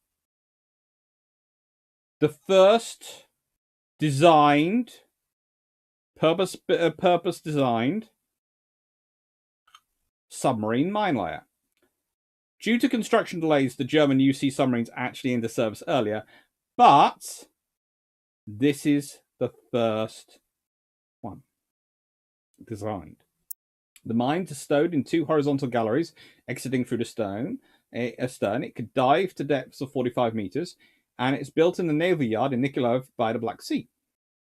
the first designed, purpose designed submarine mine layer. Due to construction delays, the German UC submarines actually entered service earlier, but this is the first one designed. The mines are stowed in 2 horizontal galleries, exiting through the stern. It could dive to depths of 45 meters, and it's built in the Naval Yard in Nikolaev by the Black Sea.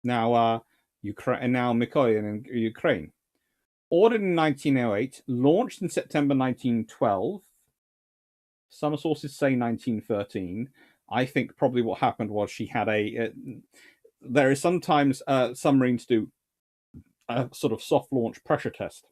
Now, Mikoyan in Ukraine. Ordered in 1908, launched in September 1912. Some sources say 1913. I think probably what happened was she had there is sometimes submarines do a sort of soft launch pressure test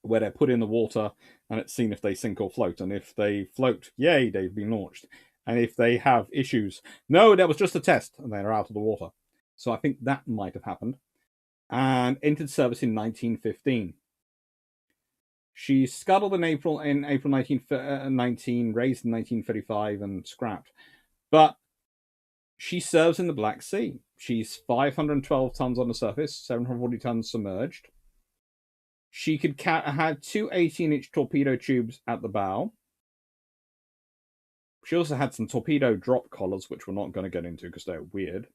where they're put in the water and it's seen if they sink or float. And if they float, yay, they've been launched. And if they have issues, no, that was just a test, and they're out of the water. So I think that might have happened. And entered service in 1915. She scuttled in April 1919, raised in 1935, and scrapped. But she serves in the Black Sea. She's 512 tons on the surface, 740 tons submerged. She had 2 18-inch torpedo tubes at the bow. She also had some torpedo drop collars, which we're not going to get into because they're weird.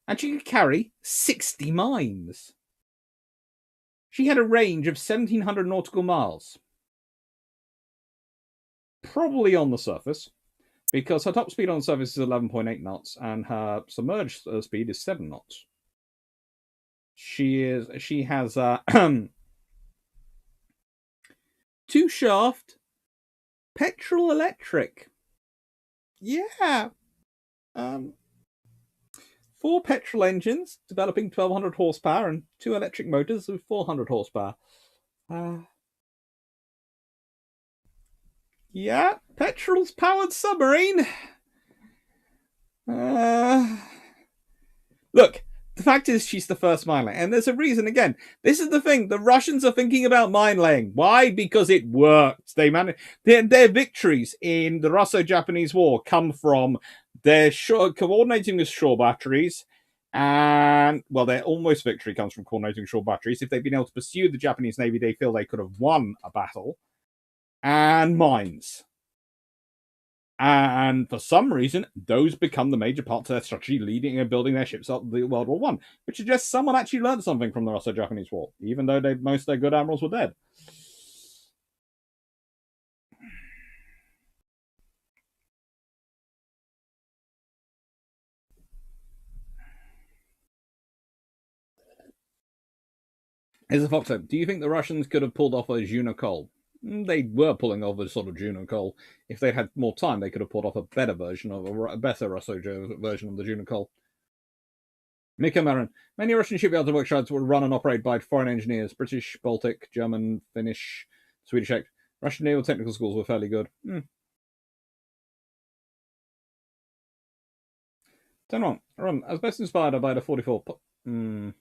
And she could carry 60 mines. She had a range of 1,700 nautical miles. Probably on the surface, because her top speed on the surface is 11.8 knots and her submerged speed is 7 knots. She has 2-shaft petrol electric. Yeah. 4 petrol engines developing 1,200 horsepower and 2 electric motors with 400 horsepower. Yeah, petrol's powered submarine. Look, the fact is she's the first mine laying. And there's a reason, again. This is the thing. The Russians are thinking about mine laying. Why? Because it worked. They managed their victories in the Russo-Japanese War come from their coordinating with shore batteries. And, well, their almost victory comes from coordinating shore batteries. If they've been able to pursue the Japanese Navy, they feel they could have won a battle. And mines. And for some reason, those become the major parts of their strategy, leading and building their ships up the World War One, which suggests someone actually learned something from the Russo-Japanese War, even though most of their good admirals were dead. Here's a fox hope. Do you think the Russians could have pulled off a Juno-Cole? They were pulling off a sort of Juno-Cole. If they had more time, they could have pulled off a better version of a better Russo version of the Juno-Cole. Mika Marin. Many Russian shipyards and workshops were run and operated by foreign engineers. British, Baltic, German, Finnish, Swedish. Russian naval technical schools were fairly good. Turn on. Run. As best inspired by the 44. I'm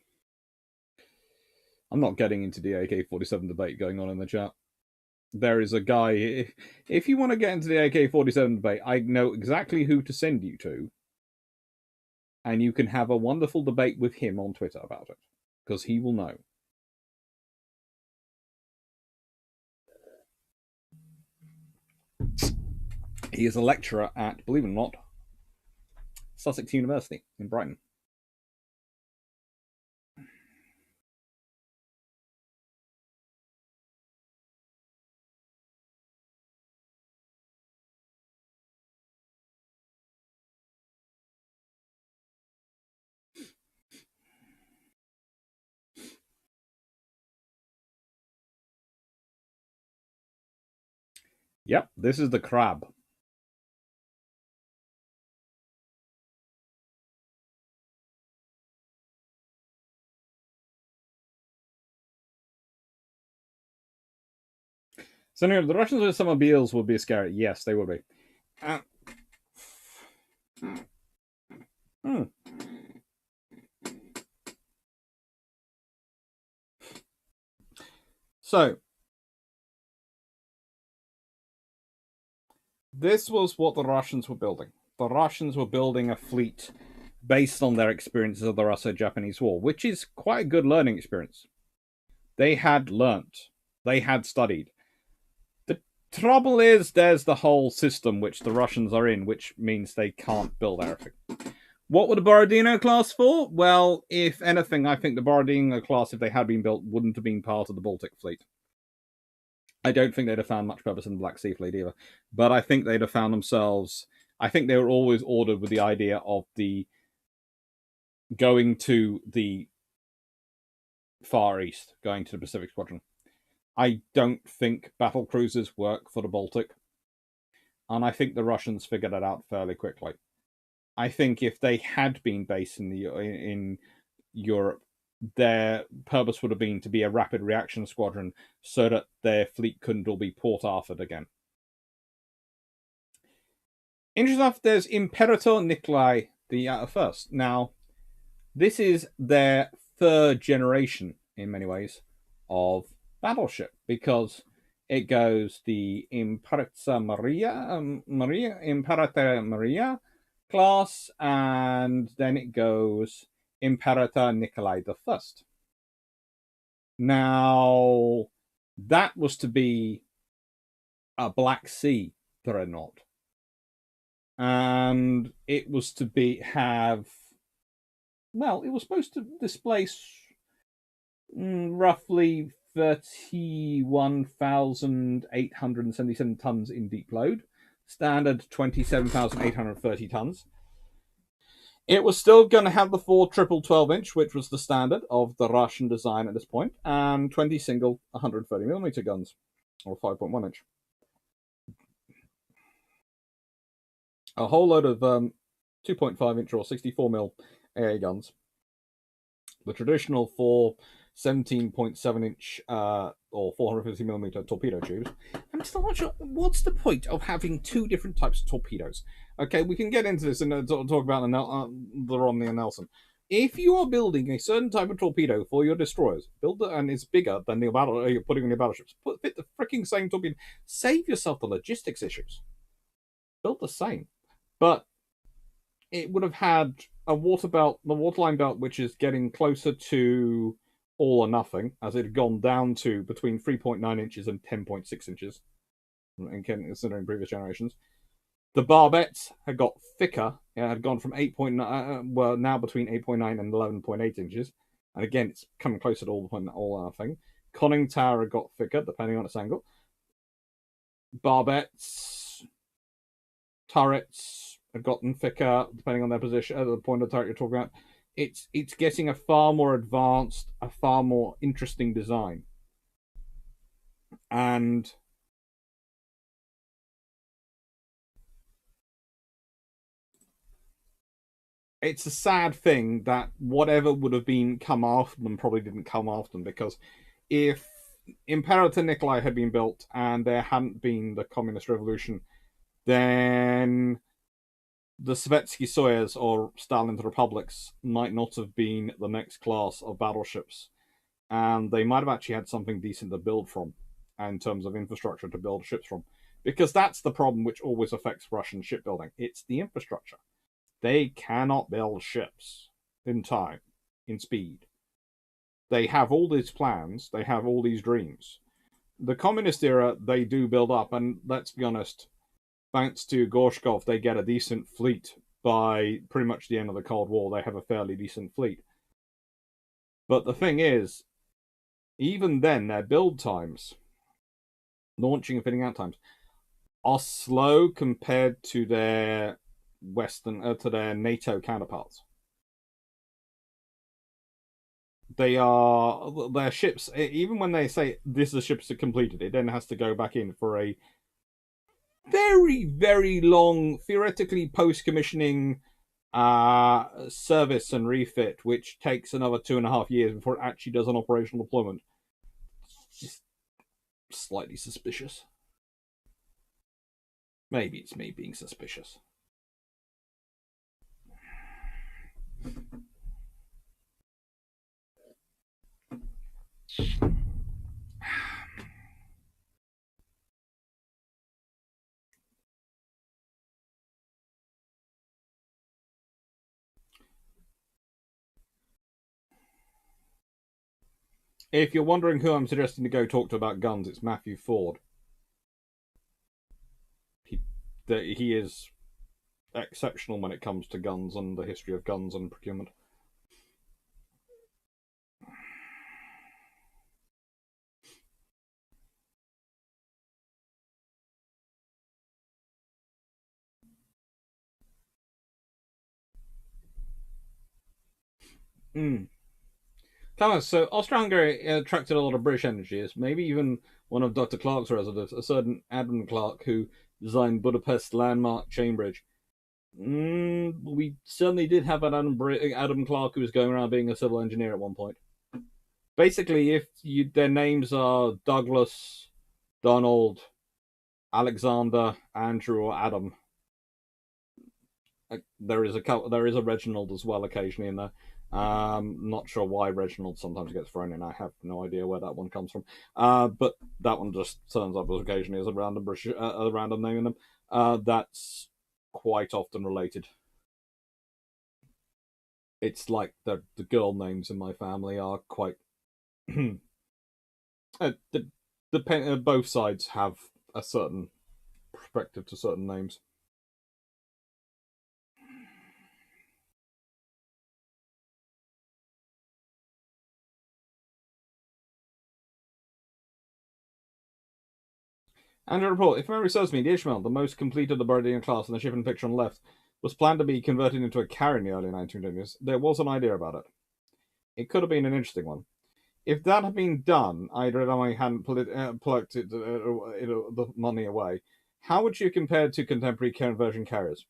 not getting into the AK-47 debate going on in the chat. There is a guy. If you want to get into the AK-47 debate, I know exactly who to send you to. And you can have a wonderful debate with him on Twitter about it. Because he will know. He is a lecturer at, believe it or not, Sussex University in Brighton. Yep, this is the crab. So anyway, the Russians with automobiles would be scary. Yes, they would be. So, this was what the Russians were building. The Russians were building a fleet based on their experiences of the Russo-Japanese War, which is quite a good learning experience. They had learnt. They had studied. The trouble is, there's the whole system which the Russians are in, which means they can't build everything. What were the Borodino class for? Well, if anything, I think the Borodino class, if they had been built, wouldn't have been part of the Baltic fleet. I don't think they'd have found much purpose in the Black Sea Fleet either. But I think they'd have found themselves... I think they were always ordered with the idea of the going to the Far East, going to the Pacific Squadron. I don't think battle cruisers work for the Baltic. And I think the Russians figured it out fairly quickly. I think if they had been based in Europe, their purpose would have been to be a rapid reaction squadron so that their fleet couldn't all be Port Arthur'd again. Interesting enough, there's Imperator Nikolai the First. Now, this is their third generation, in many ways, of battleship, because it goes the Imperator Maria class, and then it goes Imperator Nikolai I. Now, that was to be a Black Sea dreadnought. And it was to it was supposed to displace roughly 31,877 tons in deep load. Standard 27,830 tons. It was still going to have the 4 triple 12-inch, which was the standard of the Russian design at this point, and 20 single 130mm guns, or 5.1-inch. A whole load of 2.5-inch or 64mm AA guns. The traditional 4 17.7-inch or 450mm torpedo tubes. I'm still not sure what's the point of having 2 different types of torpedoes. Okay, we can get into this and talk about the Romney and Nelson. If you are building a certain type of torpedo for your destroyers, build it and it's bigger than the battle you're putting on your battleships. Fit the freaking same torpedo. Save yourself the logistics issues. Build the same, but it would have had a water belt, the waterline belt, which is getting closer to all or nothing, as it had gone down to between 3.9 inches and 10.6 inches, considering previous generations. The barbettes had got thicker. It had gone from 8.9, well, now between 8.9 and 11.8 inches. And again, it's coming closer to all or nothing. Conning tower had got thicker, depending on its angle. Barbettes, turrets had gotten thicker, depending on their position, at the point of the turret you're talking about. It's getting a far more advanced, a far more interesting design. And it's a sad thing that whatever would have been come after them probably didn't come after them, because if Imperator Nikolai had been built and there hadn't been the Communist Revolution, then the Sovietsky Soyuz or Stalin's Republics might not have been the next class of battleships, and they might have actually had something decent to build from in terms of infrastructure to build ships from, because that's the problem which always affects Russian shipbuilding. It's the infrastructure. They cannot build ships in time, in speed. They have all these plans, they have all these dreams. The communist era, they do build up, and let's be honest, thanks to Gorshkov, they get a decent fleet by pretty much the end of the Cold War. They have a fairly decent fleet. But the thing is, even then, their build times, launching and fitting out times, are slow compared to their to their NATO counterparts. Their ships, even when they say this is ships are completed, it then has to go back in for a very, very long, theoretically post-commissioning service and refit, which takes another 2.5 years before it actually does an operational deployment. It's just slightly suspicious. Maybe it's me being suspicious. If you're wondering who I'm suggesting to go talk to about guns, it's Matthew Ford. He is exceptional when it comes to guns and the history of guns and procurement. Thomas, so Austria-Hungary attracted a lot of British energies, maybe even one of Dr. Clarke's residents, a certain Adam Clarke, who designed Budapest landmark chain bridge. We certainly did have an Adam Clarke who was going around being a civil engineer at one point. Basically, if their names are Douglas, Donald, Alexander, Andrew, or Adam, there is a Reginald as well occasionally in there. Not sure why Reginald sometimes gets thrown in. I have no idea where that one comes from. But that one just turns up as occasionally as a random a random name in them. That's quite often related. It's like the girl names in my family are quite. Both sides have a certain perspective to certain names. And a report, if memory serves me, the Ishmael, the most complete of the Barodian class, and the ship in the picture on the left, was planned to be converted into a carrier in the early 1920s, there was an idea about it. It could have been an interesting one. If that had been done, I hadn't plucked the money away. How would you compare to contemporary conversion carriers?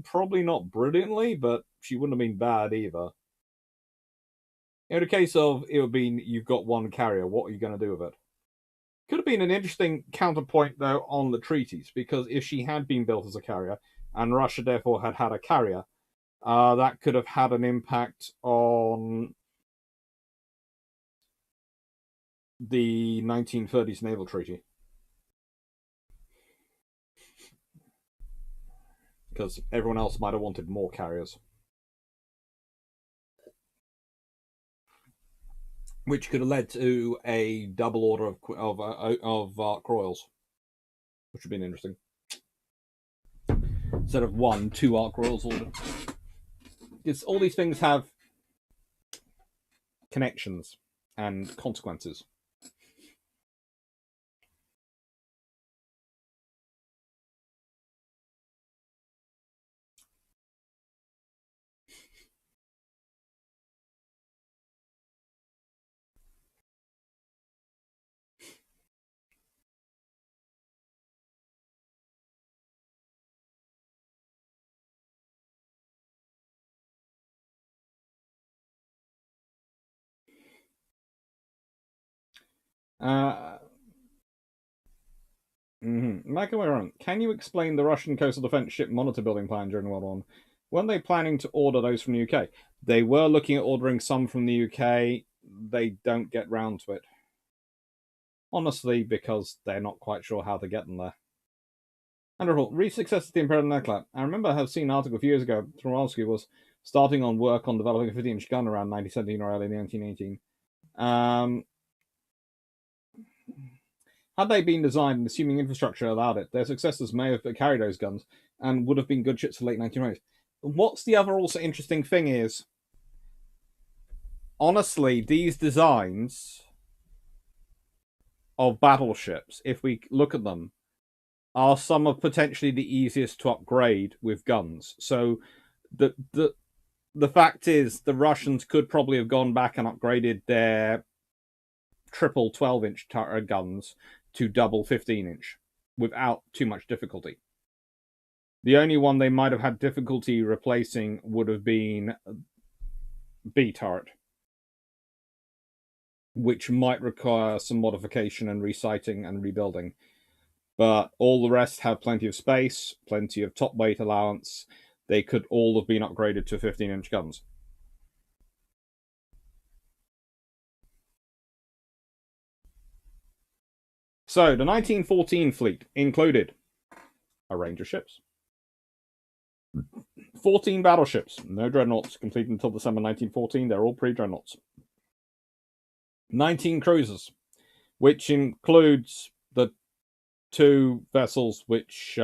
Probably not brilliantly, but she wouldn't have been bad either. In a case of it would be you've got one carrier, what are you going to do with it? Could have been an interesting counterpoint though on the treaties, because if she had been built as a carrier and Russia therefore had had a carrier, that could have had an impact on the 1930s naval treaty. Because everyone else might have wanted more carriers. Which could have led to a double order of Ark Royals, which would have been interesting. Instead of 2 Ark Royals order. It's, all these things have connections and consequences. Michael Aaron, can you explain the Russian coastal defense ship monitor building plan during World War I? Weren't they planning to order those from the UK? They were looking at ordering some from the UK. They don't get round to it. Honestly, because they're not quite sure how to get them there. Wonderful. Read success of the Imperial Navy. I remember I have seen an article a few years ago. Trotsky was starting on work on developing a 50-inch gun around 1917 or early 1918. Had they been designed and assuming infrastructure allowed it, their successors may have carried those guns and would have been good ships for late 1920s. What's the other also interesting thing is, honestly, these designs of battleships, if we look at them, are some of potentially the easiest to upgrade with guns. So the fact is, the Russians could probably have gone back and upgraded their triple 12-inch guns to double 15-inch without too much difficulty. The only one they might have had difficulty replacing would have been B turret, which might require some modification and resighting and rebuilding. But all the rest have plenty of space, plenty of top weight allowance. They could all have been upgraded to 15-inch guns. So the 1914 fleet included a range of ships, 14 battleships, no dreadnoughts, completed until December 1914. They're all pre-dreadnoughts. 19 cruisers, which includes the 2 vessels which,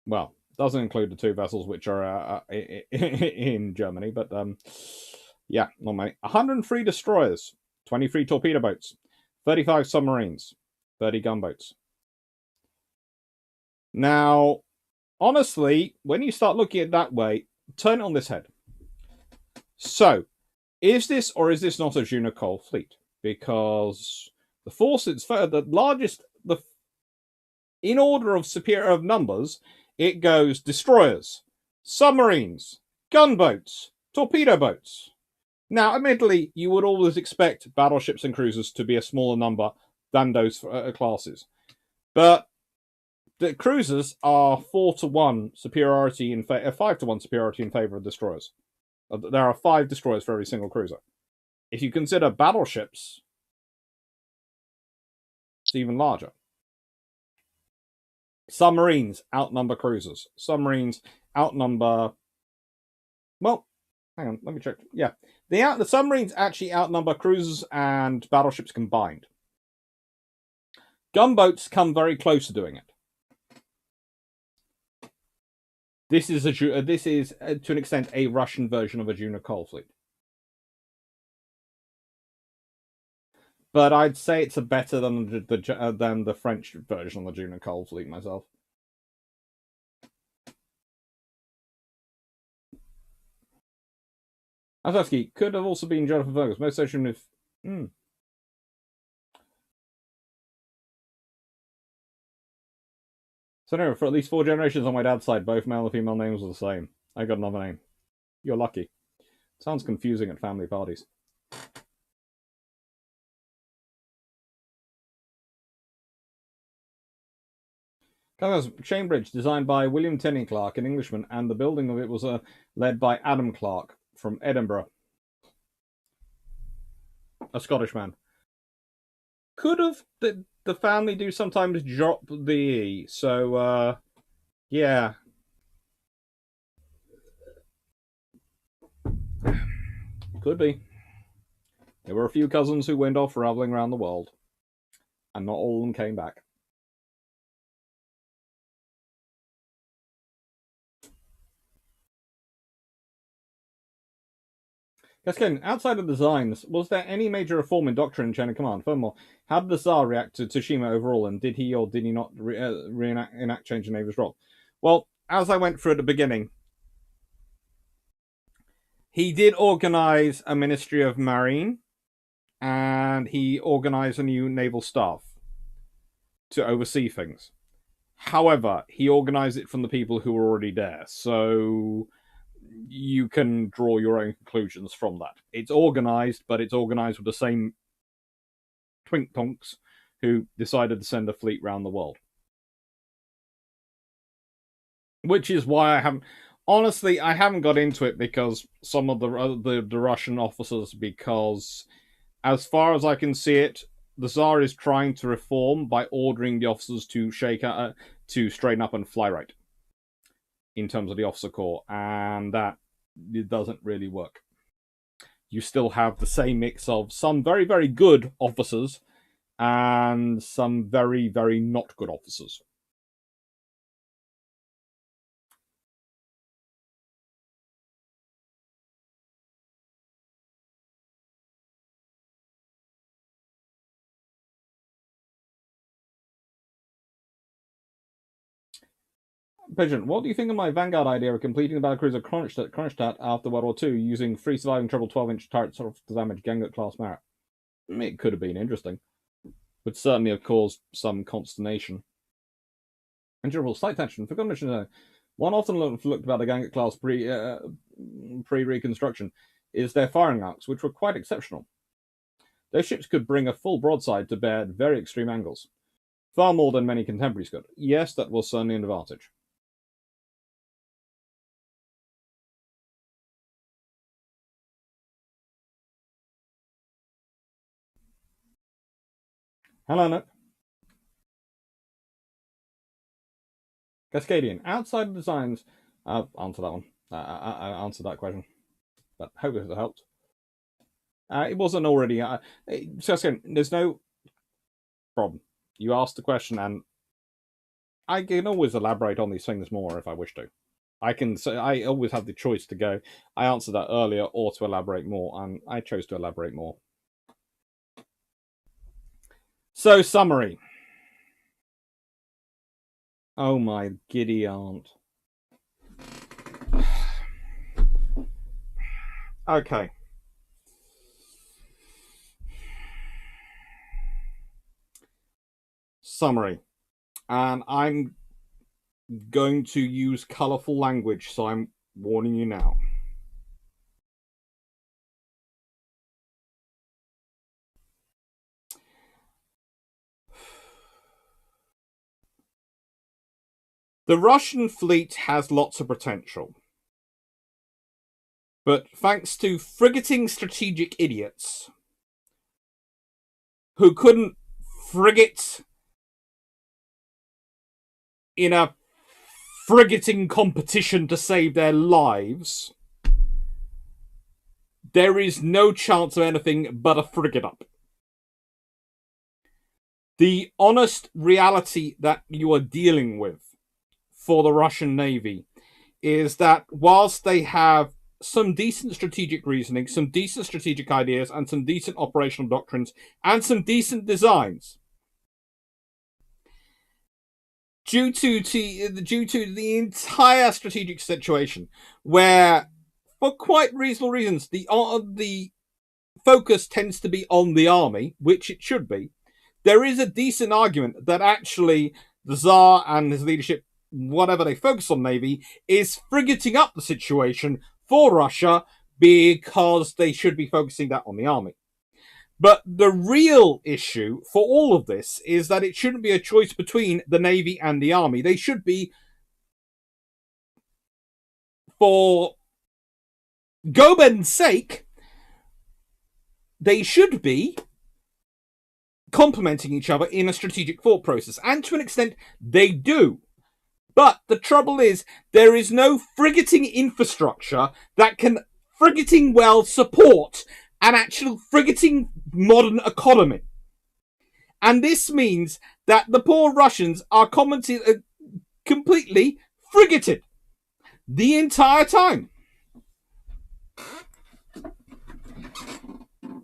well, doesn't include the 2 vessels which are in Germany, but yeah, not many. 103 destroyers, 23 torpedo boats, 35 submarines, 30 gunboats. Now, honestly, when you start looking at it that way, turn it on this head. So, is this or is this not a Juno-Cole fleet? Because the forces, the largest, in order of superior of numbers, it goes destroyers, submarines, gunboats, torpedo boats. Now, admittedly, you would always expect battleships and cruisers to be a smaller number than those classes. But the cruisers are 4-to-1 superiority in 5-to-1 superiority in favor of destroyers. There are 5 destroyers for every single cruiser. If you consider battleships, it's even larger. Submarines outnumber cruisers. Submarines outnumber... Well, hang on, let me check. Yeah, the submarines actually outnumber cruisers and battleships combined. Gunboats come very close to doing it. This is to an extent a Russian version of a Juno-Cole fleet. But I'd say it's a better than the French version of the Junior Coal Fleet myself. Asaski could have also been Jonathan Fergus. Most social if. So no, for at least 4 generations on my dad's side, both male and female names were the same. I got another name. You're lucky. Sounds confusing at family parties. Chain Bridge, designed by William Tenney Clarke, an Englishman, and the building of it was led by Adam Clarke from Edinburgh, a Scottish man. Could have the family do sometimes drop the E, so yeah. Could be. There were a few cousins who went off traveling around the world, and not all of them came back. Cascade, outside of the designs, was there any major reform in doctrine and chain of command? Furthermore, how did the Tsar react to Tsushima overall, and did he or did he not enact change in Navy's role? Well, as I went through at the beginning, he did organize a Ministry of Marine, and he organized a new naval staff to oversee things. However, he organized it from the people who were already there, so you can draw your own conclusions from that. It's organized, but it's organized with the same twink tonks who decided to send a fleet around the world. Which is why I haven't... Honestly, I haven't got into it because some of the Russian officers, because as far as I can see it, the Tsar is trying to reform by ordering the officers to to straighten up and fly right in terms of the officer corps, and that it doesn't really work. You still have the same mix of some very, very good officers and some very, very not good officers. Pigeon, what do you think of my Vanguard idea of completing the battlecruiser Kronstadt after World War II using 3 surviving triple 12-inch turrets to damage Gunga-class Marat? It could have been interesting, but certainly have caused some consternation. Endurable slight tension. For good mission, one often looked about the Gunga-class pre-reconstruction is their firing arcs, which were quite exceptional. Those ships could bring a full broadside to bear at very extreme angles. Far more than many contemporaries could. Yes, that was certainly an advantage. Hello, Nick. Cascadian. Outside of designs, I'll answer that one. I answered that question, but hope it helped. It wasn't already. Cascadian, there's no problem. You asked the question, and I can always elaborate on these things more if I wish to. I always have the choice to go, I answered that earlier, or to elaborate more, and I chose to elaborate more. So, summary. Oh my giddy aunt. Okay. Summary. And I'm going to use colourful language, so I'm warning you now. The Russian fleet has lots of potential. But thanks to frigating strategic idiots who couldn't frigate in a frigating competition to save their lives, there is no chance of anything but a frigate up. The honest reality that you are dealing with for the Russian Navy is that whilst they have some decent strategic reasoning, some decent strategic ideas, and some decent operational doctrines, and some decent designs. Due to the entire strategic situation, where, for quite reasonable reasons, the focus tends to be on the army, which it should be, there is a decent argument that actually the Tsar and his leadership, whatever they focus on Navy, is frigating up the situation for Russia because they should be focusing that on the army. But the real issue for all of this is that it shouldn't be a choice between the Navy and the Army. They should be, for Goben's sake, they should be complementing each other in a strategic thought process. And to an extent, they do. But the trouble is, there is no frigating infrastructure that can frigating well support an actual frigating modern economy. And this means that the poor Russians are completely frigated the entire time.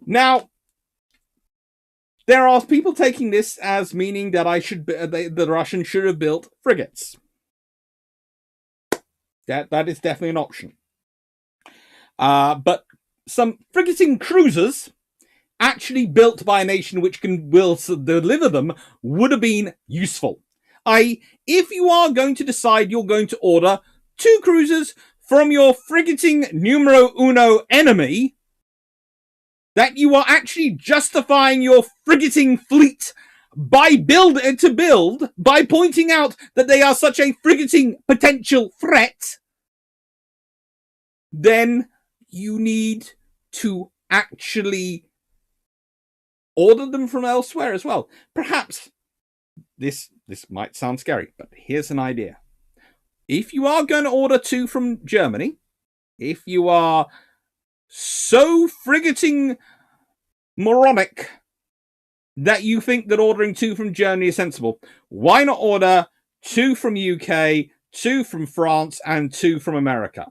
Now, there are people taking this as meaning that the Russians should have built frigates. That is definitely an option. But some frigating cruisers actually built by a nation which will deliver them would have been useful. If you are going to decide you're going to order 2 cruisers from your frigating numero uno enemy, that you are actually justifying your frigating fleet by pointing out that they are such a frigating potential threat, then you need to actually order them from elsewhere as well. Perhaps this might sound scary, but here's an idea. If you are going to order 2 from Germany, if you are so frigating moronic that you think that ordering 2 from Germany is sensible, why not order 2 from UK, 2 from France, and 2 from America?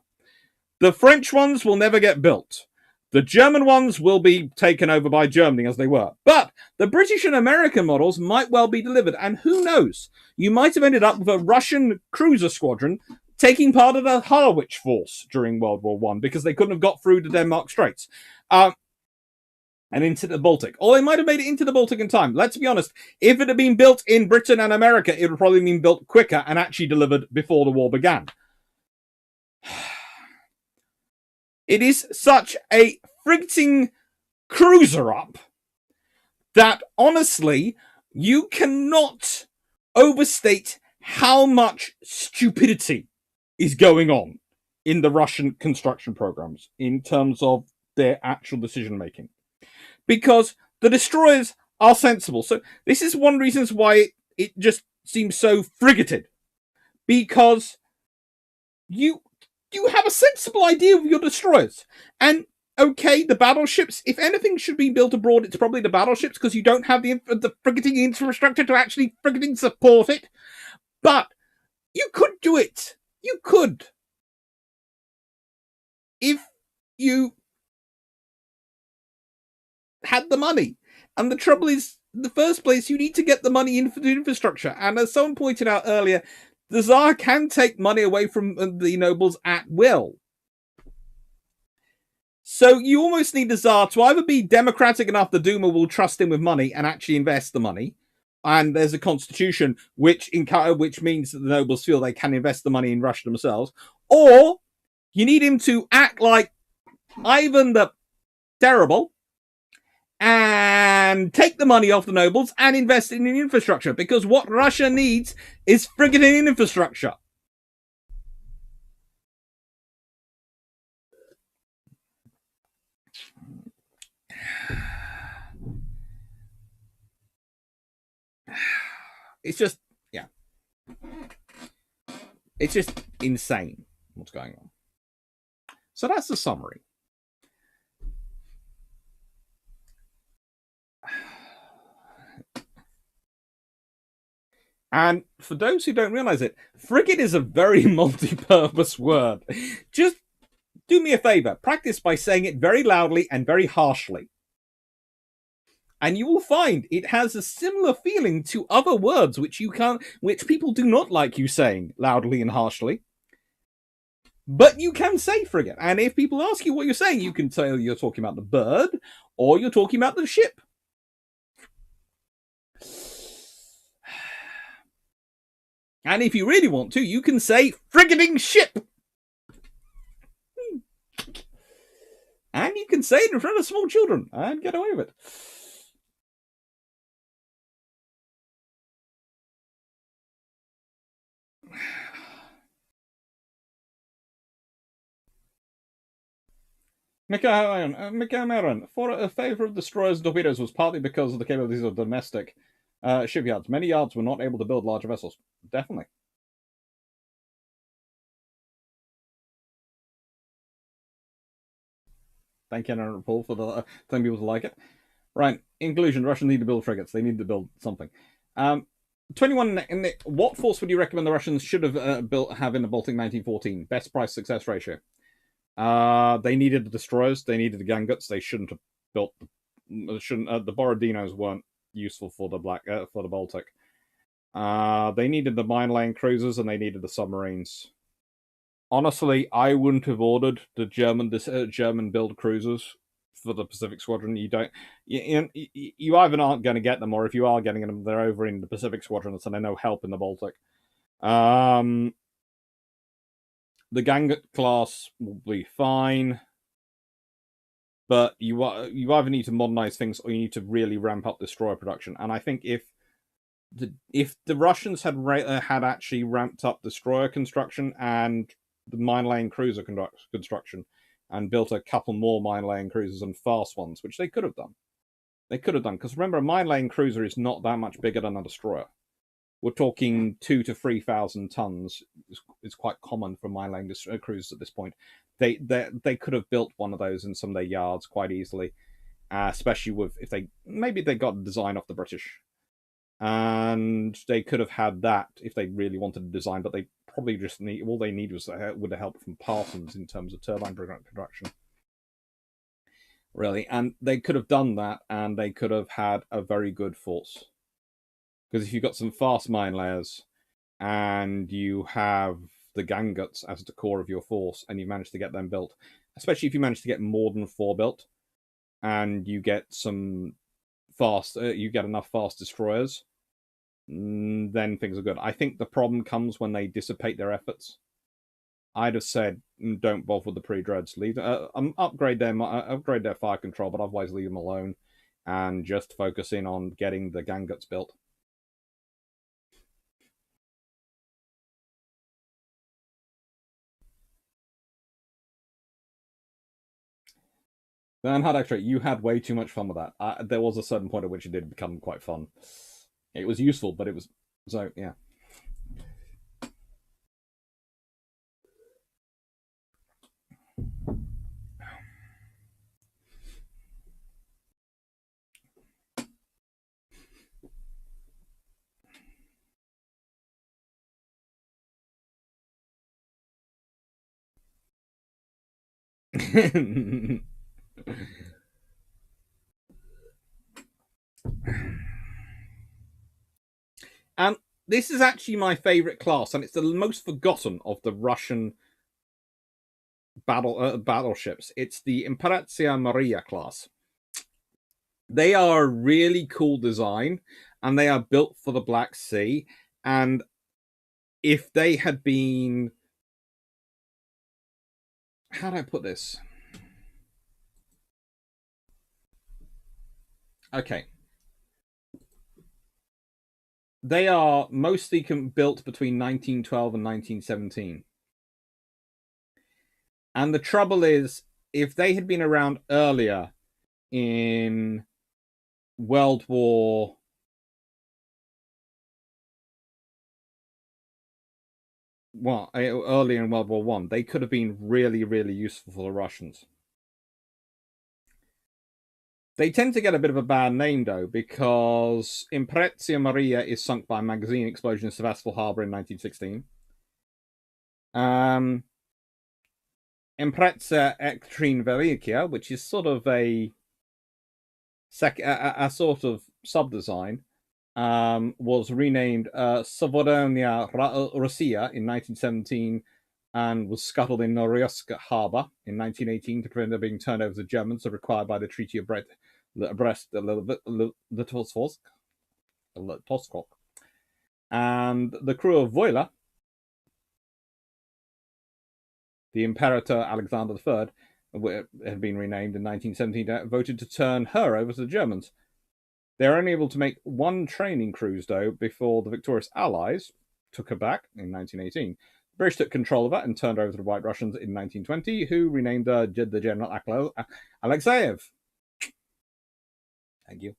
The French ones will never get built. The German ones will be taken over by Germany as they were. But the British and American models might well be delivered. And who knows? You might have ended up with a Russian cruiser squadron taking part of the Harwich force during World War I because they couldn't have got through the Denmark Straits. And into the Baltic. Or they might have made it into the Baltic in time. Let's be honest. If it had been built in Britain and America, it would have probably been built quicker and actually delivered before the war began. It is such a frigating cruiser-up that, honestly, you cannot overstate how much stupidity is going on in the Russian construction programs in terms of their actual decision-making. Because the destroyers are sensible. So this is one reason why it just seems so frigated. Because you have a sensible idea of your destroyers. And, okay, the battleships, if anything should be built abroad, it's probably the battleships, because you don't have the frigating infrastructure to actually frigating support it. But you could do it. You could. If you had the money. And the trouble is, in the first place, you need to get the money in for the infrastructure. And as someone pointed out earlier, the Tsar can take money away from the nobles at will. So you almost need the Tsar to either be democratic enough the Duma will trust him with money and actually invest the money, and there's a constitution which means that the nobles feel they can invest the money in Russia themselves, or you need him to act like Ivan the Terrible and take the money off the nobles and invest it in infrastructure, because what Russia needs is friggin' infrastructure. It's just, yeah. It's just insane what's going on. So that's the summary. And for those who don't realize it, frigate is a very multi-purpose word. Just do me a favor, practice by saying it very loudly and very harshly. And you will find it has a similar feeling to other words which people do not like you saying loudly and harshly. But you can say frigate. And if people ask you what you're saying, you can tell you're talking about the bird or you're talking about the ship. And if you really want to, you can say frigating ship. And you can say it in front of small children and get away with it. Mikameron, for a favor of destroyers and torpedoes was partly because of the capabilities of domestic shipyards. Many yards were not able to build larger vessels. Definitely. Thank you, Aaron Paul, for the telling people to like it. Right. In conclusion, Russians need to build frigates. They need to build something. 21. What force would you recommend the Russians should have have in the Baltic 1914? Best price success ratio. They needed the destroyers. They needed the gunboats. They shouldn't have built. The Borodinos weren't useful for the Baltic. They needed the mine-laying cruisers and they needed the submarines. Honestly, I wouldn't have ordered the German build cruisers for the Pacific Squadron. You either aren't going to get them, or if you are getting them, they're over in the Pacific Squadron, so they're no help in the Baltic. The Gangut class will be fine, but you either need to modernize things or you need to really ramp up destroyer production. And I think if the Russians had actually ramped up destroyer construction and the mine-laying cruiser construction and built a couple more mine-laying cruisers and fast ones, which they could have done. Because remember, a mine-laying cruiser is not that much bigger than a destroyer. We're talking 2,000 to 3,000 tons. It's quite common for mine-laying cruisers at this point. They could have built one of those in some of their yards quite easily, especially if they got a design off the British. And they could have had that if they really wanted a design, but they probably just all they need was with the help from Parsons in terms of turbine production. Really, and they could have done that, and they could have had a very good force. Because if you've got some fast mine layers, and you have the gunboats as the core of your force, and you manage to get them built, especially if you manage to get more than 4 built, and you get some you get enough fast destroyers, then things are good. I think the problem comes when they dissipate their efforts. I'd have said, don't bother with the pre-dreads. Leave upgrade their fire control, but otherwise leave them alone, and just focus in on getting the gunboats built. Then Hard X-Ray, you had way too much fun with that. There was a certain point at which it did become quite fun. It was useful, but it was so yeah. And this is actually my favorite class, and it's the most forgotten of the Russian battleships. It's the Imperatrice Maria class. They are a really cool design, and they are built for the Black Sea. And if they had been, how do I put this? Okay. They are mostly built between 1912 and 1917. And the trouble is, if they had been around earlier in World War earlier in World War One, they could have been really, really useful for the Russians. They tend to get a bit of a bad name, though, because Imperatrice Maria is sunk by a magazine explosion in Sevastopol Harbor in 1916. Impreza Ectrine Velikia, which is sort of a sort of sub-design, was renamed Sovodonia Russia in 1917 and was scuttled in Norilsk Harbour in 1918 to prevent it being turned over to the Germans, as required by the Treaty of Brest-Litovsk. And the crew of Voila, the Imperator Alexander III, had been renamed in 1917, voted to turn her over to the Germans. They were only able to make one training cruise, though, before the victorious Allies took her back in 1918. The British took control of her and turned her over to the White Russians in 1920, who renamed her the General Alexeyev. Thank you.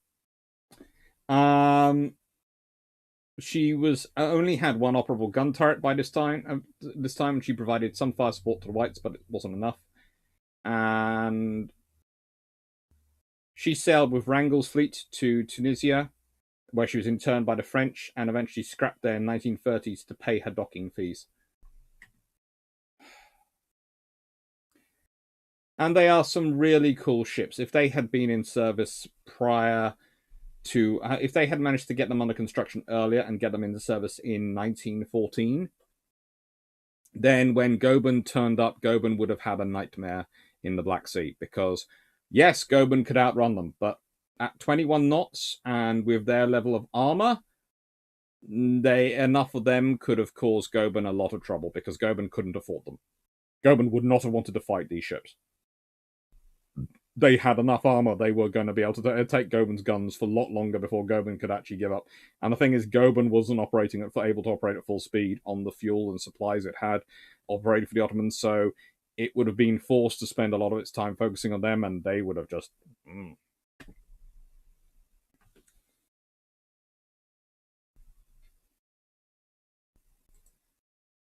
She was only had one operable gun turret by this time. She provided some fire support to the Whites, but it wasn't enough. And she sailed with Wrangel's fleet to Tunisia, where she was interned by the French and eventually scrapped there in the 1930s to pay her docking fees. And they are some really cool ships. If they had been in service prior to, if they had managed to get them under construction earlier and get them into service in 1914, then when Goeben turned up, Goeben would have had a nightmare in the Black Sea, because yes, Goeben could outrun them, but at 21 knots and with their level of armor, enough of them could have caused Goeben a lot of trouble, because Goeben couldn't afford them. Goeben would not have wanted to fight these ships. They had enough armor, they were going to be able to take Goeben's guns for a lot longer before Goeben could actually give up. And the thing is, Goeben wasn't able to operate at full speed on the fuel and supplies it had operated for the Ottomans, so it would have been forced to spend a lot of its time focusing on them, and they would have just...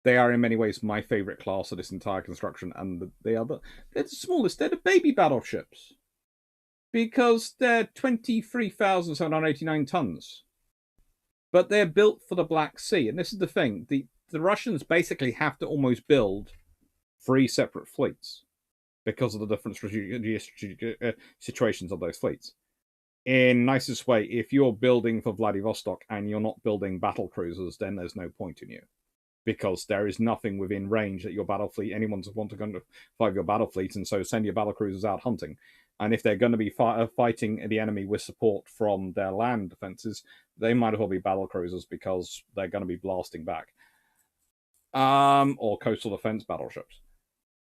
They are in many ways my favorite class of this entire construction, and they're the smallest. They're the baby battleships, because they're 23,789 tons. But they're built for the Black Sea, and this is the thing: the Russians basically have to almost build 3 separate fleets because of the different strategic situations of those fleets. In nicest way, if you're building for Vladivostok and you're not building battle cruisers, then there's no point in you, because there is nothing within range that your battle fleet, anyone want to go to fight your battle fleet, and so send your battle cruisers out hunting. And if they're going to be fighting the enemy with support from their land defenses, they might as well be battle cruisers, because they're going to be blasting back. Or coastal defense battleships,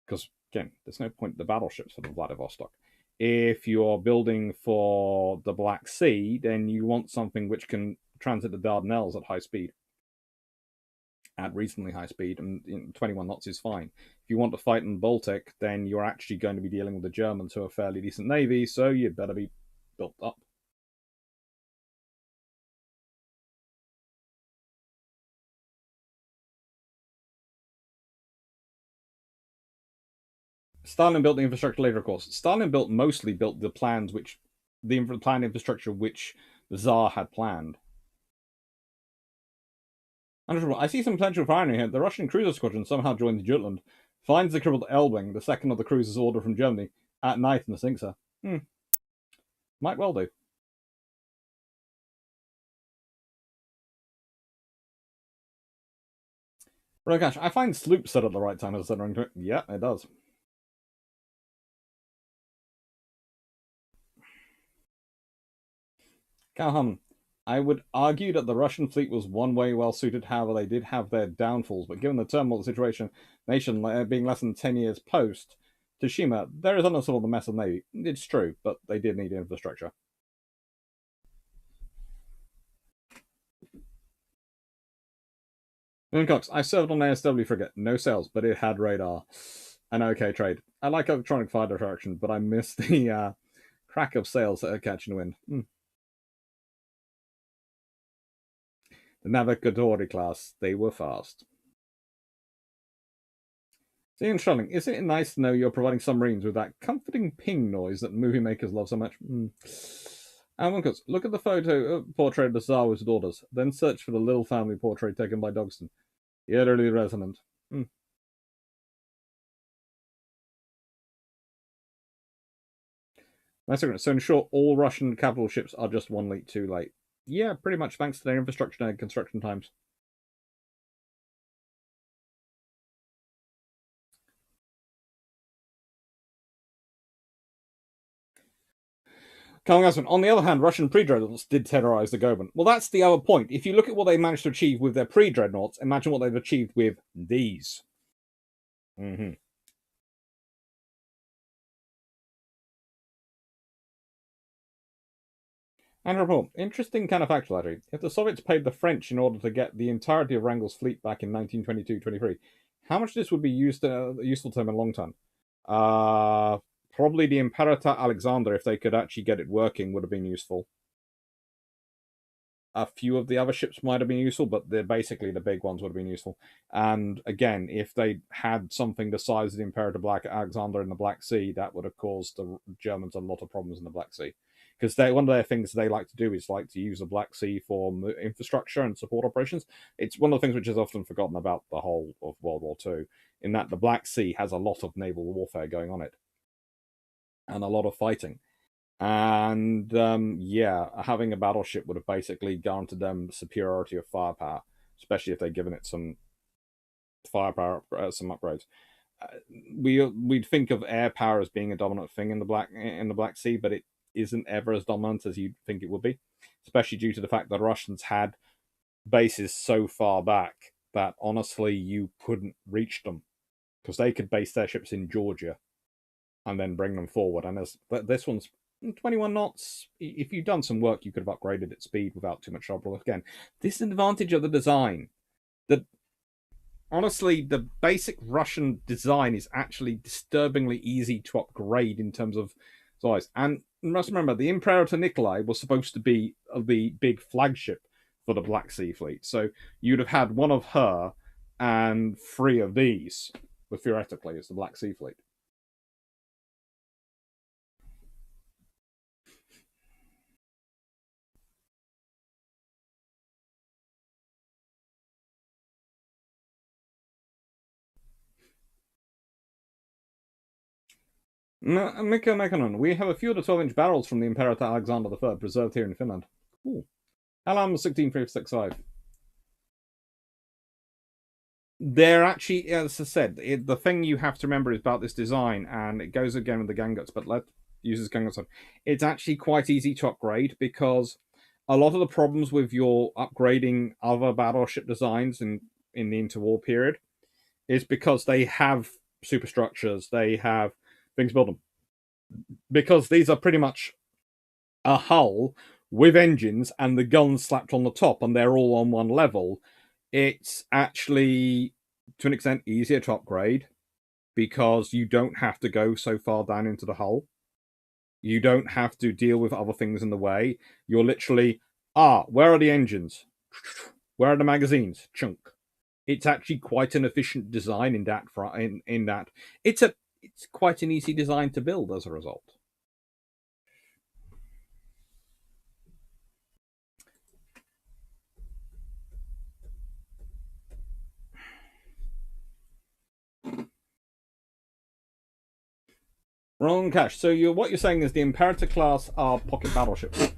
because again, there's no point in the battleships for the Vladivostok. If you're building for the Black Sea, then you want something which can transit the Dardanelles at high speed. At reasonably high speed, and 21 knots is fine. If you want to fight in the Baltic, then you're actually going to be dealing with the Germans, who are a fairly decent navy, so you'd better be built up. Stalin built the infrastructure later, of course. Stalin mostly built the planned infrastructure which the Tsar had planned. I see some potential for irony here. The Russian cruiser squadron somehow joined the Jutland, finds the crippled Elbing, the second of the cruisers ordered from Germany, at night and sinks her. Might well do. Right, gosh, I find sloop set at the right time as a centering to it. Yeah, it does. Calhoun, I would argue that the Russian fleet was one way well suited. However, they did have their downfalls. But given the turmoil of the situation, nation being less than 10 years post Tsushima, there is another sort of the mess of the Navy. It's true, but they did need infrastructure. Cox, I served on ASW frigate, no sails, but it had radar. An okay trade. I like electronic fire direction, but I miss the crack of sails that are catching the wind. The Navigatori class, they were fast. So Ian Shelling, isn't it nice to know you're providing submarines with that comforting ping noise that movie makers love so much? Cox, look at the photo portrait of the Tsar with his daughters, then search for the little family portrait taken by Dogston. Eerily resonant. So in short, all Russian capital ships are just 1 week too late. Yeah, pretty much thanks to their infrastructure and construction times. On the other hand, Russian pre-dreadnoughts did terrorize the Goeben. Well, that's the other point. If you look at what they managed to achieve with their pre-dreadnoughts, imagine what they've achieved with these. Mm-hmm. And report, interesting counterfactual, actually. If the Soviets paid the French in order to get the entirety of Wrangel's fleet back in 1922-23, how much of this would be useful to them in the long term? Probably the Imperator Alexander, if they could actually get it working, would have been useful. A few of the other ships might have been useful, but basically the big ones would have been useful. And again, if they had something the size of the Imperator Black Alexander in the Black Sea, that would have caused the Germans a lot of problems in the Black Sea. Because one of their things they like to do is like to use the Black Sea for infrastructure and support operations. It's one of the things which is often forgotten about the whole of World War II, in that the Black Sea has a lot of naval warfare going on it, and a lot of fighting. And yeah, having a battleship would have basically guaranteed them superiority of firepower, especially if they'd given it some firepower, some upgrades. We'd think of air power as being a dominant thing in the Black Sea, but it isn't ever as dominant as you'd think it would be, especially due to the fact that the Russians had bases so far back that honestly you couldn't reach them, because they could base their ships in Georgia and then bring them forward. And this one's 21 knots. If you've done some work, you could have upgraded its speed without too much trouble. Again, disadvantage of the design. That honestly, the basic Russian design is actually disturbingly easy to upgrade in terms of size. And you must remember, the Imperator Nikolai was supposed to be the big flagship for the Black Sea Fleet. So you'd have had one of her and 3 of these, theoretically, as the Black Sea Fleet. Mikko Mekkonen, we have a few of the 12-inch barrels from the Imperator Alexander III preserved here in Finland. Cool. Alam 16365. They're actually, as I said, the thing you have to remember is about this design, and it goes again with the Ganguts, but let uses Ganguts. It's actually quite easy to upgrade, because a lot of the problems with your upgrading other battleship designs in the interwar period is because they have superstructures, they have things built them. Because these are pretty much a hull with engines and the guns slapped on the top, and they're all on one level. It's actually, to an extent, easier to upgrade because you don't have to go so far down into the hull. You don't have to deal with other things in the way. You're literally, where are the engines? Where are the magazines? Chunk. It's actually quite an efficient design in that. In that, it's quite an easy design to build as a result. Wrong cash. So what you're saying is the Imperator class are pocket battleships.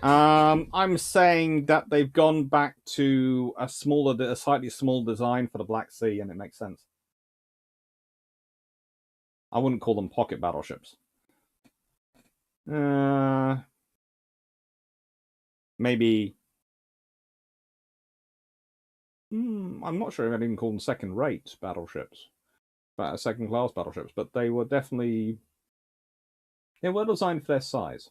I'm saying that they've gone back to a slightly small design for the Black Sea, and it makes sense. I wouldn't call them pocket battleships. Maybe. I'm not sure if I'd even call them second-rate battleships, second-class battleships, but they were definitely designed for their size.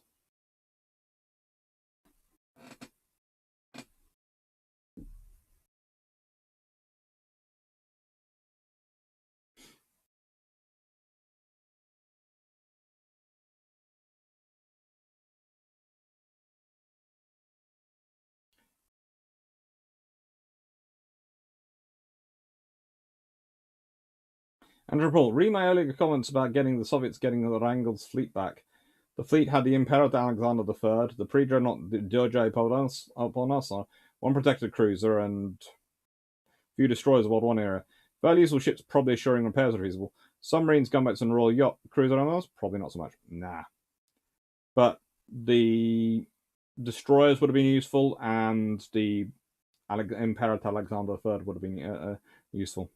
And report, read my earlier comments about the Soviets getting the Wrangel's fleet back. The fleet had the Imperator Alexander III, the pre-dreadnought Djurgay Polonasa, one protected cruiser, and a few destroyers of World War I era. Fairly useful ships, probably assuring repairs are feasible. Submarines, gunboats, and Royal Yacht cruiser on those? Probably not so much. Nah. but the destroyers would have been useful, and the Imperator Alexander III would have been useful.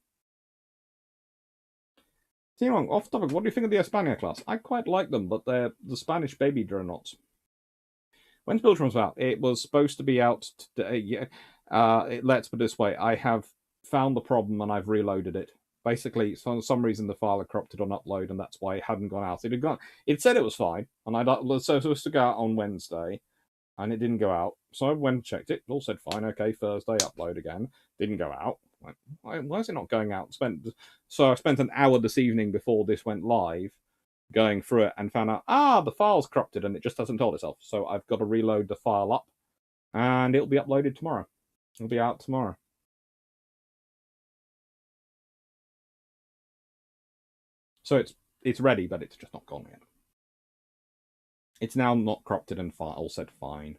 Timon, off topic, what do you think of the Espana class? I quite like them, but they're the Spanish baby dreadnoughts. When's Build comes out? It was supposed to be out today. Yeah. Let's put it this way: I have found the problem and I've reloaded it. Basically, for some reason, the file had corrupted on upload, and that's why it hadn't gone out. It had gone. It said it was fine, and so it was supposed to go out on Wednesday, and it didn't go out. So I went and checked it. It all said fine. Okay, Thursday upload again. Didn't go out. Why is it not going out? So I spent an hour this evening before this went live going through it and found out, the file's corrupted and it just hasn't told itself. So I've got to reload the file up and it'll be uploaded tomorrow. It'll be out tomorrow. So it's ready, but it's just not gone yet. It's now not corrupted and all said fine.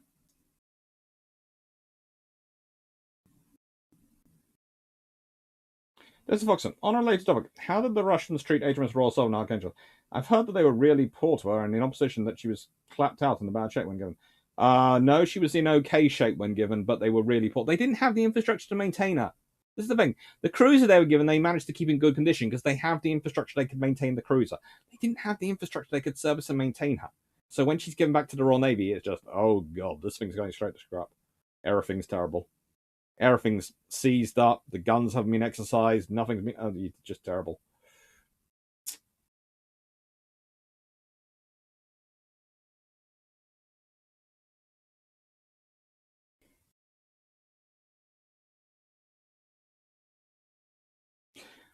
There's a Foxon. On a related topic, how did the Russians treat HMS Royal Sovereign Archangel? I've heard that they were really poor to her, and in opposition that she was clapped out in the bad shape when given. No, she was in okay shape when given, but they were really poor. They didn't have the infrastructure to maintain her. This is the thing. The cruiser they were given, they managed to keep in good condition because they have the infrastructure they could maintain the cruiser. They didn't have the infrastructure they could service and maintain her. So when she's given back to the Royal Navy, it's just, oh god, this thing's going straight to scrap. Everything's terrible. Everything's seized up. The guns haven't been exercised. Nothing's been. It's just terrible.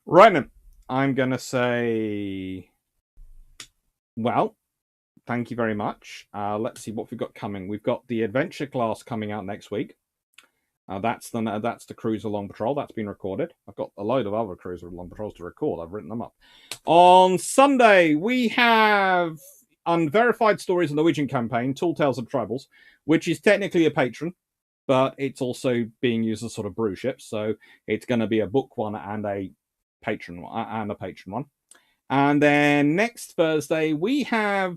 Right then, I'm going to say, well, thank you very much. Let's see what we've got coming. We've got the Adventure class coming out next week. That's the Cruiser Long Patrol. That's been recorded. I've got a load of other Cruiser Long Patrols to record. I've written them up. On Sunday, we have Unverified Stories of the Norwegian Campaign, Tall Tales of Tribals, which is technically a patron, but it's also being used as sort of brew ship. So it's going to be a book one and a patron one. And then next Thursday, we have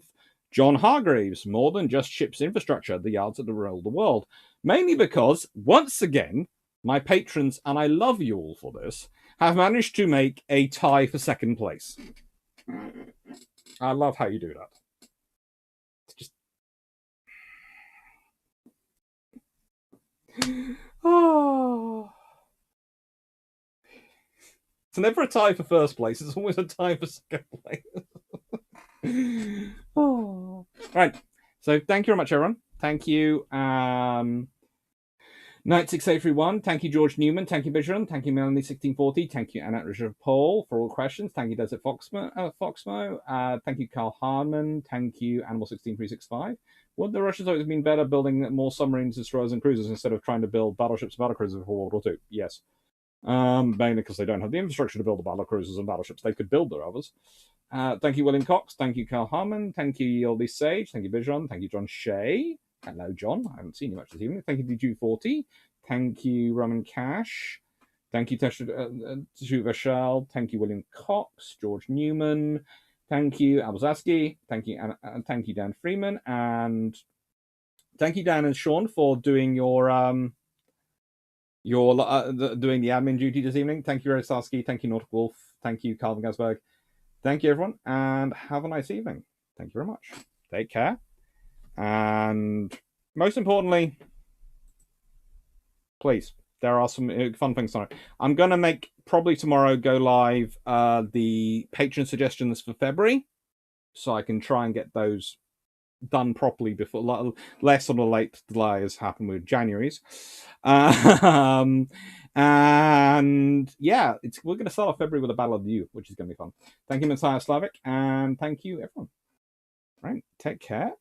John Hargreaves, More Than Just Ships Infrastructure, the yards that rule the world. Mainly because, once again, my patrons, and I love you all for this, have managed to make a tie for second place. I love how you do that. It's just... oh. It's never a tie for first place, it's always a tie for second place. Oh. Right. So thank you very much, everyone. Thank you, Knight6831. Thank you, George Newman. Thank you, Bijan. Thank you, Melanie1640. Thank you, Annette Richard Paul, for all questions. Thank you, Desert Foxmo. Thank you, Carl Harman. Thank you, Animal16365. Would the Russians always been better building more submarines, destroyers, and cruisers instead of trying to build battleships and battlecruisers for World War II? Yes. Mainly because they don't have the infrastructure to build the battlecruisers and battleships. They could build their others. Thank you, William Cox. Thank you, Carl Harman. Thank you, Yoldi Sage. Thank you, Bijan. Thank you, John Shea. Hello, John. I haven't seen you much this evening. Thank you, DG40. Thank you, Roman Cash. Thank you, Teshu Vashal. Thank you, William Cox. George Newman. Thank you, Albazaski. Thank you, thank you, Dan Freeman. And thank you, Dan and Sean, for doing your doing the admin duty this evening. Thank you, Rosarski. Thank you, Nautic Wolf. Thank you, Calvin Gasberg. Thank you, everyone, and have a nice evening. Thank you very much. Take care. And most importantly, please, there are some fun things tonight. I'm going to make, probably tomorrow, go live the patron suggestions for February, so I can try and get those done properly before, less on a late delay as happened with January's. And yeah, we're going to start off February with a Battle of the U, which is going to be fun. Thank you, Messiah Slavic, and thank you, everyone. Right, take care.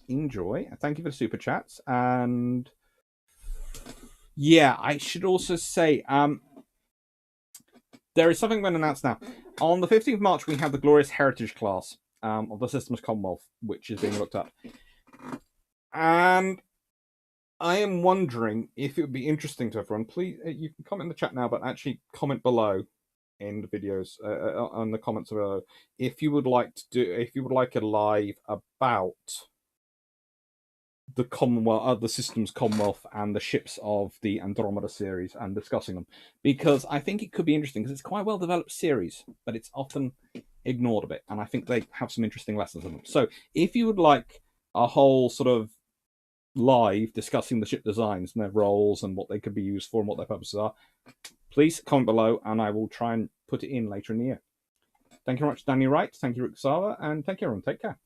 Enjoy. Thank you for the super chats. And yeah, I should also say there is something going to announce now. On the 15th of March, we have the Glorious Heritage class of the Systems Commonwealth, which is being looked at. And I am wondering if it would be interesting to everyone. Please, you can comment in the chat now, but actually comment below in the videos on the comments below if you would like a live about the Commonwealth, the systems Commonwealth, and the ships of the Andromeda series, and discussing them, because I think it could be interesting, because it's quite a well developed series, but it's often ignored a bit, and I think they have some interesting lessons in them. So if you would like a whole sort of live discussing the ship designs and their roles and what they could be used for and what their purposes are, please comment below, and I will try and put it in later in the year. Thank you very much, Danny Wright. Thank you, Rick Sava, and thank you, everyone. Take care.